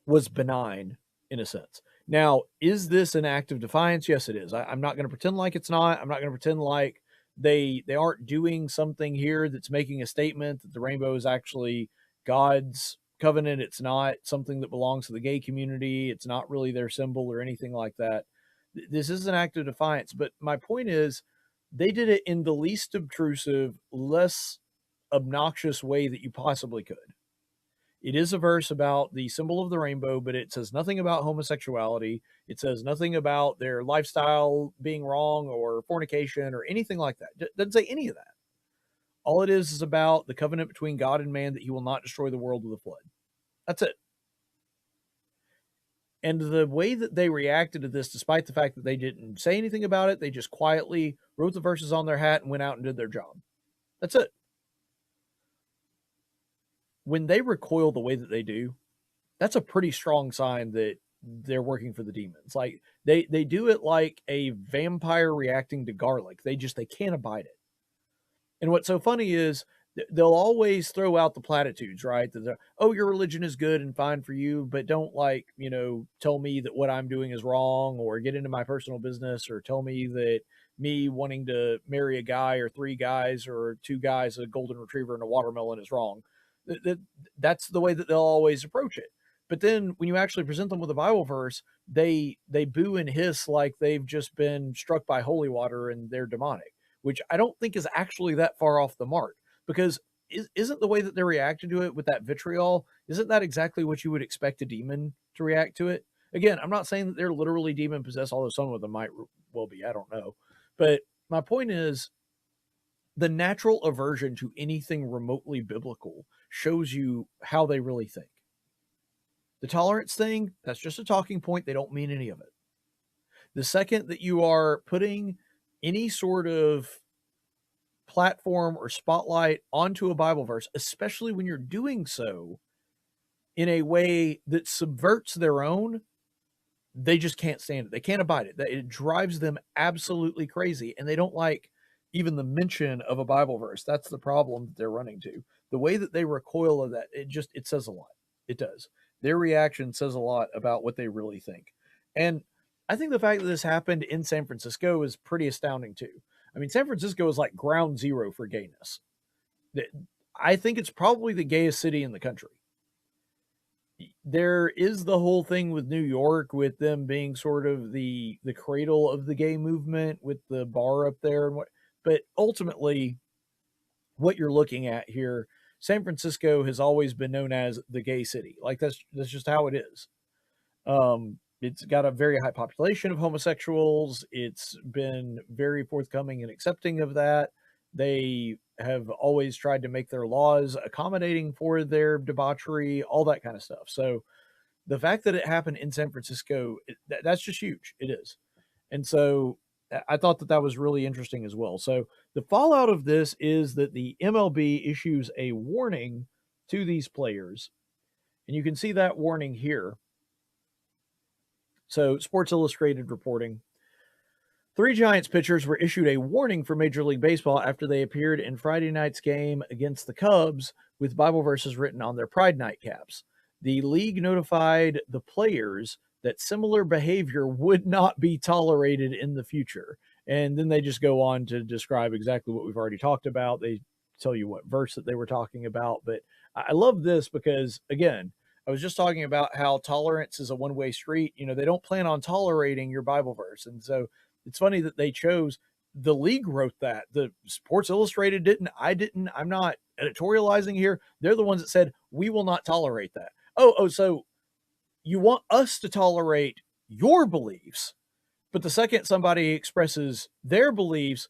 was benign in a sense. Now, is this an act of defiance? Yes, it is. I'm not going to pretend like it's not. I'm not going to pretend like they aren't doing something here that's making a statement that the rainbow is actually God's covenant. It's not something that belongs to the gay community. It's not really their symbol or anything like that. This is an act of defiance. But my point is, they did it in the least obtrusive, less obnoxious way that you possibly could. It is a verse about the symbol of the rainbow, but it says nothing about homosexuality. It says nothing about their lifestyle being wrong or fornication or anything like that. It doesn't say any of that. All it is about the covenant between God and man, that he will not destroy the world with a flood. That's it. And the way that they reacted to this, despite the fact that they didn't say anything about it, they just quietly wrote the verses on their hat and went out and did their job. That's it. When they recoil the way that they do, that's a pretty strong sign that they're working for the demons. Like they do it like a vampire reacting to garlic. They can't abide it. And what's so funny is they'll always throw out the platitudes, right? That oh, your religion is good and fine for you, but don't tell me that what I'm doing is wrong, or get into my personal business, or tell me that me wanting to marry a guy or three guys or two guys, a golden retriever and a watermelon is wrong. That's the way that they'll always approach it. But then when you actually present them with a Bible verse, they boo and hiss like they've just been struck by holy water and they're demonic, which I don't think is actually that far off the mark. Because isn't the way that they're reacting to it with that vitriol, isn't that exactly what you would expect a demon to react to it? Again, I'm not saying that they're literally demon possessed, although some of them might well be. I don't know. But my point is, the natural aversion to anything remotely biblical shows you how they really think. The tolerance thing, that's just a talking point. They don't mean any of it. The second that you are putting any sort of platform or spotlight onto a Bible verse, especially when you're doing so in a way that subverts their own, they just can't stand it. They can't abide it. It drives them absolutely crazy, and they don't like even the mention of a Bible verse. That's the problem that they're running to. The way that they recoil of that, it says a lot. It does. Their reaction says a lot about what they really think. And I think the fact that this happened in San Francisco is pretty astounding too. I mean, San Francisco is like ground zero for gayness. I think it's probably the gayest city in the country. There is the whole thing with New York, with them being sort of the cradle of the gay movement with the bar up there, and but ultimately, what you're looking at here, San Francisco has always been known as the gay city. Like that's just how it is. It's got a very high population of homosexuals. It's been very forthcoming and accepting of that. They have always tried to make their laws accommodating for their debauchery, all that kind of stuff. So the fact that it happened in San Francisco, that's just huge. It is. And so I thought that that was really interesting as well. So the fallout of this is that the MLB issues a warning to these players. And you can see that warning here. So Sports Illustrated reporting, 3 Giants pitchers were issued a warning for Major League Baseball after they appeared in Friday night's game against the Cubs with Bible verses written on their Pride Night caps. The league notified the players that similar behavior would not be tolerated in the future. And then they just go on to describe exactly what we've already talked about. They tell you what verse that they were talking about. But I love this because, again, I was just talking about how tolerance is a one-way street. You know, they don't plan on tolerating your Bible verse. And so it's funny that they chose, the league wrote that. The Sports Illustrated didn't. I didn't. I'm not editorializing here. They're the ones that said, we will not tolerate that. So you want us to tolerate your beliefs, but the second somebody expresses their beliefs,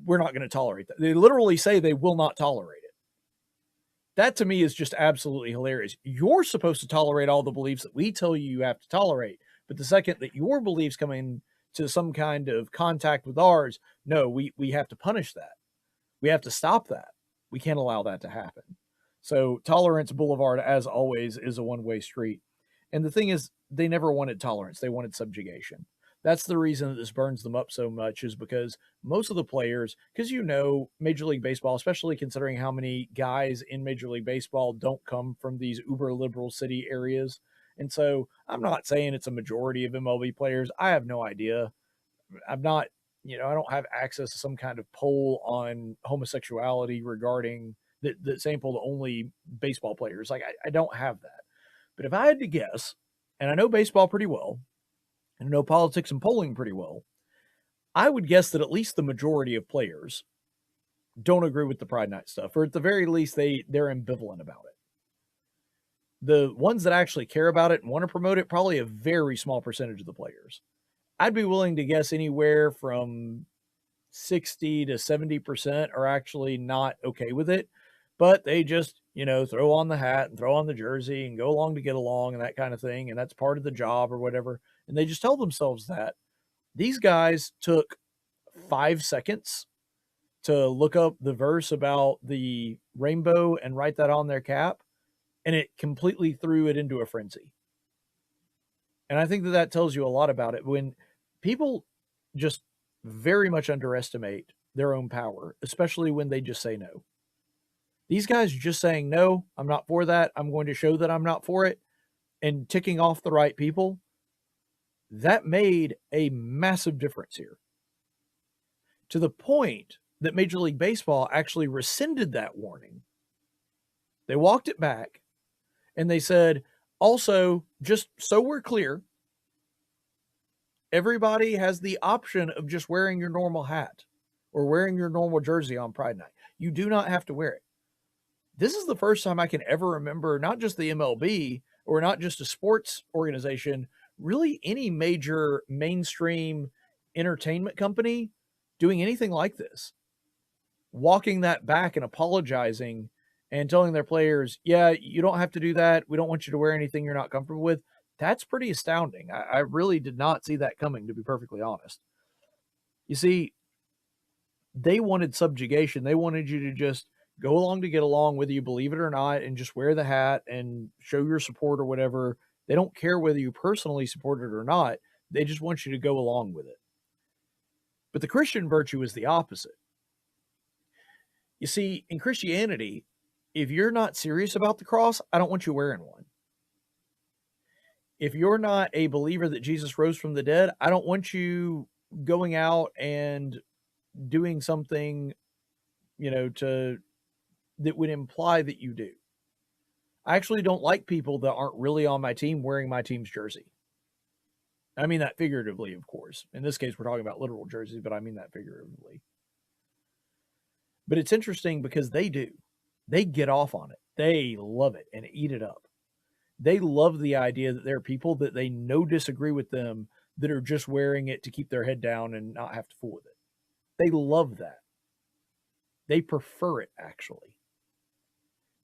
we're not going to tolerate that. They literally say they will not tolerate it. That to me is just absolutely hilarious. You're supposed to tolerate all the beliefs that we tell you have to tolerate, but the second that your beliefs come in to some kind of contact with ours, no, we have to punish that. We have to stop that. We can't allow that to happen. So Tolerance Boulevard, as always, is a one-way street. And the thing is, they never wanted tolerance. They wanted subjugation. That's the reason that this burns them up so much, is because most of the players, because you know, Major League Baseball, especially considering how many guys in Major League Baseball don't come from these uber liberal city areas. And so I'm not saying it's a majority of MLB players. I have no idea. I'm not, I don't have access to some kind of poll on homosexuality regarding the sample to only baseball players. Like, I don't have that. But if I had to guess, and I know baseball pretty well, and I know politics and polling pretty well, I would guess that at least the majority of players don't agree with the Pride Night stuff, or at the very least, they're ambivalent about it. The ones that actually care about it and want to promote it, probably a very small percentage of the players. I'd be willing to guess anywhere from 60 to 70% are actually not okay with it, but they just, throw on the hat and throw on the jersey and go along to get along and that kind of thing. And that's part of the job or whatever. And they just tell themselves that. These guys took 5 seconds to look up the verse about the rainbow and write that on their cap, and it completely threw it into a frenzy. And I think that tells you a lot about it. When people just very much underestimate their own power, especially when they just say no. These guys just saying, no, I'm not for that. I'm going to show that I'm not for it, and ticking off the right people, that made a massive difference here. To the point that Major League Baseball actually rescinded that warning. They walked it back, and they said, also, just so we're clear, everybody has the option of just wearing your normal hat or wearing your normal jersey on Pride Night. You do not have to wear it. This is the first time I can ever remember, not just the MLB or not just a sports organization, really any major mainstream entertainment company doing anything like this. Walking that back and apologizing and telling their players, yeah, you don't have to do that. We don't want you to wear anything you're not comfortable with. That's pretty astounding. I really did not see that coming, to be perfectly honest. You see, they wanted subjugation. They wanted you to just go along to get along, whether you believe it or not, and just wear the hat and show your support or whatever. They don't care whether you personally support it or not. They just want you to go along with it. But the Christian virtue is the opposite. You see, in Christianity, if you're not serious about the cross, I don't want you wearing one. if you're not a believer that Jesus rose from the dead, I don't want you going out and doing something, that would imply that you do. I actually don't like people that aren't really on my team wearing my team's jersey. I mean that figuratively, of course. In this case, we're talking about literal jerseys, but I mean that figuratively. But it's interesting because they do. They get off on it. They love it and eat it up. They love the idea that there are people that they know disagree with them that are just wearing it to keep their head down and not have to fool with it. They love that. They prefer it, actually.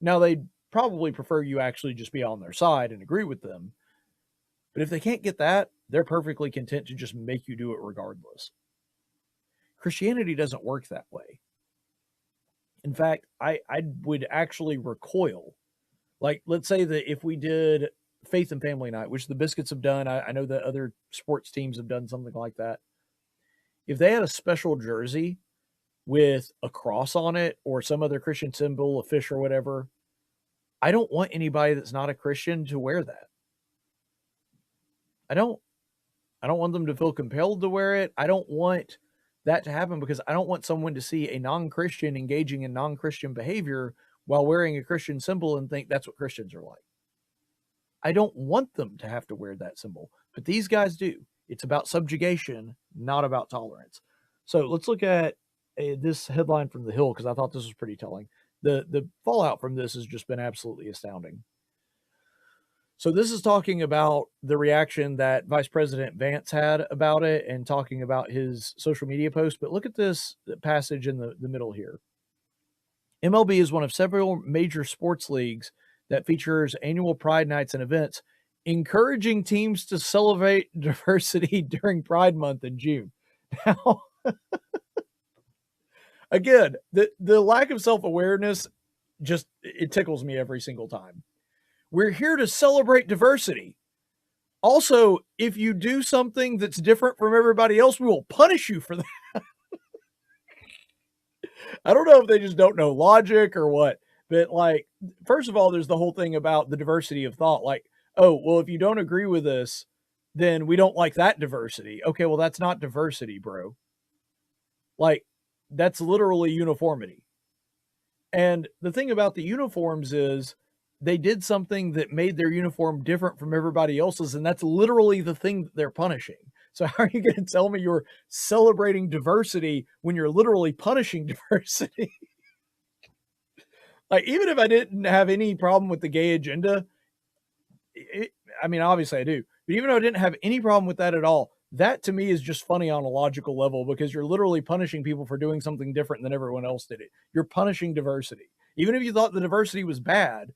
Now, they probably prefer you actually just be on their side and agree with them. But if they can't get that, they're perfectly content to just make you do it regardless. Christianity doesn't work that way. In fact, I would actually recoil. Like, let's say that if we did Faith and Family Night, which the Biscuits have done, I know that other sports teams have done something like that. If they had a special jersey with a cross on it or some other Christian symbol, a fish or whatever, I don't want anybody that's not a Christian to wear that. I don't want them to feel compelled to wear it. I don't want that to happen because I don't want someone to see a non-Christian engaging in non-Christian behavior while wearing a Christian symbol and think that's what Christians are like. I don't want them to have to wear that symbol, but these guys do. It's about subjugation, not about tolerance. So let's look at this headline from The Hill because I thought this was pretty telling. The fallout from this has just been absolutely astounding. So this is talking about the reaction that Vice President Vance had about it and talking about his social media post. But look at this passage in the middle here. MLB is one of several major sports leagues that features annual Pride Nights and events, encouraging teams to celebrate diversity during Pride Month in June. Now, again, the lack of self-awareness just, it tickles me every single time. We're here to celebrate diversity. Also, if you do something that's different from everybody else, we will punish you for that. I don't know if they just don't know logic or what, but like, first of all, there's the whole thing about the diversity of thought. Like, oh, well, if you don't agree with us, then we don't like that diversity. Okay, well, that's not diversity, bro. Like, that's literally uniformity. And the thing about the uniforms is they did something that made their uniform different from everybody else's, and that's literally the thing that they're punishing. So how are you going to tell me you're celebrating diversity when you're literally punishing diversity? Like, even if I didn't have any problem with the gay agenda, I mean, obviously I do, but even though I didn't have any problem with that at all, that to me is just funny on a logical level because you're literally punishing people for doing something different than everyone else did it. You're punishing diversity. Even if you thought the diversity was bad,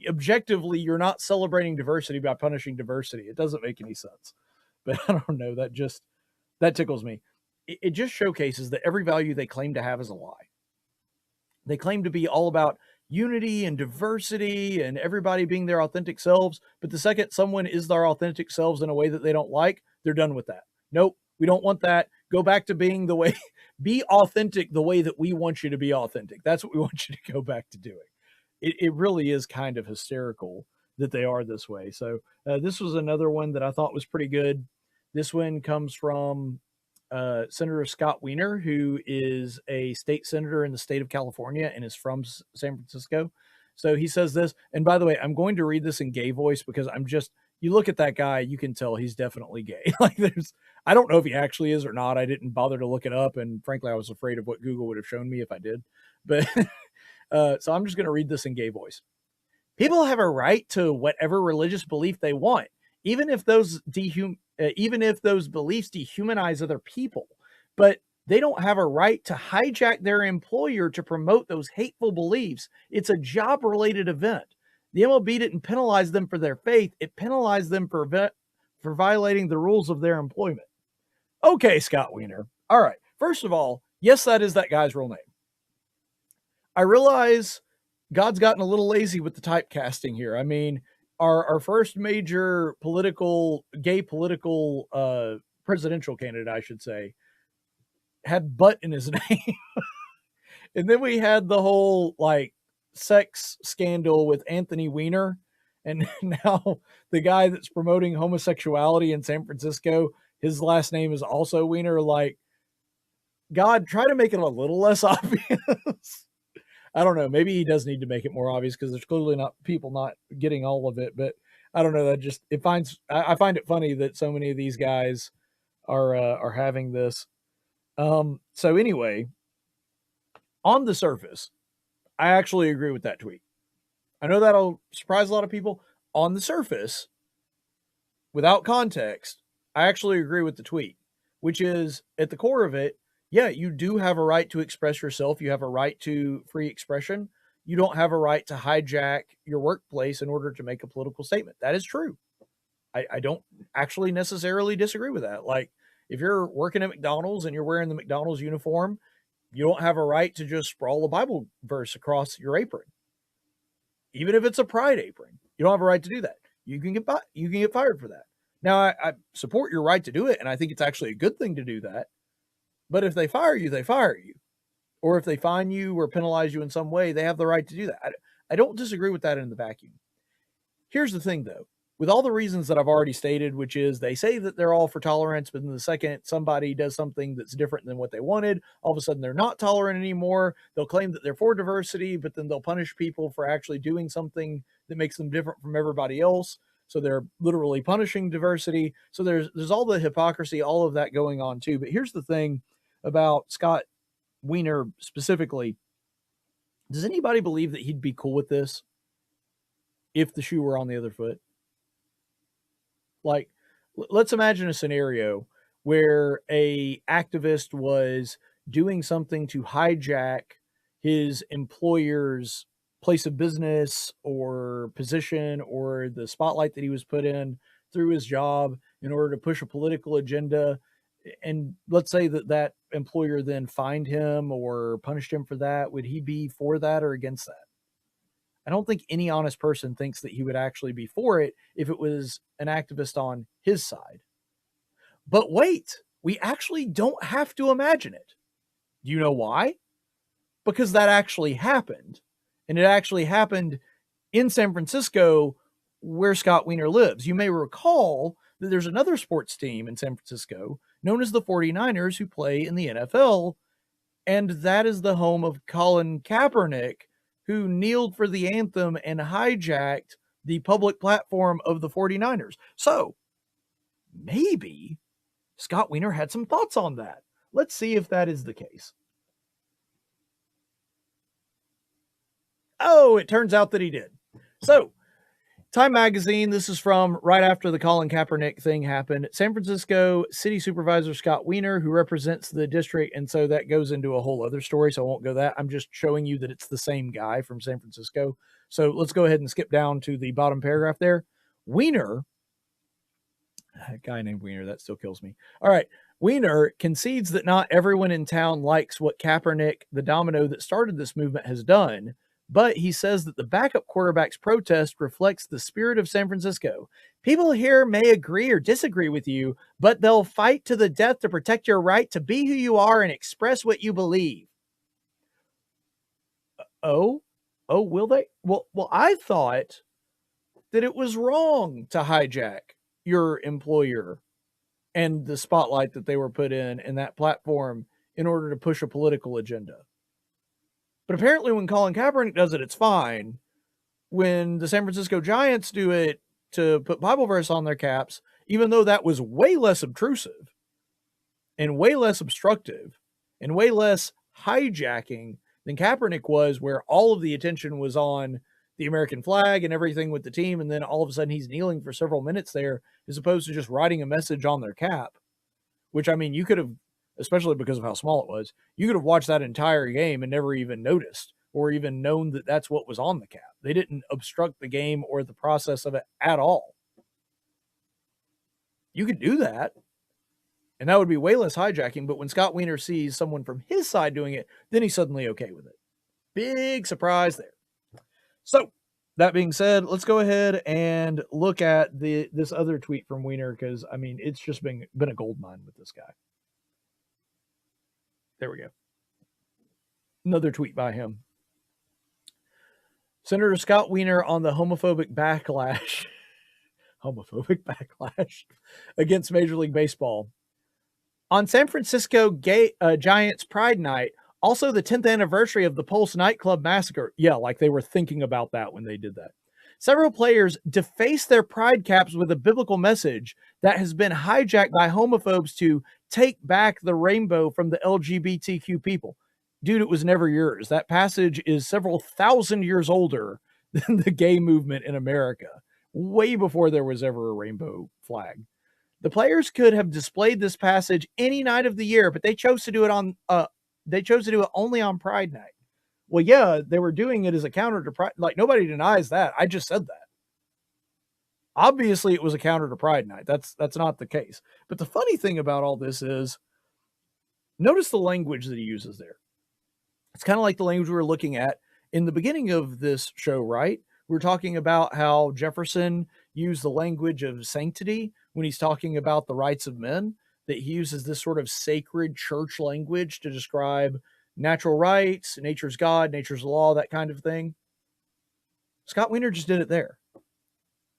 objectively, you're not celebrating diversity by punishing diversity. It doesn't make any sense. But I don't know, that tickles me. It just showcases that every value they claim to have is a lie. They claim to be all about unity and diversity and everybody being their authentic selves. But the second someone is their authentic selves in a way that they don't like, they're done with that. Nope, we don't want that. Go back to being the way, be authentic the way that we want you to be authentic. That's what we want you to go back to doing. It really is kind of hysterical that they are this way. So this was another one that I thought was pretty good. This one comes from Senator Scott Wiener, who is a state senator in the state of California and is from San Francisco. So he says this, and by the way, I'm going to read this in gay voice because you look at that guy, you can tell he's definitely gay. Like I don't know if he actually is or not. I didn't bother to look it up. And frankly, I was afraid of what Google would have shown me if I did. But so I'm just going to read this in gay voice. People have a right to whatever religious belief they want, even if those beliefs dehumanize other people. But they don't have a right to hijack their employer to promote those hateful beliefs. It's a job-related event. The MLB didn't penalize them for their faith. It penalized them for violating the rules of their employment. Okay, Scott Wiener. All right. First of all, yes, that is that guy's real name. I realize God's gotten a little lazy with the typecasting here. I mean, our first major gay political presidential candidate, I should say, had butt in his name. And then we had the whole like sex scandal with Anthony Weiner. And now the guy that's promoting homosexuality in San Francisco, his last name is also Wiener. Like, God, try to make it a little less obvious. I don't know. Maybe he does need to make it more obvious because there's clearly not people not getting all of it. But I don't know. I find it funny that so many of these guys are having this. So anyway, on the surface, I actually agree with that tweet. I know that'll surprise a lot of people. On the surface, without context, I actually agree with the tweet, which is at the core of it, yeah, you do have a right to express yourself. You have a right to free expression. You don't have a right to hijack your workplace in order to make a political statement. That is true. I don't actually necessarily disagree with that. Like, if you're working at McDonald's and you're wearing the McDonald's uniform, you don't have a right to just sprawl a Bible verse across your apron. Even if it's a pride apron, you don't have a right to do that. You can get fired for that. Now, I support your right to do it, and I think it's actually a good thing to do that. But if they fire you, they fire you. Or if they fine you or penalize you in some way, they have the right to do that. I don't disagree with that in the vacuum. Here's the thing, though. With all the reasons that I've already stated, which is they say that they're all for tolerance, but then the second somebody does something that's different than what they wanted, all of a sudden they're not tolerant anymore. They'll claim that they're for diversity, but then they'll punish people for actually doing something that makes them different from everybody else. So they're literally punishing diversity. So there's all the hypocrisy, all of that going on too. But here's the thing about Scott Wiener specifically. Does anybody believe that he'd be cool with this if the shoe were on the other foot? Like, let's imagine a scenario where a activist was doing something to hijack his employer's place of business or position or the spotlight that he was put in through his job in order to push a political agenda. And let's say that employer then fined him or punished him for that. Would he be for that or against that? I don't think any honest person thinks that he would actually be for it if it was an activist on his side. But wait, we actually don't have to imagine it. Do you know why? Because that actually happened. And it actually happened in San Francisco where Scott Wiener lives. You may recall that there's another sports team in San Francisco known as the 49ers who play in the NFL. And that is the home of Colin Kaepernick, who kneeled for the anthem and hijacked the public platform of the 49ers. So maybe Scott Wiener had some thoughts on that. Let's see if that is the case. Oh, it turns out that he did. So Time Magazine, this is from right after the Colin Kaepernick thing happened. San Francisco City Supervisor Scott Wiener, who represents the district, and so that goes into a whole other story, so I won't go that. I'm just showing you that it's the same guy from San Francisco. So let's go ahead and skip down to the bottom paragraph there. Wiener, a guy named Wiener, that still kills me. All right. Wiener concedes that not everyone in town likes what Kaepernick, the domino that started this movement, has done. But he says that the backup quarterback's protest reflects the spirit of San Francisco. People here may agree or disagree with you, but they'll fight to the death to protect your right to be who you are and express what you believe. Oh, will they? Well, I thought that it was wrong to hijack your employer and the spotlight that they were put in that platform in order to push a political agenda. But apparently when Colin Kaepernick does it, it's fine. When the San Francisco Giants do it to put Bible verse on their caps, even though that was way less obtrusive and way less obstructive and way less hijacking than Kaepernick was, where all of the attention was on the American flag and everything with the team, and then all of a sudden he's kneeling for several minutes there, as opposed to just writing a message on their cap, which, I mean, you could have, especially because of how small it was, you could have watched that entire game and never even noticed or even known that that's what was on the cap. They didn't obstruct the game or the process of it at all. You could do that, and that would be way less hijacking, but when Scott Wiener sees someone from his side doing it, then he's suddenly okay with it. Big surprise there. So, that being said, let's go ahead and look at this other tweet from Wiener, because, I mean, it's just been a gold mine with this guy. There we go. Another tweet by him. Senator Scott Wiener on the homophobic backlash against Major League Baseball. On San Francisco Giants Pride Night, also the 10th anniversary of the Pulse nightclub massacre. Yeah, like they were thinking about that when they did that. Several players defaced their pride caps with a biblical message that has been hijacked by homophobes to take back the rainbow from the LGBTQ people. Dude, it was never yours. That passage is several thousand years older than the gay movement in America, way before there was ever a rainbow flag. The players could have displayed this passage any night of the year, but they chose to do it only on Pride Night. Well, yeah, they were doing it as a counter to Pride. Like, nobody denies that. I just said that. Obviously, it was a counter to Pride Night. That's not the case. But the funny thing about all this is, notice the language that he uses there. It's kind of like the language we were looking at in the beginning of this show, right? We're talking about how Jefferson used the language of sanctity when he's talking about the rights of men, that he uses this sort of sacred church language to describe natural rights, nature's God, nature's law, that kind of thing. Scott Wiener just did it there.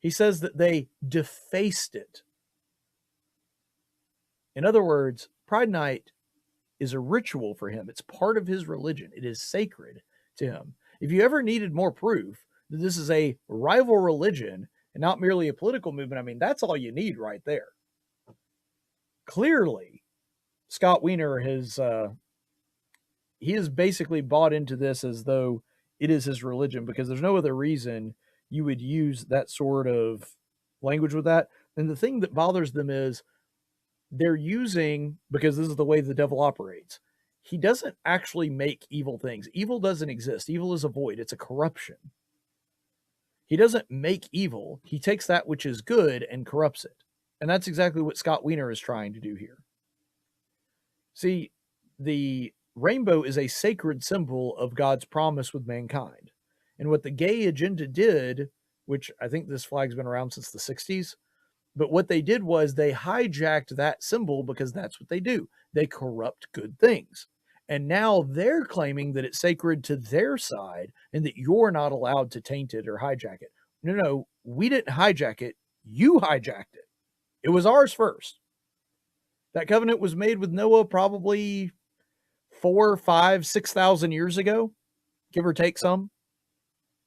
He says that they defaced it. In other words, Pride Night is a ritual for him. It's part of his religion. It is sacred to him. If you ever needed more proof that this is a rival religion and not merely a political movement, I mean, that's all you need right there. Clearly, Scott Wiener has basically bought into this as though it is his religion, because there's no other reason you would use that sort of language with that. And the thing that bothers them is they're using, because this is the way the devil operates, he doesn't actually make evil things. Evil doesn't exist. Evil is a void. It's a corruption. He doesn't make evil. He takes that which is good and corrupts it. And that's exactly what Scott Wiener is trying to do here. See, the rainbow is a sacred symbol of God's promise with mankind. And what the gay agenda did, which I think this flag's been around since the 60s, but what they did was they hijacked that symbol, because that's what they do. They corrupt good things. And now they're claiming that it's sacred to their side and that you're not allowed to taint it or hijack it. No, we didn't hijack it. You hijacked it. It was ours first. That covenant was made with Noah probably 4, 5, 6,000 years ago, give or take some.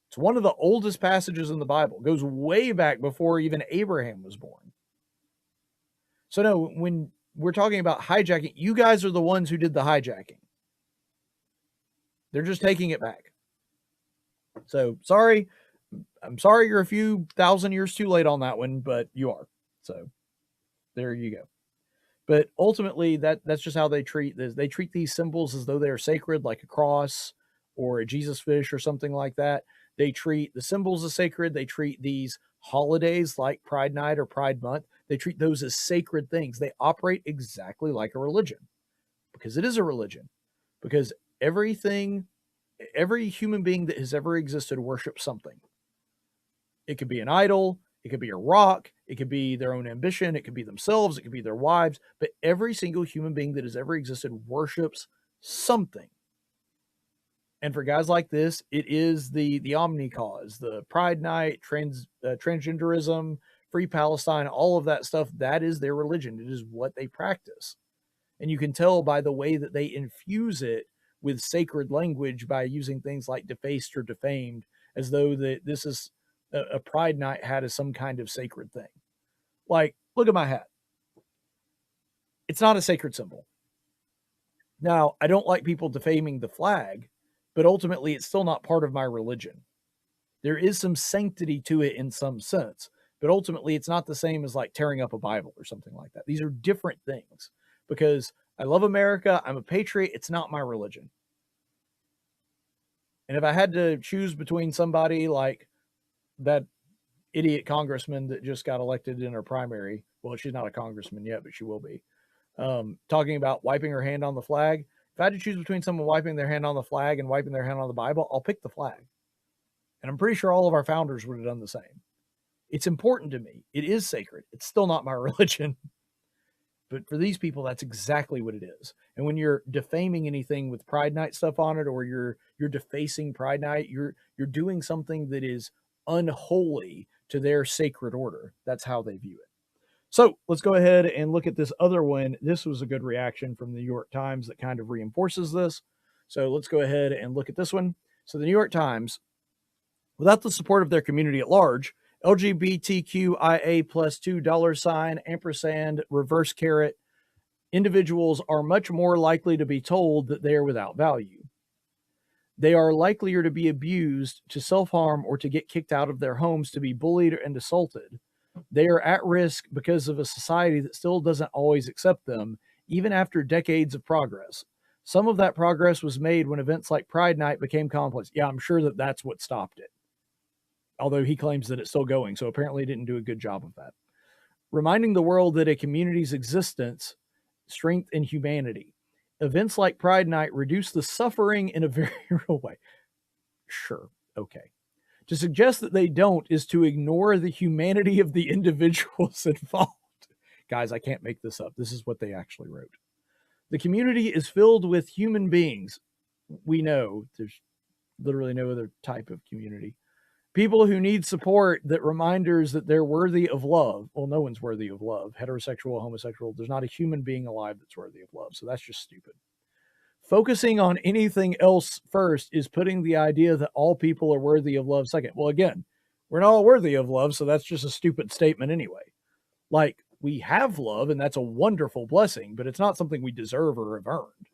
It's one of the oldest passages in the Bible. It goes way back before even Abraham was born. So no, when we're talking about hijacking, you guys are the ones who did the hijacking. They're just taking it back. So sorry. I'm sorry you're a few thousand years too late on that one, but you are. So there you go. But ultimately, that's just how they treat this. They treat these symbols as though they are sacred, like a cross or a Jesus fish or something like that. They treat the symbols as sacred. They treat these holidays like Pride Night or Pride Month. They treat those as sacred things. They operate exactly like a religion, because it is a religion. Because every human being that has ever existed worships something. It could be an idol. It could be a rock. It could be their own ambition. It could be themselves. It could be their wives. But every single human being that has ever existed worships something. And for guys like this, it is the omni cause, the Pride Night, transgenderism, Free Palestine, all of that stuff. That is their religion. It is what they practice. And you can tell by the way that they infuse it with sacred language by using things like defaced or defamed, as though that this is a Pride Night hat as some kind of sacred thing. Like, look at my hat. It's not a sacred symbol. Now, I don't like people defaming the flag, but ultimately it's still not part of my religion. There is some sanctity to it in some sense, but ultimately it's not the same as like tearing up a Bible or something like that. These are different things, because I love America. I'm a patriot. It's not my religion. And if I had to choose between somebody like that idiot congressman that just got elected in her primary, well, she's not a congressman yet, but she will be, talking about wiping her hand on the flag. If I had to choose between someone wiping their hand on the flag and wiping their hand on the Bible, I'll pick the flag. And I'm pretty sure all of our founders would have done the same. It's important to me. It is sacred. It's still not my religion. But for these people, that's exactly what it is. And when you're defaming anything with Pride Night stuff on it, or you're defacing Pride Night, you're doing something that is unholy to their sacred order. That's how they view it. So let's go ahead and look at this other one. This was a good reaction from the New York Times that kind of reinforces this. So let's go ahead and look at this one. So the New York Times, without the support of their community at large, LGBTQIA plus $2 ampersand reverse caret, individuals are much more likely to be told that they are without value. They are likelier to be abused, to self-harm, or to get kicked out of their homes, to be bullied and assaulted. They are at risk because of a society that still doesn't always accept them, even after decades of progress. Some of that progress was made when events like Pride Night became commonplace. Yeah, I'm sure that that's what stopped it. Although he claims that it's still going, so apparently he didn't do a good job of that. Reminding the world that a community's existence, strength, and humanity. Events like Pride Night reduce the suffering in a very real way. Sure, okay. To suggest that they don't is to ignore the humanity of the individuals involved. Guys, I can't make this up. This is what they actually wrote. The community is filled with human beings. We know there's literally no other type of community. People who need support, that reminders that they're worthy of love. Well, no one's worthy of love. Heterosexual, homosexual, there's not a human being alive that's worthy of love. So that's just stupid. Focusing on anything else first is putting the idea that all people are worthy of love second. Well, again, we're not all worthy of love, so that's just a stupid statement anyway. Like, we have love, and that's a wonderful blessing, but it's not something we deserve or have earned.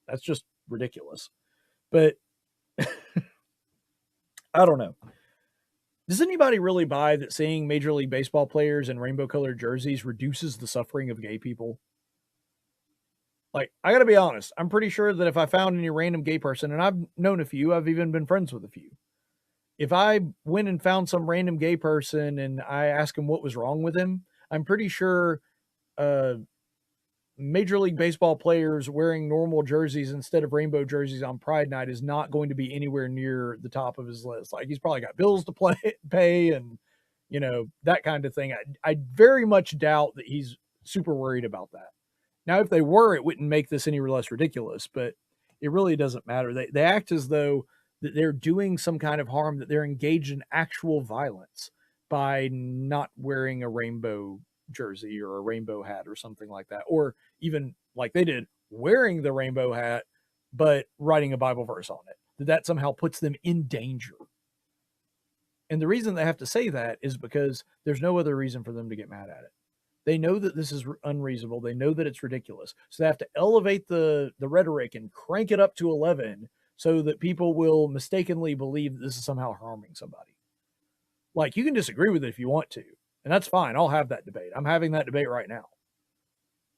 That's just ridiculous. But I don't know. Does anybody really buy that seeing Major League Baseball players in rainbow-colored jerseys reduces the suffering of gay people? Like, I got to be honest. I'm pretty sure that if I found any random gay person, and I've known a few, I've even been friends with a few. If I went and found some random gay person and I asked him what was wrong with him, I'm pretty sure Major League Baseball players wearing normal jerseys instead of rainbow jerseys on Pride Night is not going to be anywhere near the top of his list. Like, he's probably got bills to pay and, you know, that kind of thing. I very much doubt that he's super worried about that. Now, if they were, it wouldn't make this any less ridiculous, but it really doesn't matter. They act as though that they're doing some kind of harm, that they're engaged in actual violence by not wearing a rainbow jersey or a rainbow hat or something like that. Or even like they did, wearing the rainbow hat, but writing a Bible verse on it. That somehow puts them in danger. And the reason they have to say that is because there's no other reason for them to get mad at it. They know that this is unreasonable. They know that it's ridiculous. So they have to elevate the rhetoric and crank it up to 11 so that people will mistakenly believe that this is somehow harming somebody. Like, you can disagree with it if you want to, and that's fine. I'll have that debate. I'm having that debate right now.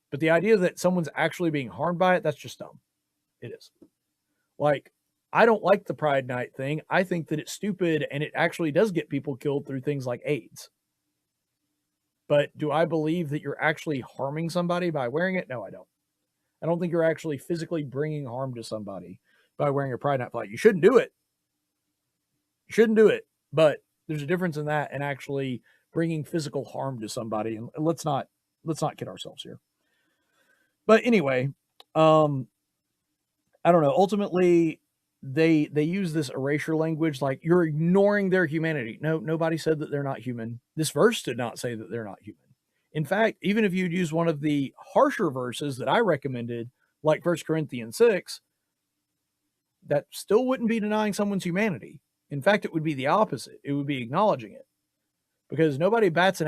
But the idea that someone's actually being harmed by it, that's just dumb. It is. Like, I don't like the Pride Night thing. I think that it's stupid, and it actually does get people killed through things like AIDS. But do I believe that you're actually harming somebody by wearing it? No, I don't. I don't think you're actually physically bringing harm to somebody by wearing a Pride Night flag. You shouldn't do it. You shouldn't do it. But there's a difference in that and actually bringing physical harm to somebody. And let's not kid ourselves here. But anyway, I don't know. Ultimately, they use this erasure language, like you're ignoring their humanity. No, nobody said that they're not human. This verse did not say that they're not human. In fact, even if you'd use one of the harsher verses that I recommended, like 1 Corinthians 6, that still wouldn't be denying someone's humanity. In fact, it would be the opposite. It would be acknowledging it. Because nobody bats an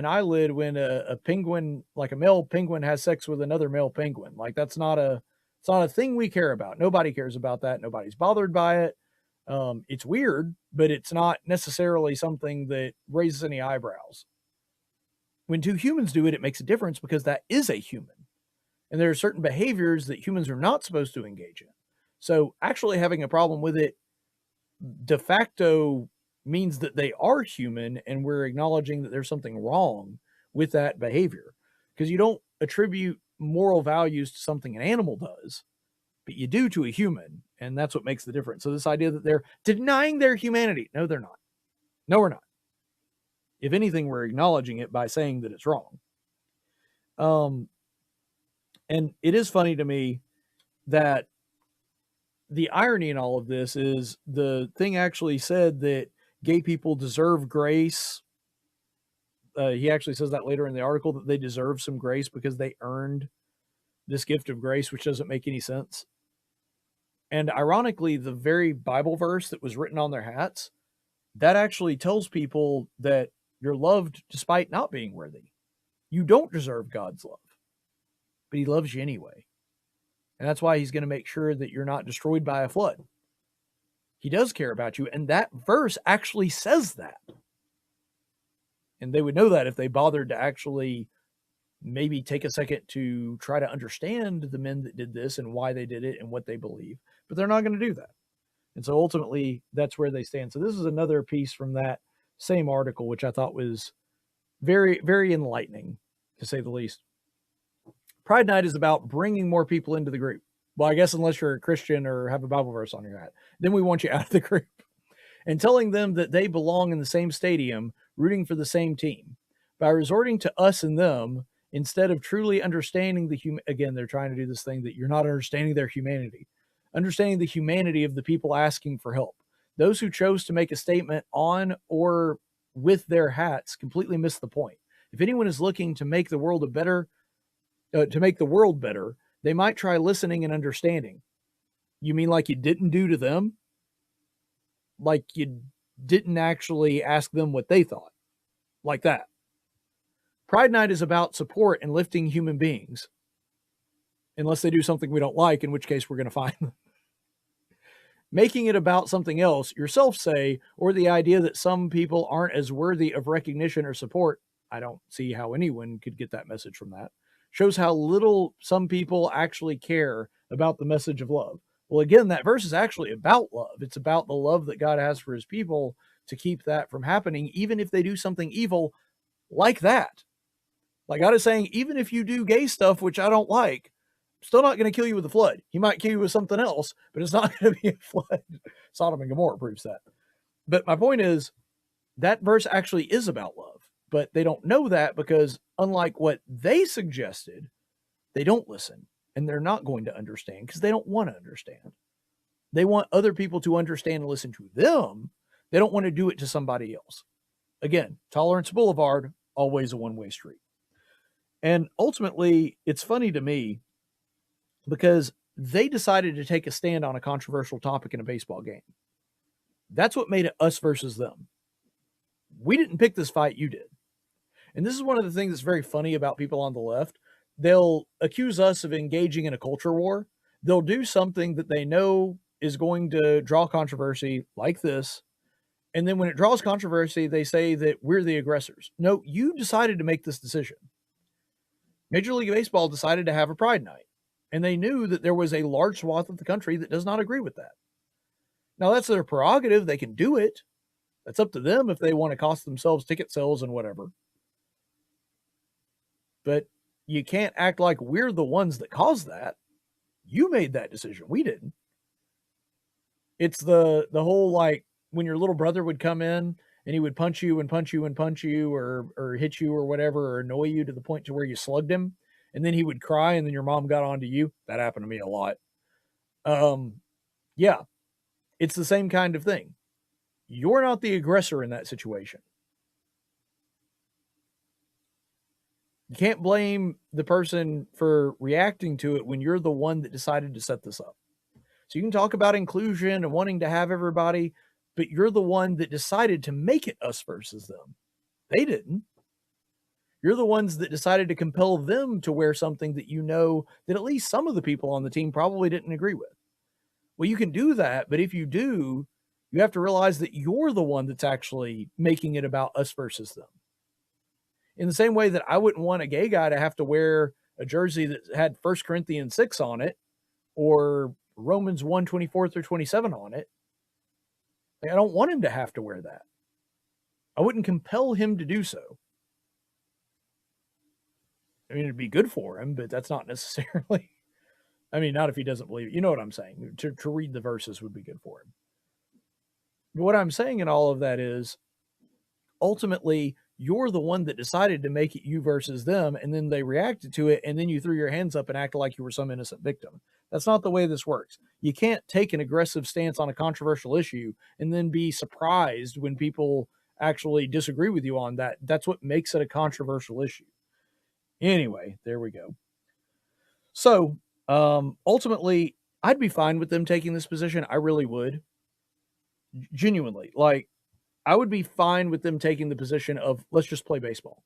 eyelid when a penguin, like a male penguin, has sex with another male penguin. Like, it's not a thing we care about. Nobody cares about that. Nobody's bothered by it. It's weird, but it's not necessarily something that raises any eyebrows. When two humans do it, it makes a difference because that is a human. And there are certain behaviors that humans are not supposed to engage in. So actually having a problem with it de facto means that they are human, and we're acknowledging that there's something wrong with that behavior. Because you don't attribute moral values to something an animal does, but you do to a human, and that's what makes the difference. So this idea that they're denying their humanity, no, they're not. No, we're not. If anything, we're acknowledging it by saying that it's wrong. And it is funny to me that the irony in all of this is the thing actually said that gay people deserve grace. He actually says that later in the article, that they deserve some grace because they earned this gift of grace, which doesn't make any sense. And ironically, the very Bible verse that was written on their hats, that actually tells people that you're loved despite not being worthy. You don't deserve God's love, but he loves you anyway. And that's why he's going to make sure that you're not destroyed by a flood. He does care about you. And that verse actually says that. And they would know that if they bothered to actually maybe take a second to try to understand the men that did this and why they did it and what they believe. But they're not going to do that. And so ultimately, that's where they stand. So this is another piece from that same article, which I thought was very, very enlightening, to say the least. Pride Night is about bringing more people into the group. Well, I guess unless you're a Christian or have a Bible verse on your hat, then we want you out of the group. And telling them that they belong in the same stadium, rooting for the same team. By resorting to us and them, instead of truly understanding again, they're trying to do this thing that you're not understanding their humanity. Understanding the humanity of the people asking for help. Those who chose to make a statement on or with their hats completely missed the point. If anyone is looking to make the world better, they might try listening and understanding. You mean like you didn't do to them? Like you didn't actually ask them what they thought? Like that. Pride Night is about support and lifting human beings. Unless they do something we don't like, in which case we're going to find them. Making it about something else, yourself say, or the idea that some people aren't as worthy of recognition or support, I don't see how anyone could get that message from that, shows how little some people actually care about the message of love. Well, again, that verse is actually about love. It's about the love that God has for his people to keep that from happening, even if they do something evil like that. Like God is saying, even if you do gay stuff, which I don't like, still not going to kill you with a flood. He might kill you with something else, but it's not going to be a flood. Sodom and Gomorrah proves that. But my point is, that verse actually is about love, but they don't know that because unlike what they suggested, they don't listen and they're not going to understand because they don't want to understand. They want other people to understand and listen to them. They don't want to do it to somebody else. Again, Tolerance Boulevard, always a one-way street. And ultimately, it's funny to me because they decided to take a stand on a controversial topic in a baseball game. That's what made it us versus them. We didn't pick this fight, you did. And this is one of the things that's very funny about people on the left. They'll accuse us of engaging in a culture war. They'll do something that they know is going to draw controversy like this. And then when it draws controversy, they say that we're the aggressors. No, you decided to make this decision. Major League Baseball decided to have a Pride Night. And they knew that there was a large swath of the country that does not agree with that. Now, that's their prerogative. They can do it. That's up to them if they want to cost themselves ticket sales and whatever. But you can't act like we're the ones that caused that. You made that decision. We didn't. It's the whole, like, when your little brother would come in and he would punch you and punch you and punch you or hit you or whatever, or annoy you to the point to where you slugged him. And then he would cry and then your mom got onto you. That happened to me a lot. Yeah, it's the same kind of thing. You're not the aggressor in that situation. You can't blame the person for reacting to it when you're the one that decided to set this up. So you can talk about inclusion and wanting to have everybody, but you're the one that decided to make it us versus them. They didn't. You're the ones that decided to compel them to wear something that you know that at least some of the people on the team probably didn't agree with. Well, you can do that, but if you do, you have to realize that you're the one that's actually making it about us versus them. In the same way that I wouldn't want a gay guy to have to wear a jersey that had 1 Corinthians 6 on it or Romans 1:24-27 on it. Like, I don't want him to have to wear that. I wouldn't compel him to do so. I mean, it'd be good for him, but that's not necessarily, I mean, not if he doesn't believe it. You know what I'm saying? To read the verses would be good for him. But what I'm saying in all of that is, ultimately, You're the one that decided to make it you versus them, and then they reacted to it, and then you threw your hands up and acted like you were some innocent victim. That's not the way this works. You can't take an aggressive stance on a controversial issue and then be surprised when people actually disagree with you on that. That's what makes it a controversial issue. Anyway, there we go. So, ultimately, I'd be fine with them taking this position. I really would. Genuinely. Like, I would be fine with them taking the position of, let's just play baseball.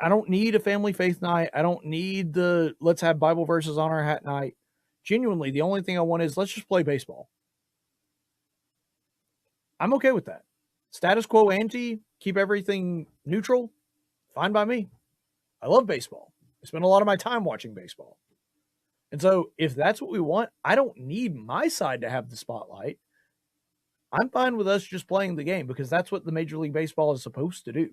I don't need a family faith night. I don't need the let's have Bible verses on our hat night. Genuinely, the only thing I want is let's just play baseball. I'm okay with that. Status quo ante, keep everything neutral, fine by me. I love baseball. I spend a lot of my time watching baseball. And so if that's what we want, I don't need my side to have the spotlight. I'm fine with us just playing the game because that's what the Major League Baseball is supposed to do.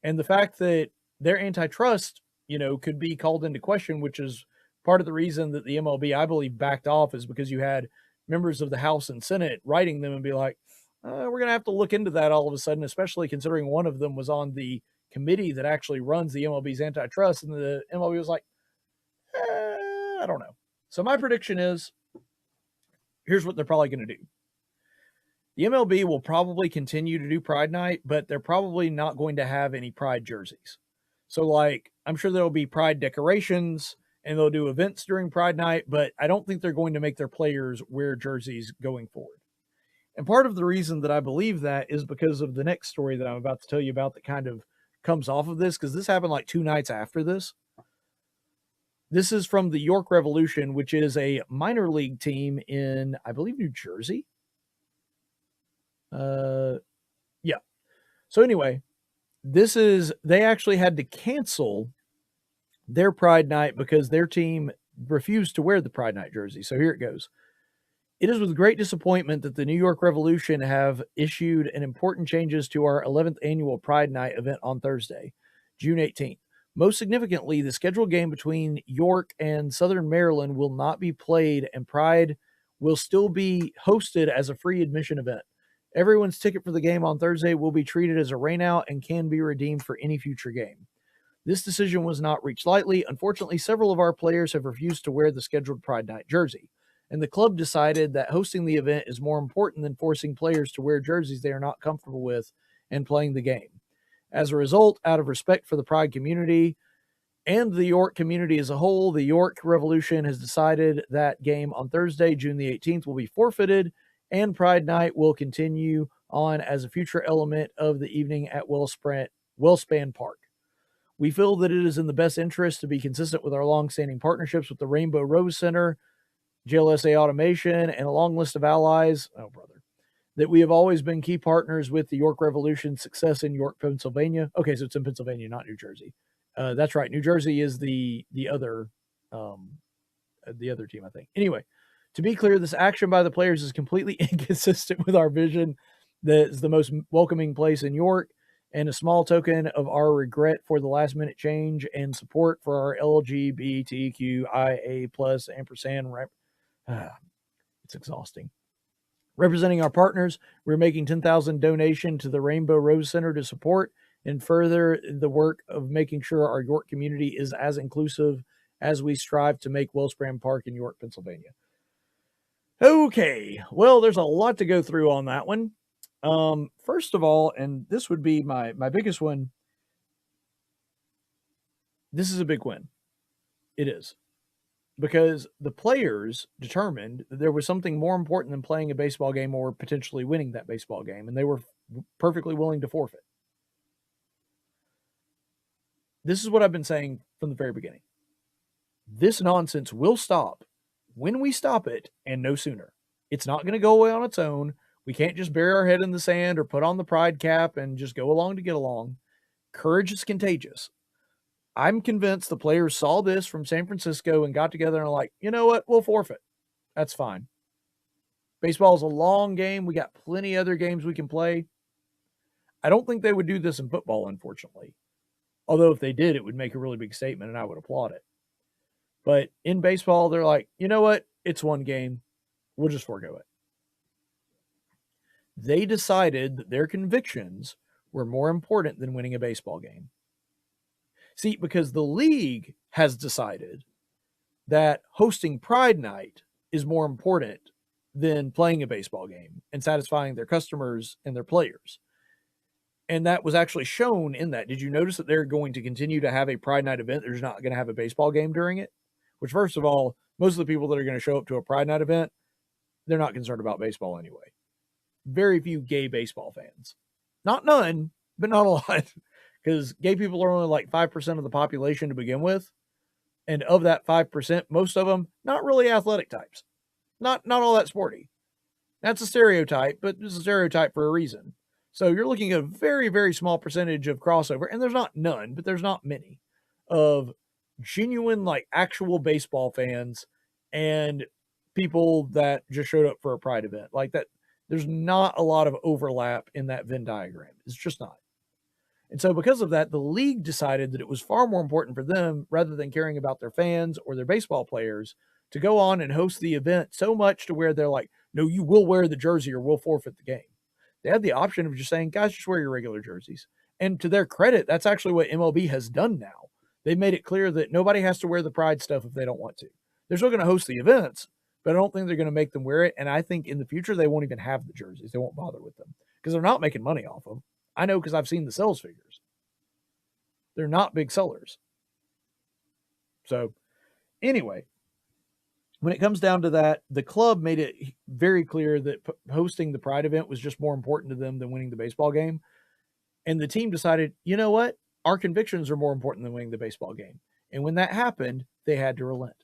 And the fact that their antitrust, could be called into question, which is part of the reason that the MLB, I believe, backed off, is because you had members of the House and Senate writing them and be like, we're going to have to look into that all of a sudden, especially considering one of them was on the committee that actually runs the MLB's antitrust. And the MLB was like, I don't know. So my prediction is, here's what they're probably going to do. The MLB will probably continue to do Pride Night, but they're probably not going to have any Pride jerseys. So, I'm sure there'll be Pride decorations and they'll do events during Pride Night, but I don't think they're going to make their players wear jerseys going forward. And part of the reason that I believe that is because of the next story that I'm about to tell you about that kind of comes off of this, because this happened 2 nights after this. This is from the York Revolution, which is a minor league team in, I believe, New Jersey. Yeah. So anyway, they actually had to cancel their Pride Night because their team refused to wear the Pride Night jersey. So here it goes. It is with great disappointment that the New York Revolution have issued an important changes to our 11th annual Pride Night event on Thursday, June 18th. Most significantly, the scheduled game between York and Southern Maryland will not be played, and Pride will still be hosted as a free admission event. Everyone's ticket for the game on Thursday will be treated as a rainout and can be redeemed for any future game. This decision was not reached lightly. Unfortunately, several of our players have refused to wear the scheduled Pride Night jersey, and the club decided that hosting the event is more important than forcing players to wear jerseys they are not comfortable with and playing the game. As a result, out of respect for the Pride community and the York community as a whole, the York Revolution has decided that game on Thursday, June the 18th, will be forfeited, and Pride Night will continue on as a future element of the evening at Wellspan Park. We feel that it is in the best interest to be consistent with our long-standing partnerships with the Rainbow Rose Center, JLSA Automation, and a long list of allies, that we have always been key partners with the York Revolution's success in York, Pennsylvania. Okay, so it's in Pennsylvania, not New Jersey. That's right. New Jersey is the other team, I think. Anyway, to be clear, this action by the players is completely inconsistent with our vision that is the most welcoming place in York, and a small token of our regret for the last-minute change and support for our LGBTQIA+ ampersand. It's exhausting. Representing our partners, we're making $10,000 donation to the Rainbow Rose Center to support and further the work of making sure our York community is as inclusive as we strive to make Wellspan Park in York, Pennsylvania. Okay, well, there's a lot to go through on that one. First of all, and this would be my biggest one, this is a big win. It is. Because the players determined that there was something more important than playing a baseball game or potentially winning that baseball game, and they were perfectly willing to forfeit. This is what I've been saying from the very beginning. This nonsense will stop when we stop it, and no sooner. It's not going to go away on its own. We can't just bury our head in the sand or put on the pride cap and just go along to get along. Courage is contagious. I'm convinced the players saw this from San Francisco and got together and are like, you know what? We'll forfeit. That's fine. Baseball is a long game. We got plenty of other games we can play. I don't think they would do this in football, unfortunately. Although if they did, it would make a really big statement and I would applaud it. But in baseball, they're like, you know what? It's one game. We'll just forego it. They decided that their convictions were more important than winning a baseball game. See, because the league has decided that hosting Pride Night is more important than playing a baseball game and satisfying their customers and their players. And that was actually shown in that. Did you notice that they're going to continue to have a Pride Night event? They're just not going to have a baseball game during it. Which, first of all, most of the people that are going to show up to a Pride Night event, they're not concerned about baseball anyway. Very few gay baseball fans. Not none, but not a lot. Because gay people are only like 5% of the population to begin with. And of that 5%, most of them, not really athletic types. Not all that sporty. That's a stereotype, but it's a stereotype for a reason. So you're looking at a very, very small percentage of crossover, and there's not none, but there's not many, of genuine, like, actual baseball fans and people that just showed up for a Pride event. Like that, there's not a lot of overlap in that Venn diagram. It's just not. And so because of that, the league decided that it was far more important for them, rather than caring about their fans or their baseball players, to go on and host the event so much to where they're like, no, you will wear the jersey or we'll forfeit the game. They had the option of just saying, guys, just wear your regular jerseys. And to their credit, that's actually what MLB has done now. They made it clear that nobody has to wear the Pride stuff if they don't want to. They're still going to host the events, but I don't think they're going to make them wear it. And I think in the future, they won't even have the jerseys. They won't bother with them because they're not making money off them. I know because I've seen the sales figures. They're not big sellers. So anyway, when it comes down to that, the club made it very clear that hosting the Pride event was just more important to them than winning the baseball game. And the team decided, you know what? Our convictions are more important than winning the baseball game. And when that happened, they had to relent.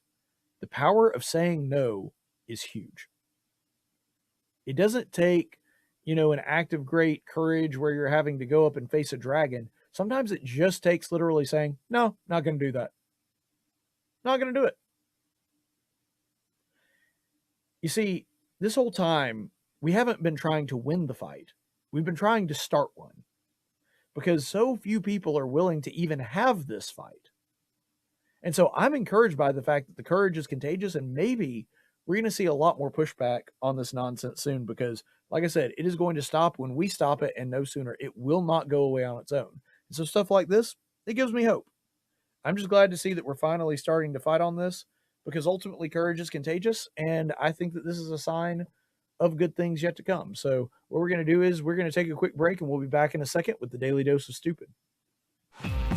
The power of saying no is huge. It doesn't take, an act of great courage where you're having to go up and face a dragon. Sometimes it just takes literally saying, no, not going to do that. Not going to do it. You see, this whole time, we haven't been trying to win the fight. We've been trying to start one. Because so few people are willing to even have this fight. And so I'm encouraged by the fact that the courage is contagious, and maybe we're going to see a lot more pushback on this nonsense soon because, like I said, it is going to stop when we stop it, and no sooner. It will not go away on its own. And so stuff like this, it gives me hope. I'm just glad to see that we're finally starting to fight on this because ultimately courage is contagious, and I think that this is a sign of good things yet to come. So what we're going to do is we're going to take a quick break, and we'll be back in a second with the Daily Dose of Stupid.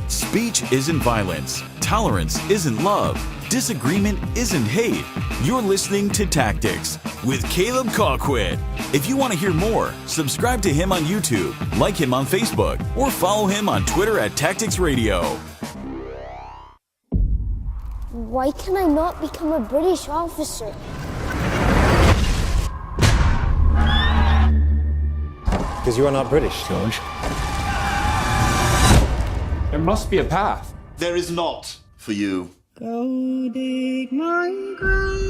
Speech isn't violence. Tolerance isn't love. Disagreement isn't hate. You're listening to Tactics with Caleb Colquitt. If you want to hear more, subscribe to him on YouTube, like him on Facebook, or follow him on Twitter at Tactics Radio. Why can I not become a British officer? Because you are not British, George. There must be a path. There is not for you. Go dig my grave.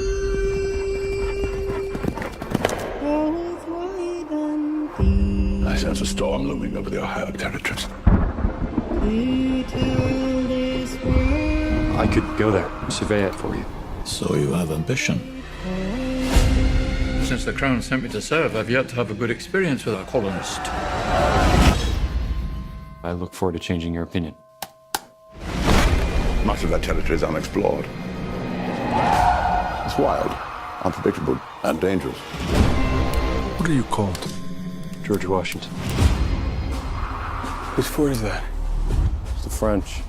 Both wide and deep. I sense a storm looming over the Ohio territories. To tell this world. I could go there and survey it for you. So you have ambition. Since the Crown sent me to serve, I've yet to have a good experience with a colonist. I look forward to changing your opinion. Much of that territory is unexplored. It's wild, unpredictable, and dangerous. What are you called? George Washington. Whose fort is that? It's the French.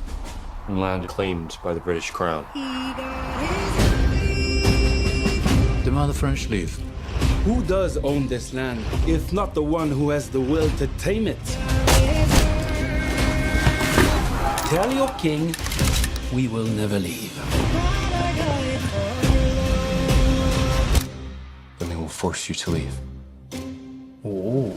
And land claimed by the British Crown. Demand the French leave. Who does own this land, if not the one who has the will to tame it? Tell your king we will never leave. Then they will force you to leave. Oh.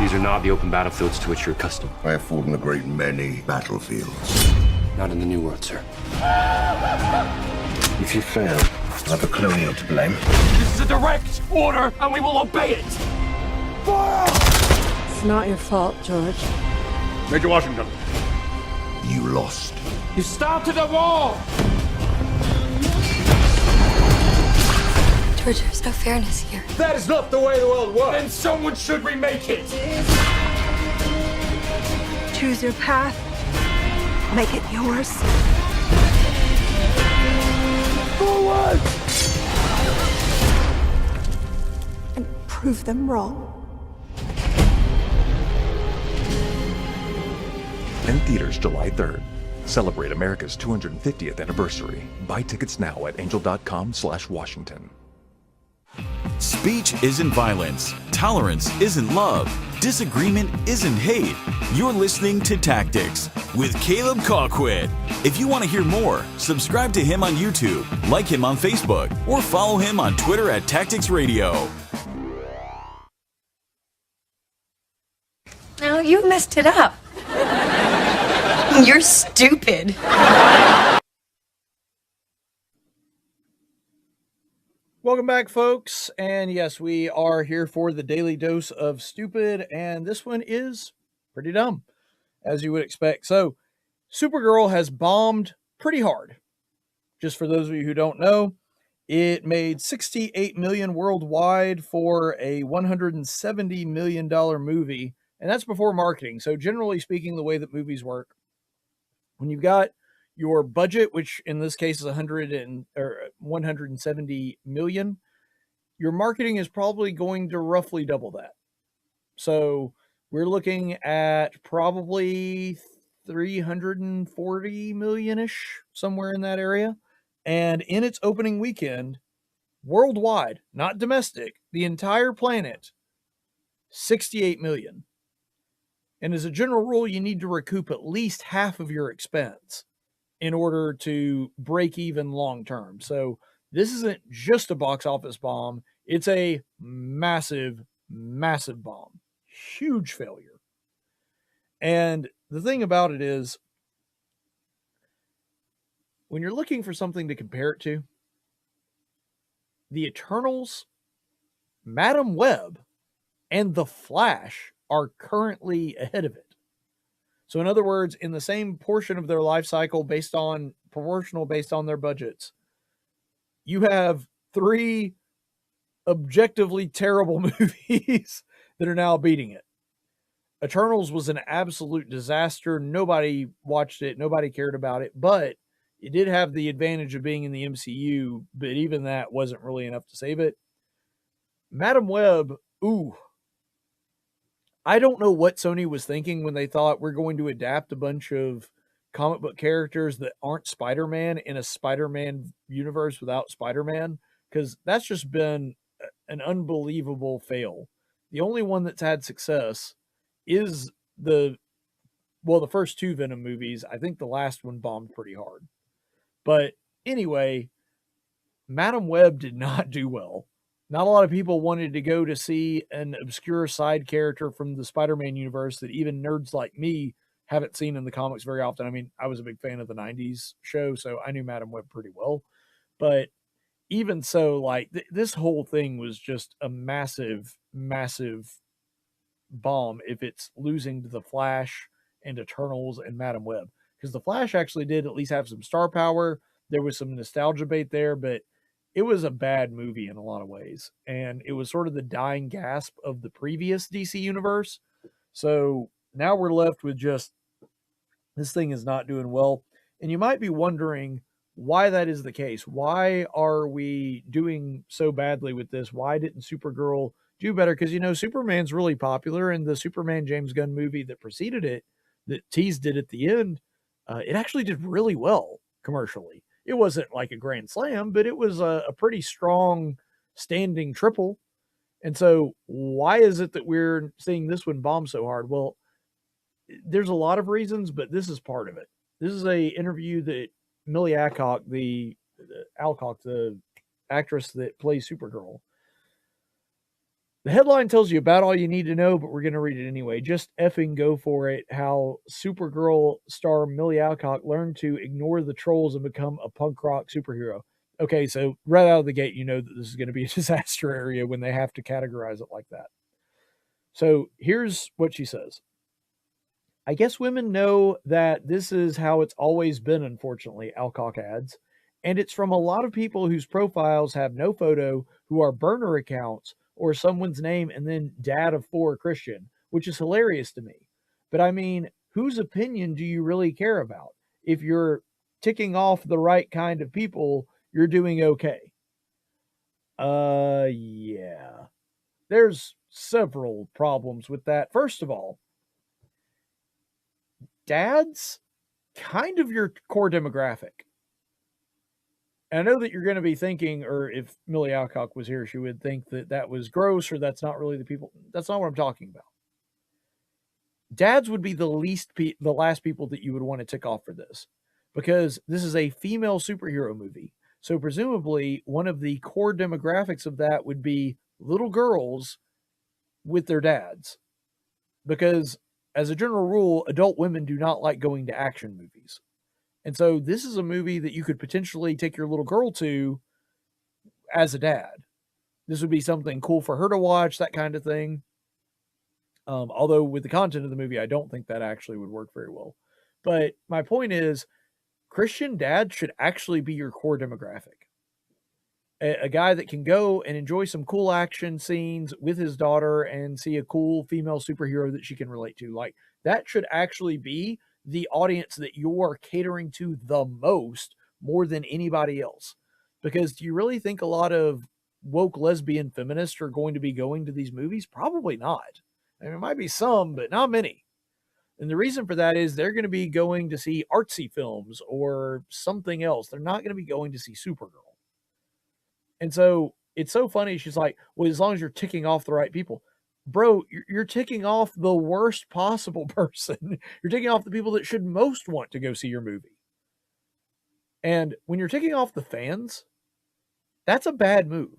These are not the open battlefields to which you're accustomed. I have fought in a great many battlefields. Not in the New World, sir. If you fail, I have a colonial to blame. This is a direct order, and we will obey it! Fire! It's not your fault, George. Major Washington. You lost. You started a war! George, there's no fairness here. That is not the way the world works! Then someone should remake it! Choose your path. Make it yours. Forward! And prove them wrong. In theaters July 3rd. Celebrate America's 250th anniversary. Buy tickets now at angel.com/Washington. Speech isn't violence. Tolerance isn't love. Disagreement isn't hate. You're listening to Tactics with Caleb Colquitt. If you want to hear more, subscribe to him on YouTube, like him on Facebook, or follow him on Twitter at Tactics Radio. No, you messed it up. You're stupid. Welcome back, folks. And yes, we are here for the daily dose of stupid, and this one is pretty dumb, as you would expect. So, Supergirl has bombed pretty hard. Just for those of you who don't know, it made $68 million worldwide for a $170 million movie, and that's before marketing. So, generally speaking, the way that movies work, when you've got your budget, which in this case is 170 million, your marketing is probably going to roughly double that. So we're looking at probably 340 million-ish, somewhere in that area. And in its opening weekend, worldwide, not domestic, the entire planet, 68 million. And as a general rule, you need to recoup at least half of your expense in order to break even long term. So this isn't just a box office bomb. It's a massive, massive bomb. Huge failure. And the thing about it is, when you're looking for something to compare it to, the Eternals, Madam Web, and The Flash are currently ahead of it. So in other words, in the same portion of their life cycle proportional based on their budgets, you have three objectively terrible movies that are now beating it. Eternals was an absolute disaster. Nobody watched it. Nobody cared about it, but it did have the advantage of being in the MCU, but even that wasn't really enough to save it. Madam Web, I don't know what Sony was thinking when they thought we're going to adapt a bunch of comic book characters that aren't Spider-Man in a Spider-Man universe without Spider-Man, because that's just been an unbelievable fail. The only one that's had success is the first two Venom movies. I think the last one bombed pretty hard. But anyway, Madam Web did not do well. Not a lot of people wanted to go to see an obscure side character from the Spider-Man universe that even nerds like me haven't seen in the comics very often. I mean, I was a big fan of the 90s show, so I knew Madam Web pretty well. But even so, like, this whole thing was just a massive, massive bomb if it's losing to The Flash and Eternals and Madam Web. Because The Flash actually did at least have some star power. There was some nostalgia bait there, but it was a bad movie in a lot of ways. And it was sort of the dying gasp of the previous DC universe. So now we're left with just, this thing is not doing well. And you might be wondering why that is the case. Why are we doing so badly with this? Why didn't Supergirl do better? Because, Superman's really popular, and the Superman James Gunn movie that preceded it, that teased it at the end, it actually did really well commercially. It wasn't like a grand slam, but it was a pretty strong standing triple. And so why is it that we're seeing this one bomb so hard? Well, there's a lot of reasons, but this is part of it. This is a interview that Milly Alcock, the actress that plays Supergirl. The headline tells you about all you need to know, but we're going to read it anyway. Just effing go for it. How Supergirl star Milly Alcock learned to ignore the trolls and become a punk rock superhero. Okay, so right out of the gate, you know that this is going to be a disaster area when they have to categorize it like that. So here's what she says. I guess women know that this is how it's always been, unfortunately, Alcock adds. And it's from a lot of people whose profiles have no photo, who are burner accounts, or someone's name and then dad of 4 Christian, which is hilarious to me. But I mean, whose opinion do you really care about? If you're ticking off the right kind of people, you're doing okay. Yeah. There's several problems with that. First of all, dads, kind of your core demographic. And I know that you're going to be thinking, or if Milly Alcock was here, she would think that that was gross or that's not really the people. That's not what I'm talking about. Dads would be the last people that you would want to tick off for this, because this is a female superhero movie. So presumably one of the core demographics of that would be little girls with their dads, because as a general rule, adult women do not like going to action movies. And so this is a movie that you could potentially take your little girl to as a dad. This would be something cool for her to watch, that kind of thing. Although with the content of the movie, I don't think that actually would work very well. But my point is, Christian dad should actually be your core demographic. A guy that can go and enjoy some cool action scenes with his daughter and see a cool female superhero that she can relate to. Like, that should actually be the audience that you're catering to the most, more than anybody else. Because do you really think a lot of woke lesbian feminists are going to be going to these movies? Probably not. I mean, there might be some, but not many. And the reason for that is they're going to be going to see artsy films or something else. They're not going to be going to see Supergirl. And so it's so funny. She's like, well, as long as you're ticking off the right people. Bro, you're ticking off the worst possible person. You're ticking off the people that should most want to go see your movie. And when you're ticking off the fans, that's a bad move.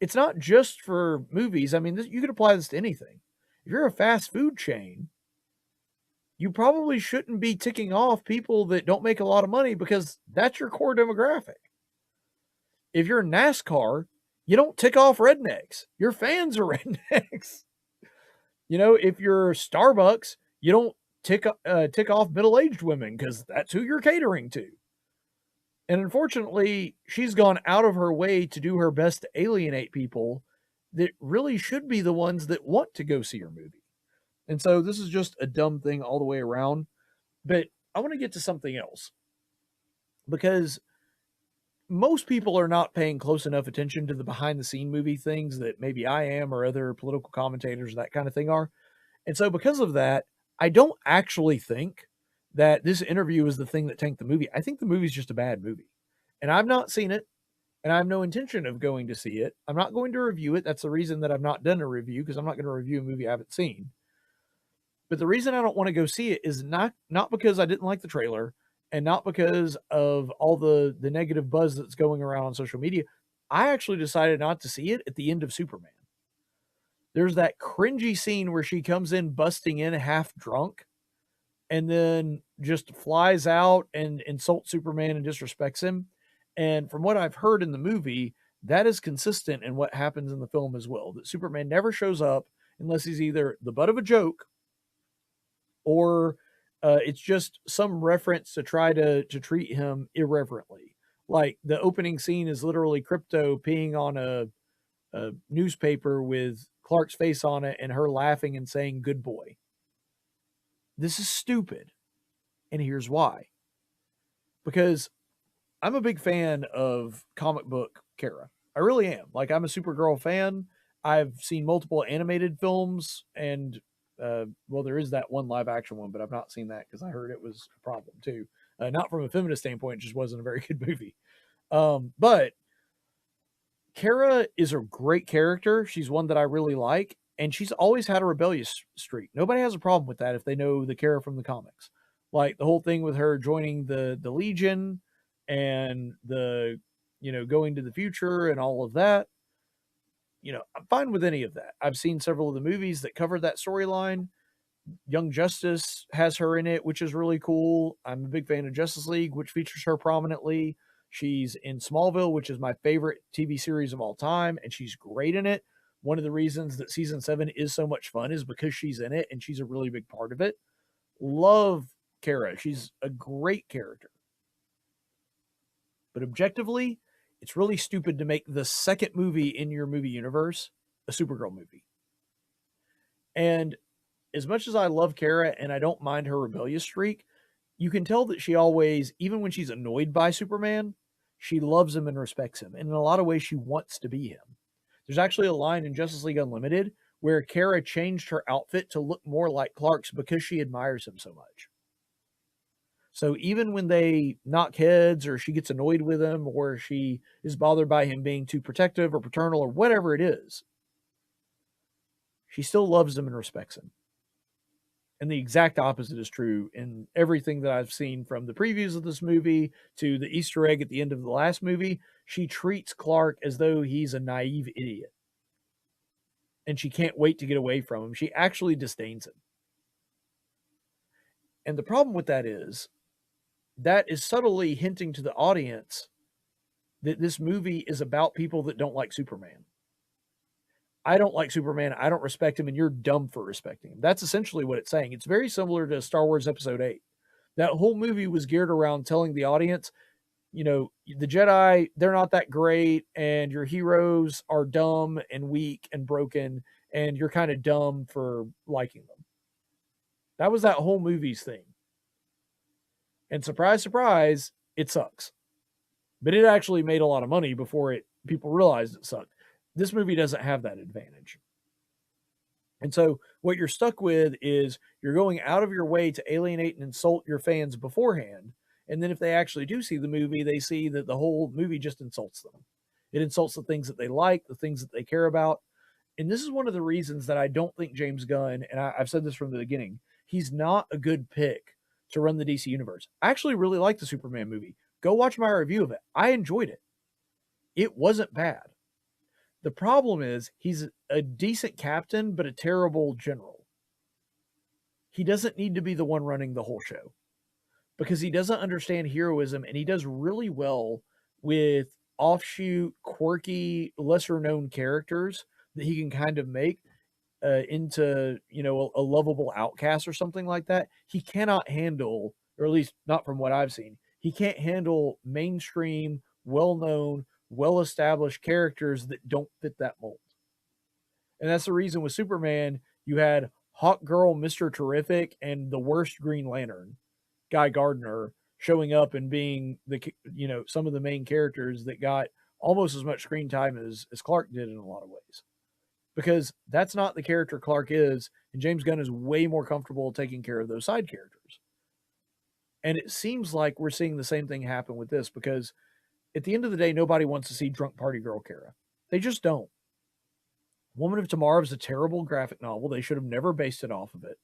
It's not just for movies. I mean, you could apply this to anything. If you're a fast food chain, you probably shouldn't be ticking off people that don't make a lot of money, because that's your core demographic. If you're NASCAR, you don't tick off rednecks. Your fans are rednecks. You know, if you're Starbucks, you don't tick off middle-aged women, because that's who you're catering to. And unfortunately, she's gone out of her way to do her best to alienate people that really should be the ones that want to go see her movie. And so this is just a dumb thing all the way around. But I want to get to something else, because most people are not paying close enough attention to the behind the scene movie things that maybe I am or other political commentators, that kind of thing, are. And so because of that, I don't actually think that this interview is the thing that tanked the movie. I think the movie's just a bad movie. And I've not seen it, and I have no intention of going to see it. I'm not going to review it. That's the reason that I've not done a review, because I'm not going to review a movie I haven't seen. But the reason I don't want to go see it is not because I didn't like the trailer, and not because of all the negative buzz that's going around on social media. I actually decided not to see it at the end of Superman. There's that cringy scene where she comes in busting in half drunk and then just flies out and insults Superman and disrespects him. And from what I've heard in the movie, that is consistent in what happens in the film as well. That Superman never shows up unless he's either the butt of a joke, or it's just some reference to try to treat him irreverently. Like the opening scene is literally Crypto peeing on a newspaper with Clark's face on it and her laughing and saying, "Good boy." This is stupid. And here's why. Because I'm a big fan of comic book Kara. I really am. Like, I'm a Supergirl fan. I've seen multiple animated films, and well, there is that one live action one, but I've not seen that because I heard it was a problem too. Not from a feminist standpoint, it just wasn't a very good movie. But Kara is a great character. She's one that I really like, and she's always had a rebellious streak. Nobody has a problem with that if they know the Kara from the comics. Like the whole thing with her joining the Legion and the, going to the future and all of that. I'm fine with any of that. I've seen several of the movies that cover that storyline. Young Justice has her in it, which is really cool. I'm a big fan of Justice League, which features her prominently. She's in Smallville, which is my favorite TV series of all time, and she's great in it. One of the reasons that season 7 is so much fun is because she's in it, and she's a really big part of it. Love Kara. She's a great character. But objectively, it's really stupid to make the second movie in your movie universe a Supergirl movie. And as much as I love Kara and I don't mind her rebellious streak, you can tell that she always, even when she's annoyed by Superman, she loves him and respects him. And in a lot of ways, she wants to be him. There's actually a line in Justice League Unlimited where Kara changed her outfit to look more like Clark's because she admires him so much. So even when they knock heads or she gets annoyed with him or she is bothered by him being too protective or paternal or whatever it is, she still loves him and respects him. And the exact opposite is true in everything that I've seen, from the previews of this movie to the Easter egg at the end of the last movie. She treats Clark as though he's a naive idiot. And she can't wait to get away from him. She actually disdains him. And the problem with that is subtly hinting to the audience that this movie is about people that don't like Superman. I don't like Superman, I don't respect him, and you're dumb for respecting him. That's essentially what it's saying. It's very similar to Star Wars Episode 8. That whole movie was geared around telling the audience, you know, the Jedi, they're not that great, and your heroes are dumb and weak and broken, and you're kind of dumb for liking them. That was that whole movie's thing. And surprise, surprise, it sucks. But it actually made a lot of money before people realized it sucked. This movie doesn't have that advantage. And so what you're stuck with is you're going out of your way to alienate and insult your fans beforehand. And then if they actually do see the movie, they see that the whole movie just insults them. It insults the things that they like, the things that they care about. And this is one of the reasons that I don't think James Gunn, and I've said this from the beginning, he's not a good pick to run the DC universe. I actually really like the Superman movie. Go watch my review of it. I enjoyed it. It wasn't bad. The problem is he's a decent captain, but a terrible general. He doesn't need to be the one running the whole show because he doesn't understand heroism, and he does really well with offshoot, quirky, lesser-known characters that he can kind of make into, you know, a lovable outcast or something like that. He cannot handle, or at least not from what I've seen, he can't handle mainstream, well-known, well-established characters that don't fit that mold. And that's the reason with Superman, you had Hawk Girl, Mr. Terrific, and the worst Green Lantern, Guy Gardner, showing up and being some of the main characters that got almost as much screen time as Clark did in a lot of ways. Because that's not the character Clark is, and James Gunn is way more comfortable taking care of those side characters. And it seems like we're seeing the same thing happen with this, because at the end of the day, nobody wants to see drunk party girl Kara. They just don't. Woman of Tomorrow is a terrible graphic novel. They should have never based it off of it.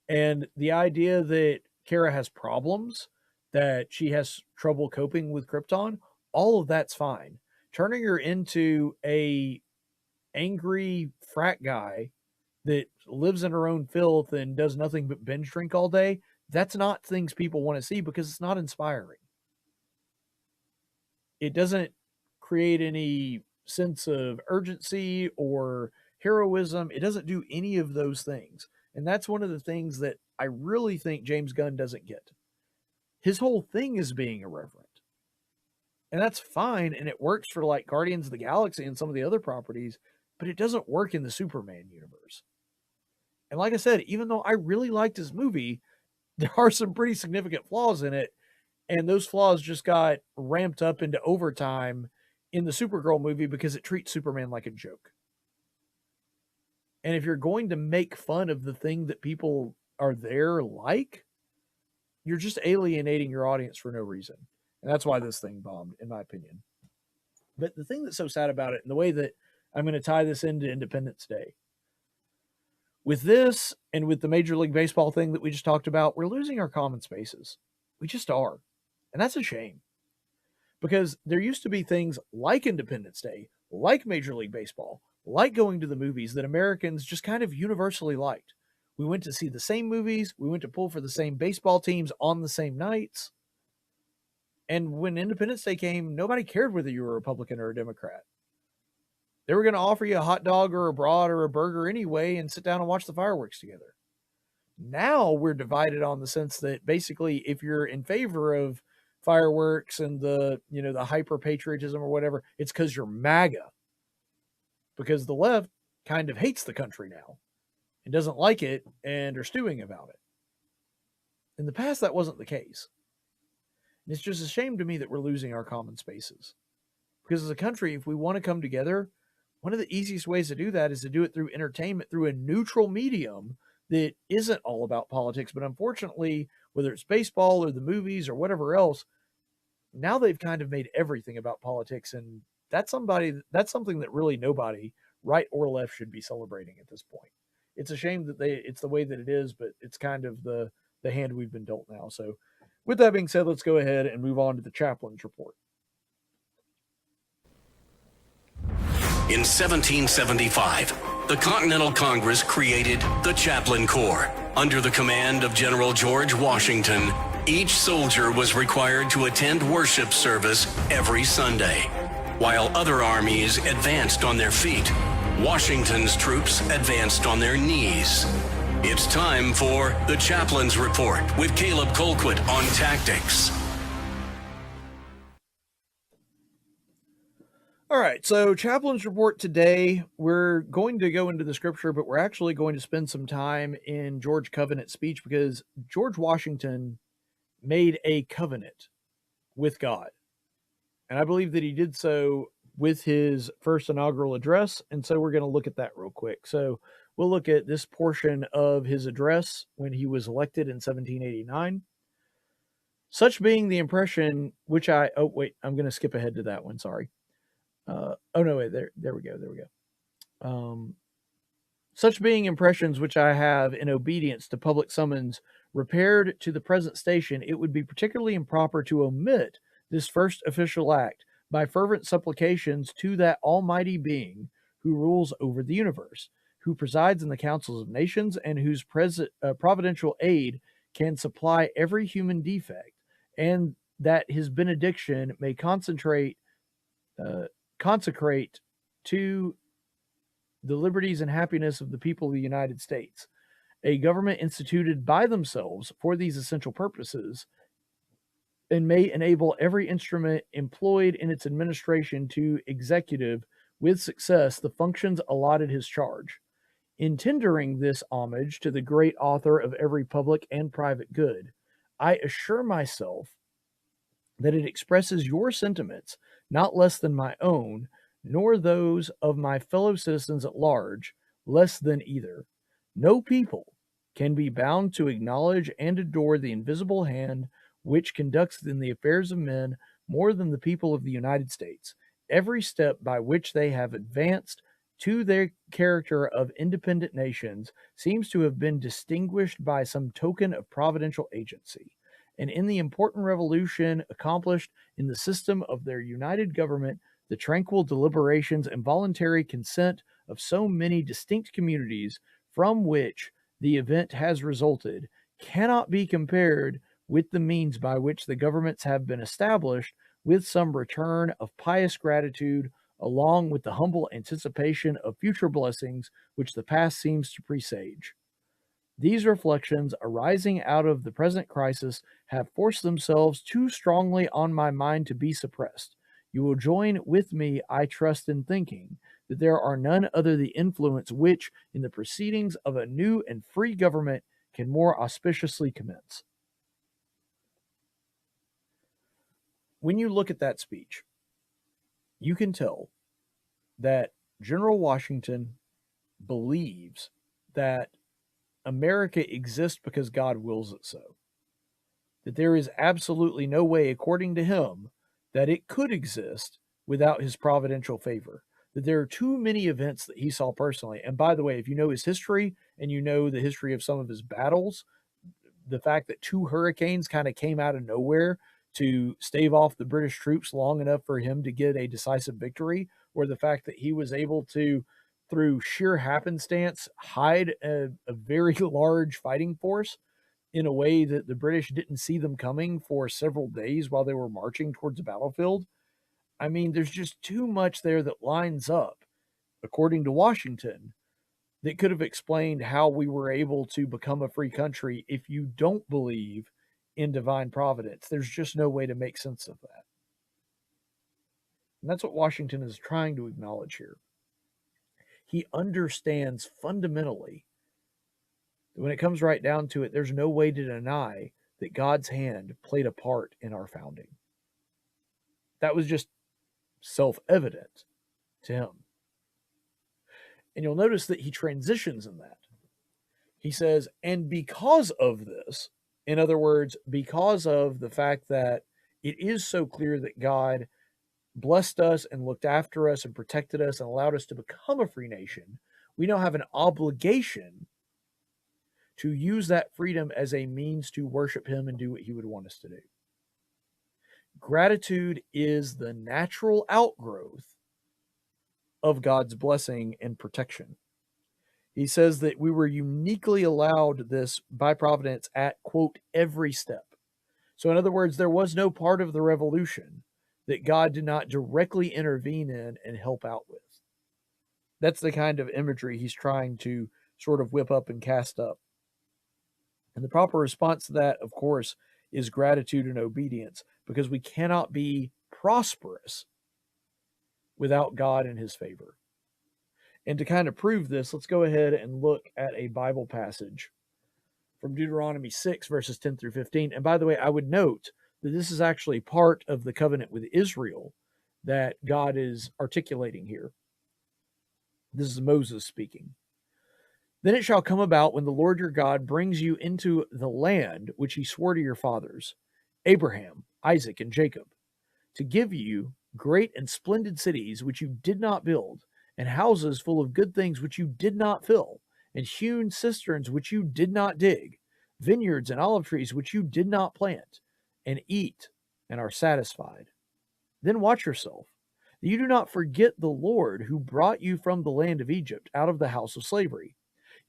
And the idea that Kara has problems, that she has trouble coping with Krypton, all of that's fine. Turning her into a angry frat guy that lives in her own filth and does nothing but binge drink all day, that's not things people want to see because it's not inspiring. It doesn't create any sense of urgency or heroism. It doesn't do any of those things. And that's one of the things that I really think James Gunn doesn't get. His whole thing is being irreverent. And that's fine, and it works for like Guardians of the Galaxy and some of the other properties, but it doesn't work in the Superman universe. And like I said, even though I really liked his movie, there are some pretty significant flaws in it. And those flaws just got ramped up into overtime in the Supergirl movie because it treats Superman like a joke. And if you're going to make fun of the thing that people are there like, you're just alienating your audience for no reason. And that's why this thing bombed, in my opinion. But the thing that's so sad about it, and the way that I'm going to tie this into Independence Day, with this and with the Major League Baseball thing that we just talked about, we're losing our common spaces. We just are. And that's a shame. Because there used to be things like Independence Day, like Major League Baseball, like going to the movies that Americans just kind of universally liked. We went to see the same movies. We went to pull for the same baseball teams on the same nights. And when Independence Day came, nobody cared whether you were a Republican or a Democrat. They were going to offer you a hot dog or a brat or a burger anyway and sit down and watch the fireworks together. Now we're divided on the sense that basically if you're in favor of fireworks and the hyper patriotism or whatever, it's because you're MAGA. Because the left kind of hates the country now. and doesn't like it and are stewing about it. In the past, that wasn't the case. And it's just a shame to me that we're losing our common spaces. Because as a country, if we want to come together, one of the easiest ways to do that is to do it through entertainment, through a neutral medium that isn't all about politics. But unfortunately, whether it's baseball or the movies or whatever else, now they've kind of made everything about politics. And that's something that really nobody, right or left, should be celebrating at this point. It's a shame that it's the way that it is, but it's kind of the hand we've been dealt now. So with that being said, let's go ahead and move on to the Chaplain's report. In 1775, the Continental Congress created the Chaplain Corps. Under the command of General George Washington, each soldier was required to attend worship service every Sunday. While other armies advanced on their feet, Washington's troops advanced on their knees. It's time for the Chaplain's Report with Caleb Colquitt on tactics. All right, so Chaplain's Report today, we're going to go into the scripture, but we're actually going to spend some time in George Covenant's speech because George Washington made a covenant with God. And I believe that he did so with his first inaugural address, and so we're going to look at that real quick. So we'll look at this portion of his address when he was elected in 1789. Such being the impression which I'm going to skip ahead to that one, sorry. There we go. Such being impressions which I have in obedience to public summons repaired to the present station, it would be particularly improper to omit this first official act by fervent supplications to that almighty being who rules over the universe, who presides in the councils of nations, and whose providential aid can supply every human defect, and that his benediction may consecrate to the liberties and happiness of the people of the United States, a government instituted by themselves for these essential purposes, and may enable every instrument employed in its administration to executive with success the functions allotted his charge. In tendering this homage to the great author of every public and private good, I assure myself that it expresses your sentiments not less than my own, nor those of my fellow citizens at large, less than either. No people can be bound to acknowledge and adore the invisible hand which conducts in the affairs of men more than the people of the United States. Every step by which they have advanced to their character of independent nations seems to have been distinguished by some token of providential agency. And in the important revolution accomplished in the system of their united government, the tranquil deliberations and voluntary consent of so many distinct communities from which the event has resulted cannot be compared with the means by which the governments have been established, with some return of pious gratitude, along with the humble anticipation of future blessings which the past seems to presage. These reflections arising out of the present crisis have forced themselves too strongly on my mind to be suppressed. You will join with me, I trust, in thinking that there are none other the influence which, in the proceedings of a new and free government, can more auspiciously commence. When you look at that speech, you can tell that General Washington believes that America exists because God wills it so. That there is absolutely no way, according to him, that it could exist without his providential favor. That there are too many events that he saw personally. And by the way, if you know his history and you know the history of some of his battles, the fact that 2 hurricanes kind of came out of nowhere to stave off the British troops long enough for him to get a decisive victory, or the fact that he was able to, through sheer happenstance, hide a very large fighting force in a way that the British didn't see them coming for several days while they were marching towards the battlefield. I mean, there's just too much there that lines up, according to Washington, that could have explained how we were able to become a free country. If you don't believe in divine providence, there's just no way to make sense of that. And that's what Washington is trying to acknowledge here. He understands fundamentally When it comes right down to it, there's no way to deny that God's hand played a part in our founding. That was just self-evident to him. And you'll notice that he transitions in that. He says, and because of this, in other words, because of the fact that it is so clear that God blessed us and looked after us and protected us and allowed us to become a free nation, we now have an obligation to use that freedom as a means to worship him and do what he would want us to do. Gratitude is the natural outgrowth of God's blessing and protection. He says that we were uniquely allowed this by providence at, quote, every step. So in other words, there was no part of the revolution that God did not directly intervene in and help out with. That's the kind of imagery he's trying to sort of whip up and cast up. And the proper response to that, of course, is gratitude and obedience, because we cannot be prosperous without God and his favor. And to kind of prove this, let's go ahead and look at a Bible passage from Deuteronomy 6, verses 10 through 15. And by the way, I would note that this is actually part of the covenant with Israel that God is articulating here. This is Moses speaking. Then it shall come about when the Lord your God brings you into the land which he swore to your fathers, Abraham, Isaac, and Jacob, to give you great and splendid cities which you did not build, and houses full of good things which you did not fill, and hewn cisterns which you did not dig, vineyards and olive trees which you did not plant, and eat and are satisfied. Then watch yourself, that you do not forget the Lord who brought you from the land of Egypt out of the house of slavery.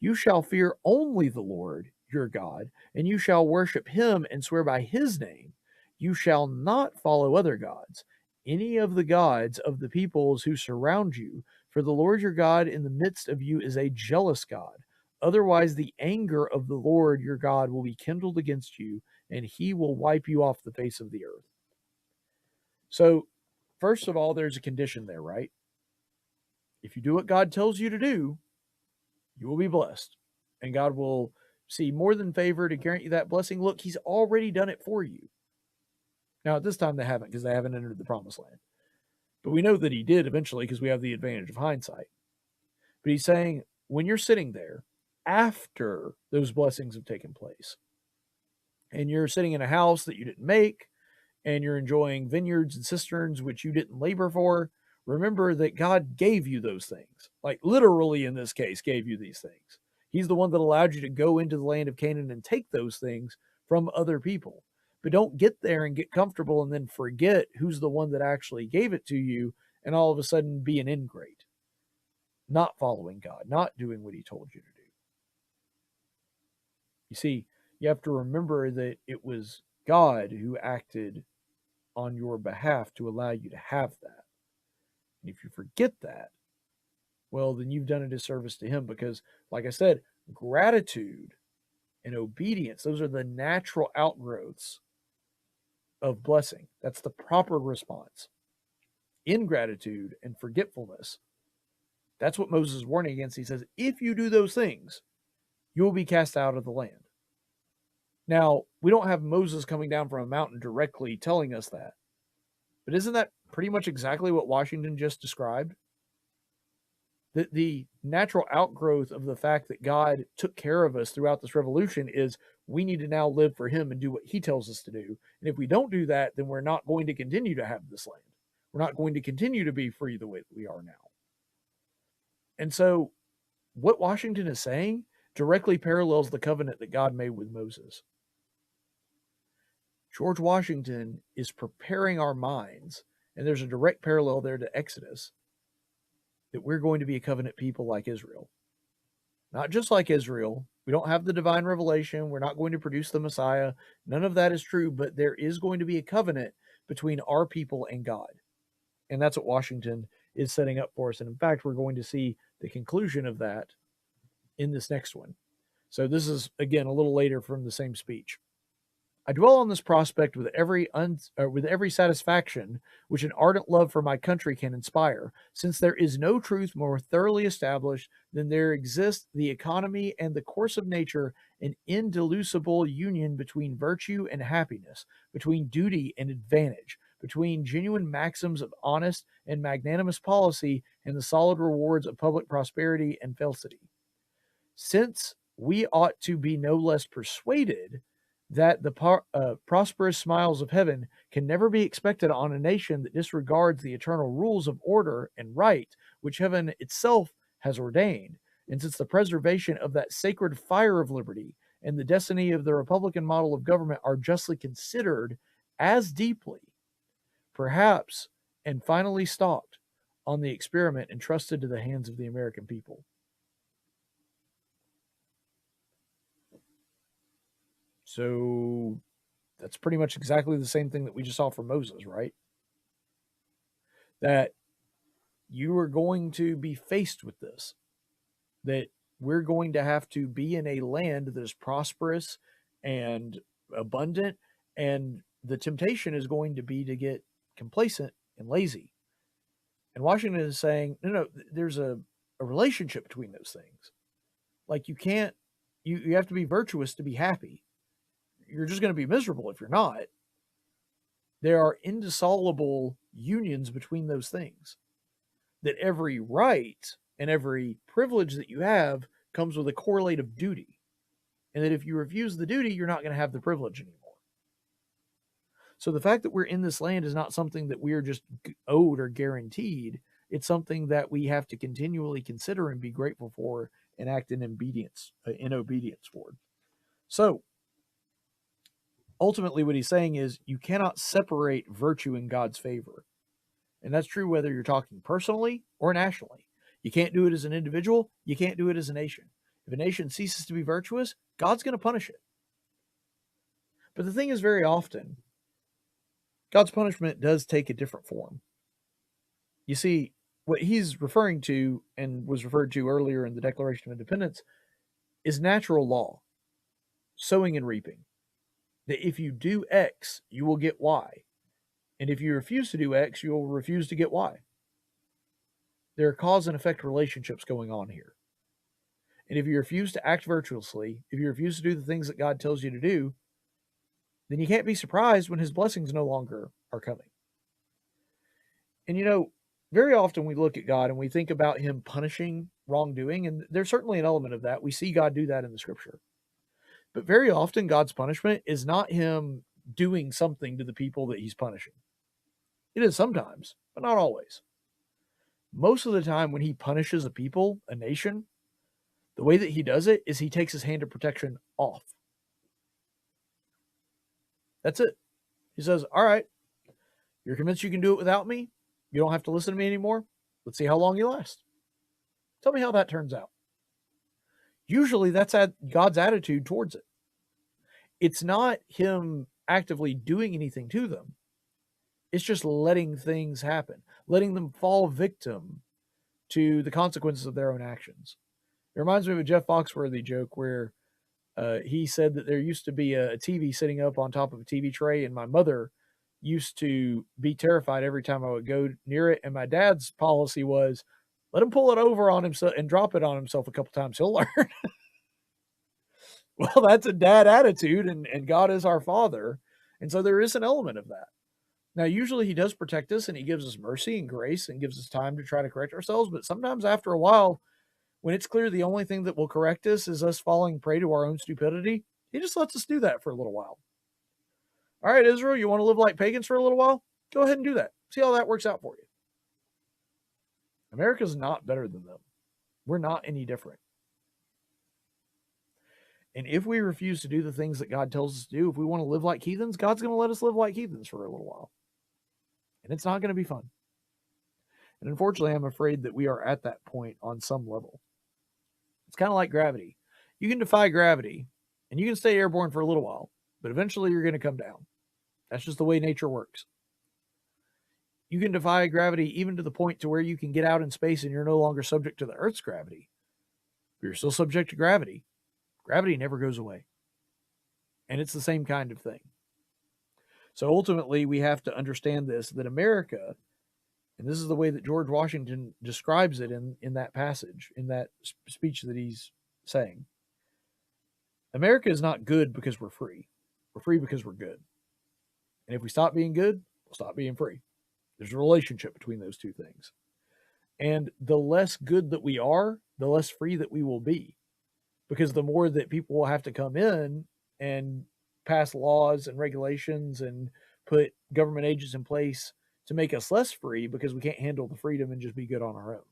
You shall fear only the Lord your God, and you shall worship him and swear by his name. You shall not follow other gods, any of the gods of the peoples who surround you, for the Lord your God in the midst of you is a jealous God. Otherwise, the anger of the Lord your God will be kindled against you, and he will wipe you off the face of the earth. So, first of all, there's a condition there, right? If you do what God tells you to do, you will be blessed, and God will see more than favor to grant you that blessing. Look, he's already done it for you. Now, at this time, they haven't, because they haven't entered the promised land. But we know that he did eventually, because we have the advantage of hindsight. But he's saying, when you're sitting there, after those blessings have taken place, and you're sitting in a house that you didn't make, and you're enjoying vineyards and cisterns which you didn't labor for, remember that God gave you those things. Like literally in this case, gave you these things. He's the one that allowed you to go into the land of Canaan and take those things from other people. But don't get there and get comfortable and then forget who's the one that actually gave it to you, and all of a sudden be an ingrate. Not following God, not doing what he told you to do. You see, you have to remember that it was God who acted on your behalf to allow you to have that. And if you forget that, well, then you've done a disservice to him, because, like I said, gratitude and obedience, those are the natural outgrowths of blessing. That's the proper response. Ingratitude and forgetfulness, that's what Moses is warning against. He says, if you do those things, you will be cast out of the land. Now, we don't have Moses coming down from a mountain directly telling us that. But isn't that pretty much exactly what Washington just described? That the natural outgrowth of the fact that God took care of us throughout this revolution is we need to now live for him and do what he tells us to do. And if we don't do that, then we're not going to continue to have this land. We're not going to continue to be free the way that we are now. And so what Washington is saying directly parallels the covenant that God made with Moses. George Washington is preparing our minds, and there's a direct parallel there to Exodus, that we're going to be a covenant people like Israel. Not just like Israel. We don't have the divine revelation. We're not going to produce the Messiah. None of that is true, but there is going to be a covenant between our people and God. And that's what Washington is setting up for us. And in fact, we're going to see the conclusion of that in this next one. So this is, again, a little later from the same speech. I dwell on this prospect with every satisfaction which an ardent love for my country can inspire, since there is no truth more thoroughly established than there exists the economy and the course of nature, an indissoluble union between virtue and happiness, between duty and advantage, between genuine maxims of honest and magnanimous policy and the solid rewards of public prosperity and felicity. Since we ought to be no less persuaded that the prosperous smiles of heaven can never be expected on a nation that disregards the eternal rules of order and right which heaven itself has ordained, and since the preservation of that sacred fire of liberty and the destiny of the republican model of government are justly considered as deeply, perhaps, and finally stopped on the experiment entrusted to the hands of the American people. So that's pretty much exactly the same thing that we just saw from Moses, right? That you are going to be faced with this, that we're going to have to be in a land that is prosperous and abundant, and the temptation is going to be to get complacent and lazy. And Washington is saying, no, there's a relationship between those things. Like you have to be virtuous to be happy. You're just going to be miserable if you're not. There are indissoluble unions between those things. That every right and every privilege that you have comes with a correlative duty. And that if you refuse the duty, you're not going to have the privilege anymore. So the fact that we're in this land is not something that we are just owed or guaranteed. It's something that we have to continually consider and be grateful for and act in obedience for. So, ultimately, what he's saying is you cannot separate virtue in God's favor. And that's true whether you're talking personally or nationally. You can't do it as an individual. You can't do it as a nation. If a nation ceases to be virtuous, God's going to punish it. But the thing is, very often, God's punishment does take a different form. You see, what he's referring to and was referred to earlier in the Declaration of Independence is natural law, sowing and reaping. That if you do X, you will get Y. And if you refuse to do X, you will refuse to get Y. There are cause and effect relationships going on here. And if you refuse to act virtuously, if you refuse to do the things that God tells you to do, then you can't be surprised when his blessings no longer are coming. And very often we look at God and we think about him punishing wrongdoing, and there's certainly an element of that. We see God do that in the scripture. But very often God's punishment is not him doing something to the people that he's punishing. It is sometimes, but not always. Most of the time when he punishes a people, a nation, the way that he does it is he takes his hand of protection off. That's it. He says, all right, you're convinced you can do it without me? You don't have to listen to me anymore? Let's see how long you last. Tell me how that turns out. Usually that's God's attitude towards it. It's not him actively doing anything to them. It's just letting things happen, letting them fall victim to the consequences of their own actions. It reminds me of a Jeff Foxworthy joke where he said that there used to be a TV sitting up on top of a TV tray, and my mother used to be terrified every time I would go near it. And my dad's policy was, let him pull it over on himself and drop it on himself a couple times. He'll learn. Well, that's a dad attitude, and God is our father. And so there is an element of that. Now, usually he does protect us and he gives us mercy and grace and gives us time to try to correct ourselves. But sometimes after a while, when it's clear the only thing that will correct us is us falling prey to our own stupidity, he just lets us do that for a little while. All right, Israel, you want to live like pagans for a little while? Go ahead and do that. See how that works out for you. America's not better than them. We're not any different. And if we refuse to do the things that God tells us to do, if we want to live like heathens, God's going to let us live like heathens for a little while. And it's not going to be fun. And unfortunately, I'm afraid that we are at that point on some level. It's kind of like gravity. You can defy gravity, and you can stay airborne for a little while, but eventually you're going to come down. That's just the way nature works. You can defy gravity even to the point to where you can get out in space and you're no longer subject to the Earth's gravity. But you're still subject to gravity. Gravity never goes away. And it's the same kind of thing. So ultimately, we have to understand this, that America, and this is the way that George Washington describes it in that passage, in that speech that he's saying. America is not good because we're free. We're free because we're good. And if we stop being good, we'll stop being free. There's a relationship between those two things. And the less good that we are, the less free that we will be. Because the more that people will have to come in and pass laws and regulations and put government agents in place to make us less free because we can't handle the freedom and just be good on our own.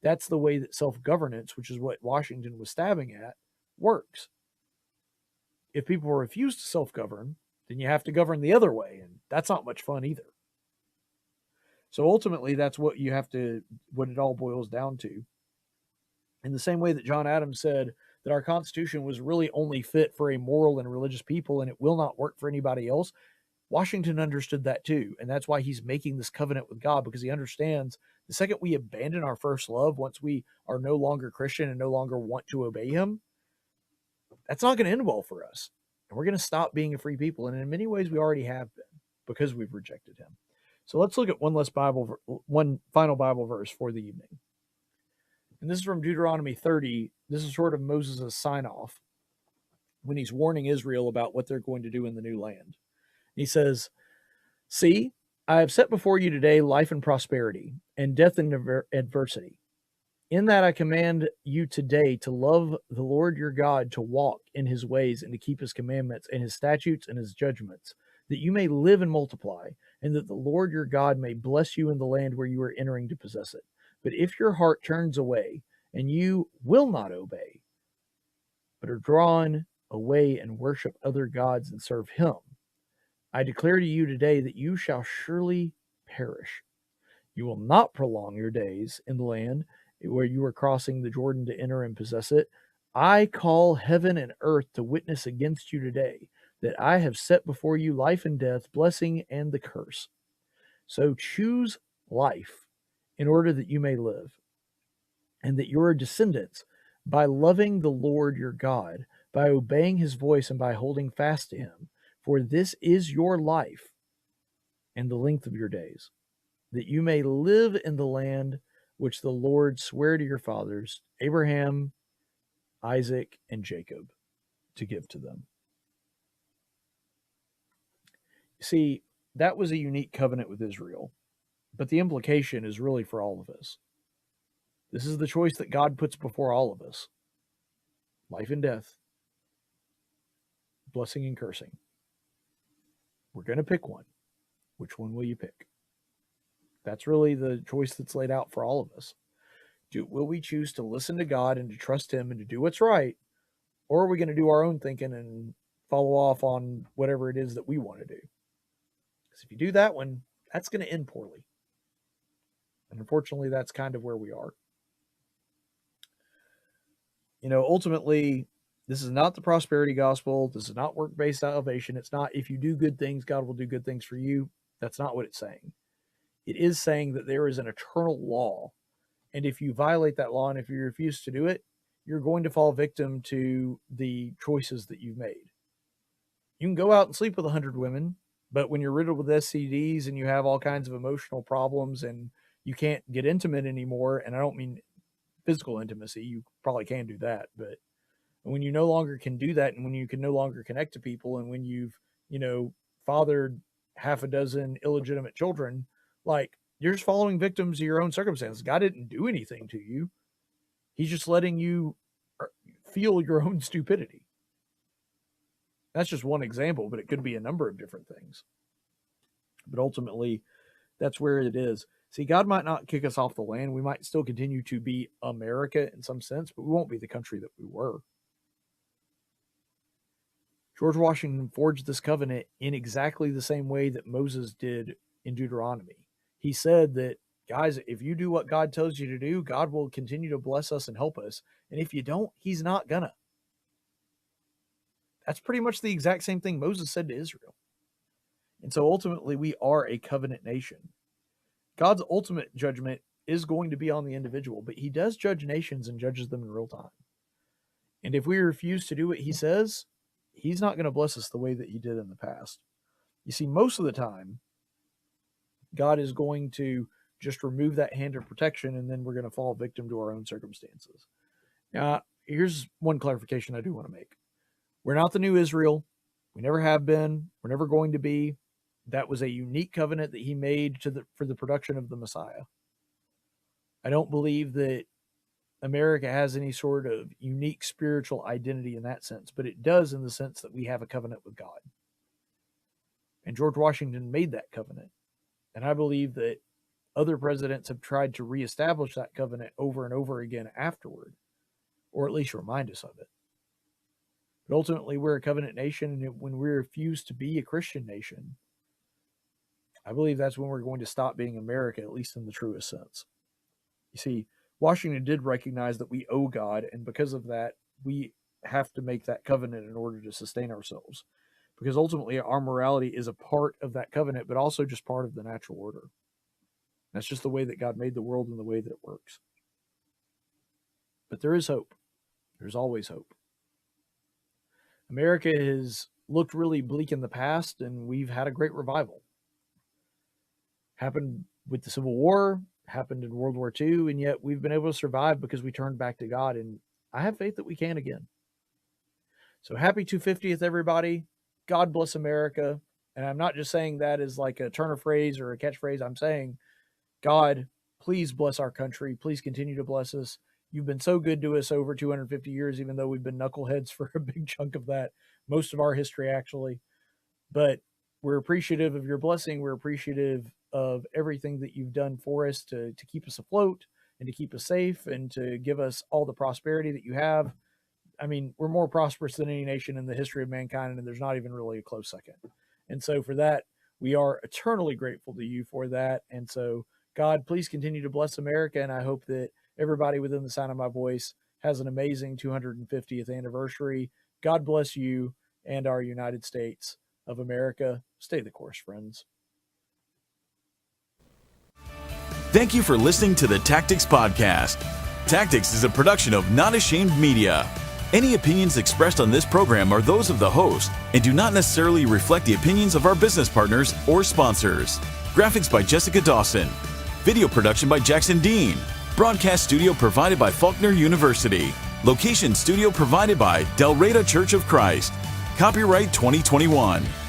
That's the way that self-governance, which is what Washington was stabbing at, works. If people refuse to self-govern, then you have to govern the other way, and that's not much fun either. So ultimately, that's what it all boils down to. In the same way that John Adams said that our Constitution was really only fit for a moral and religious people and it will not work for anybody else, Washington understood that too. And that's why he's making this covenant with God, because he understands the second we abandon our first love, once we are no longer Christian and no longer want to obey him, that's not going to end well for us. And we're going to stop being a free people. And in many ways, we already have been because we've rejected him. So let's look at one final Bible verse for the evening. And this is from Deuteronomy 30. This is sort of Moses' sign-off when he's warning Israel about what they're going to do in the new land. He says, "See, I have set before you today life and prosperity, and death and adversity. In that I command you today to love the Lord your God, to walk in his ways, and to keep his commandments and his statutes and his judgments, that you may live and multiply, and that the Lord your God may bless you in the land where you are entering to possess it. But if your heart turns away, and you will not obey, but are drawn away and worship other gods and serve him, I declare to you today that you shall surely perish. You will not prolong your days in the land where you are crossing the Jordan to enter and possess it. I call heaven and earth to witness against you today that I have set before you life and death, blessing and the curse. So choose life in order that you may live, and that your descendants, by loving the Lord your God, by obeying his voice and by holding fast to him, for this is your life and the length of your days, that you may live in the land which the Lord sware to your fathers, Abraham, Isaac, and Jacob, to give to them." See, that was a unique covenant with Israel, but the implication is really for all of us. This is the choice that God puts before all of us: life and death, blessing and cursing. We're going to pick one. Which one will you pick? That's really the choice that's laid out for all of us. Will we choose to listen to God and to trust him and to do what's right? Or are we going to do our own thinking and follow off on whatever it is that we want to do? Because if you do that one, that's going to end poorly. And unfortunately, that's kind of where we are. Ultimately, this is not the prosperity gospel. This is not work-based salvation. It's not, if you do good things, God will do good things for you. That's not what it's saying. It is saying that there is an eternal law. And if you violate that law and if you refuse to do it, you're going to fall victim to the choices that you've made. You can go out and sleep with 100 women, but when you're riddled with STDs and you have all kinds of emotional problems and you can't get intimate anymore, and I don't mean physical intimacy, you probably can do that, but when you no longer can do that, and when you can no longer connect to people, and when you've, fathered half a dozen illegitimate children, like, you're just following victims of your own circumstances. God didn't do anything to you. He's just letting you feel your own stupidity. That's just one example, but it could be a number of different things. But ultimately, that's where it is. See, God might not kick us off the land. We might still continue to be America in some sense, but we won't be the country that we were. George Washington forged this covenant in exactly the same way that Moses did in Deuteronomy. He said that, guys, if you do what God tells you to do, God will continue to bless us and help us. And if you don't, he's not gonna. That's pretty much the exact same thing Moses said to Israel. And so ultimately, we are a covenant nation. God's ultimate judgment is going to be on the individual, but he does judge nations and judges them in real time. And if we refuse to do what he says, he's not going to bless us the way that he did in the past. You see, most of the time, God is going to just remove that hand of protection, and then we're going to fall victim to our own circumstances. Now, here's one clarification I do want to make. We're not the new Israel. We never have been. We're never going to be. That was a unique covenant that he made for the production of the Messiah. I don't believe that America has any sort of unique spiritual identity in that sense, but it does in the sense that we have a covenant with God. And George Washington made that covenant. And I believe that other presidents have tried to reestablish that covenant over and over again afterward, or at least remind us of it. But ultimately, we're a covenant nation, and when we refuse to be a Christian nation, I believe that's when we're going to stop being America, at least in the truest sense. You see, Washington did recognize that we owe God, and because of that, we have to make that covenant in order to sustain ourselves. Because ultimately, our morality is a part of that covenant, but also just part of the natural order. That's just the way that God made the world and the way that it works. But there is hope. There's always hope. America has looked really bleak in the past, and we've had a great revival. Happened with the Civil War, happened in World War II, and yet we've been able to survive because we turned back to God, and I have faith that we can again. So happy 250th, everybody. God bless America. And I'm not just saying that as like a turn of phrase or a catchphrase. I'm saying, God, please bless our country. Please continue to bless us. You've been so good to us over 250 years, even though we've been knuckleheads for a big chunk of that, most of our history, actually. But we're appreciative of your blessing. We're appreciative of everything that you've done for us to keep us afloat and to keep us safe and to give us all the prosperity that you have. I mean, we're more prosperous than any nation in the history of mankind, and there's not even really a close second. And so for that, we are eternally grateful to you for that. And so, God, please continue to bless America, and I hope that everybody within the sound of my voice has an amazing 250th anniversary. God bless you and our United States of America. Stay the course, friends. Thank you for listening to the Tactics Podcast. Tactics is a production of Not Ashamed Media. Any opinions expressed on this program are those of the host and do not necessarily reflect the opinions of our business partners or sponsors. Graphics by Jessica Dawson. Video production by Jackson Dean. Broadcast studio provided by Faulkner University. Location studio provided by Del Reyta Church of Christ. Copyright 2021.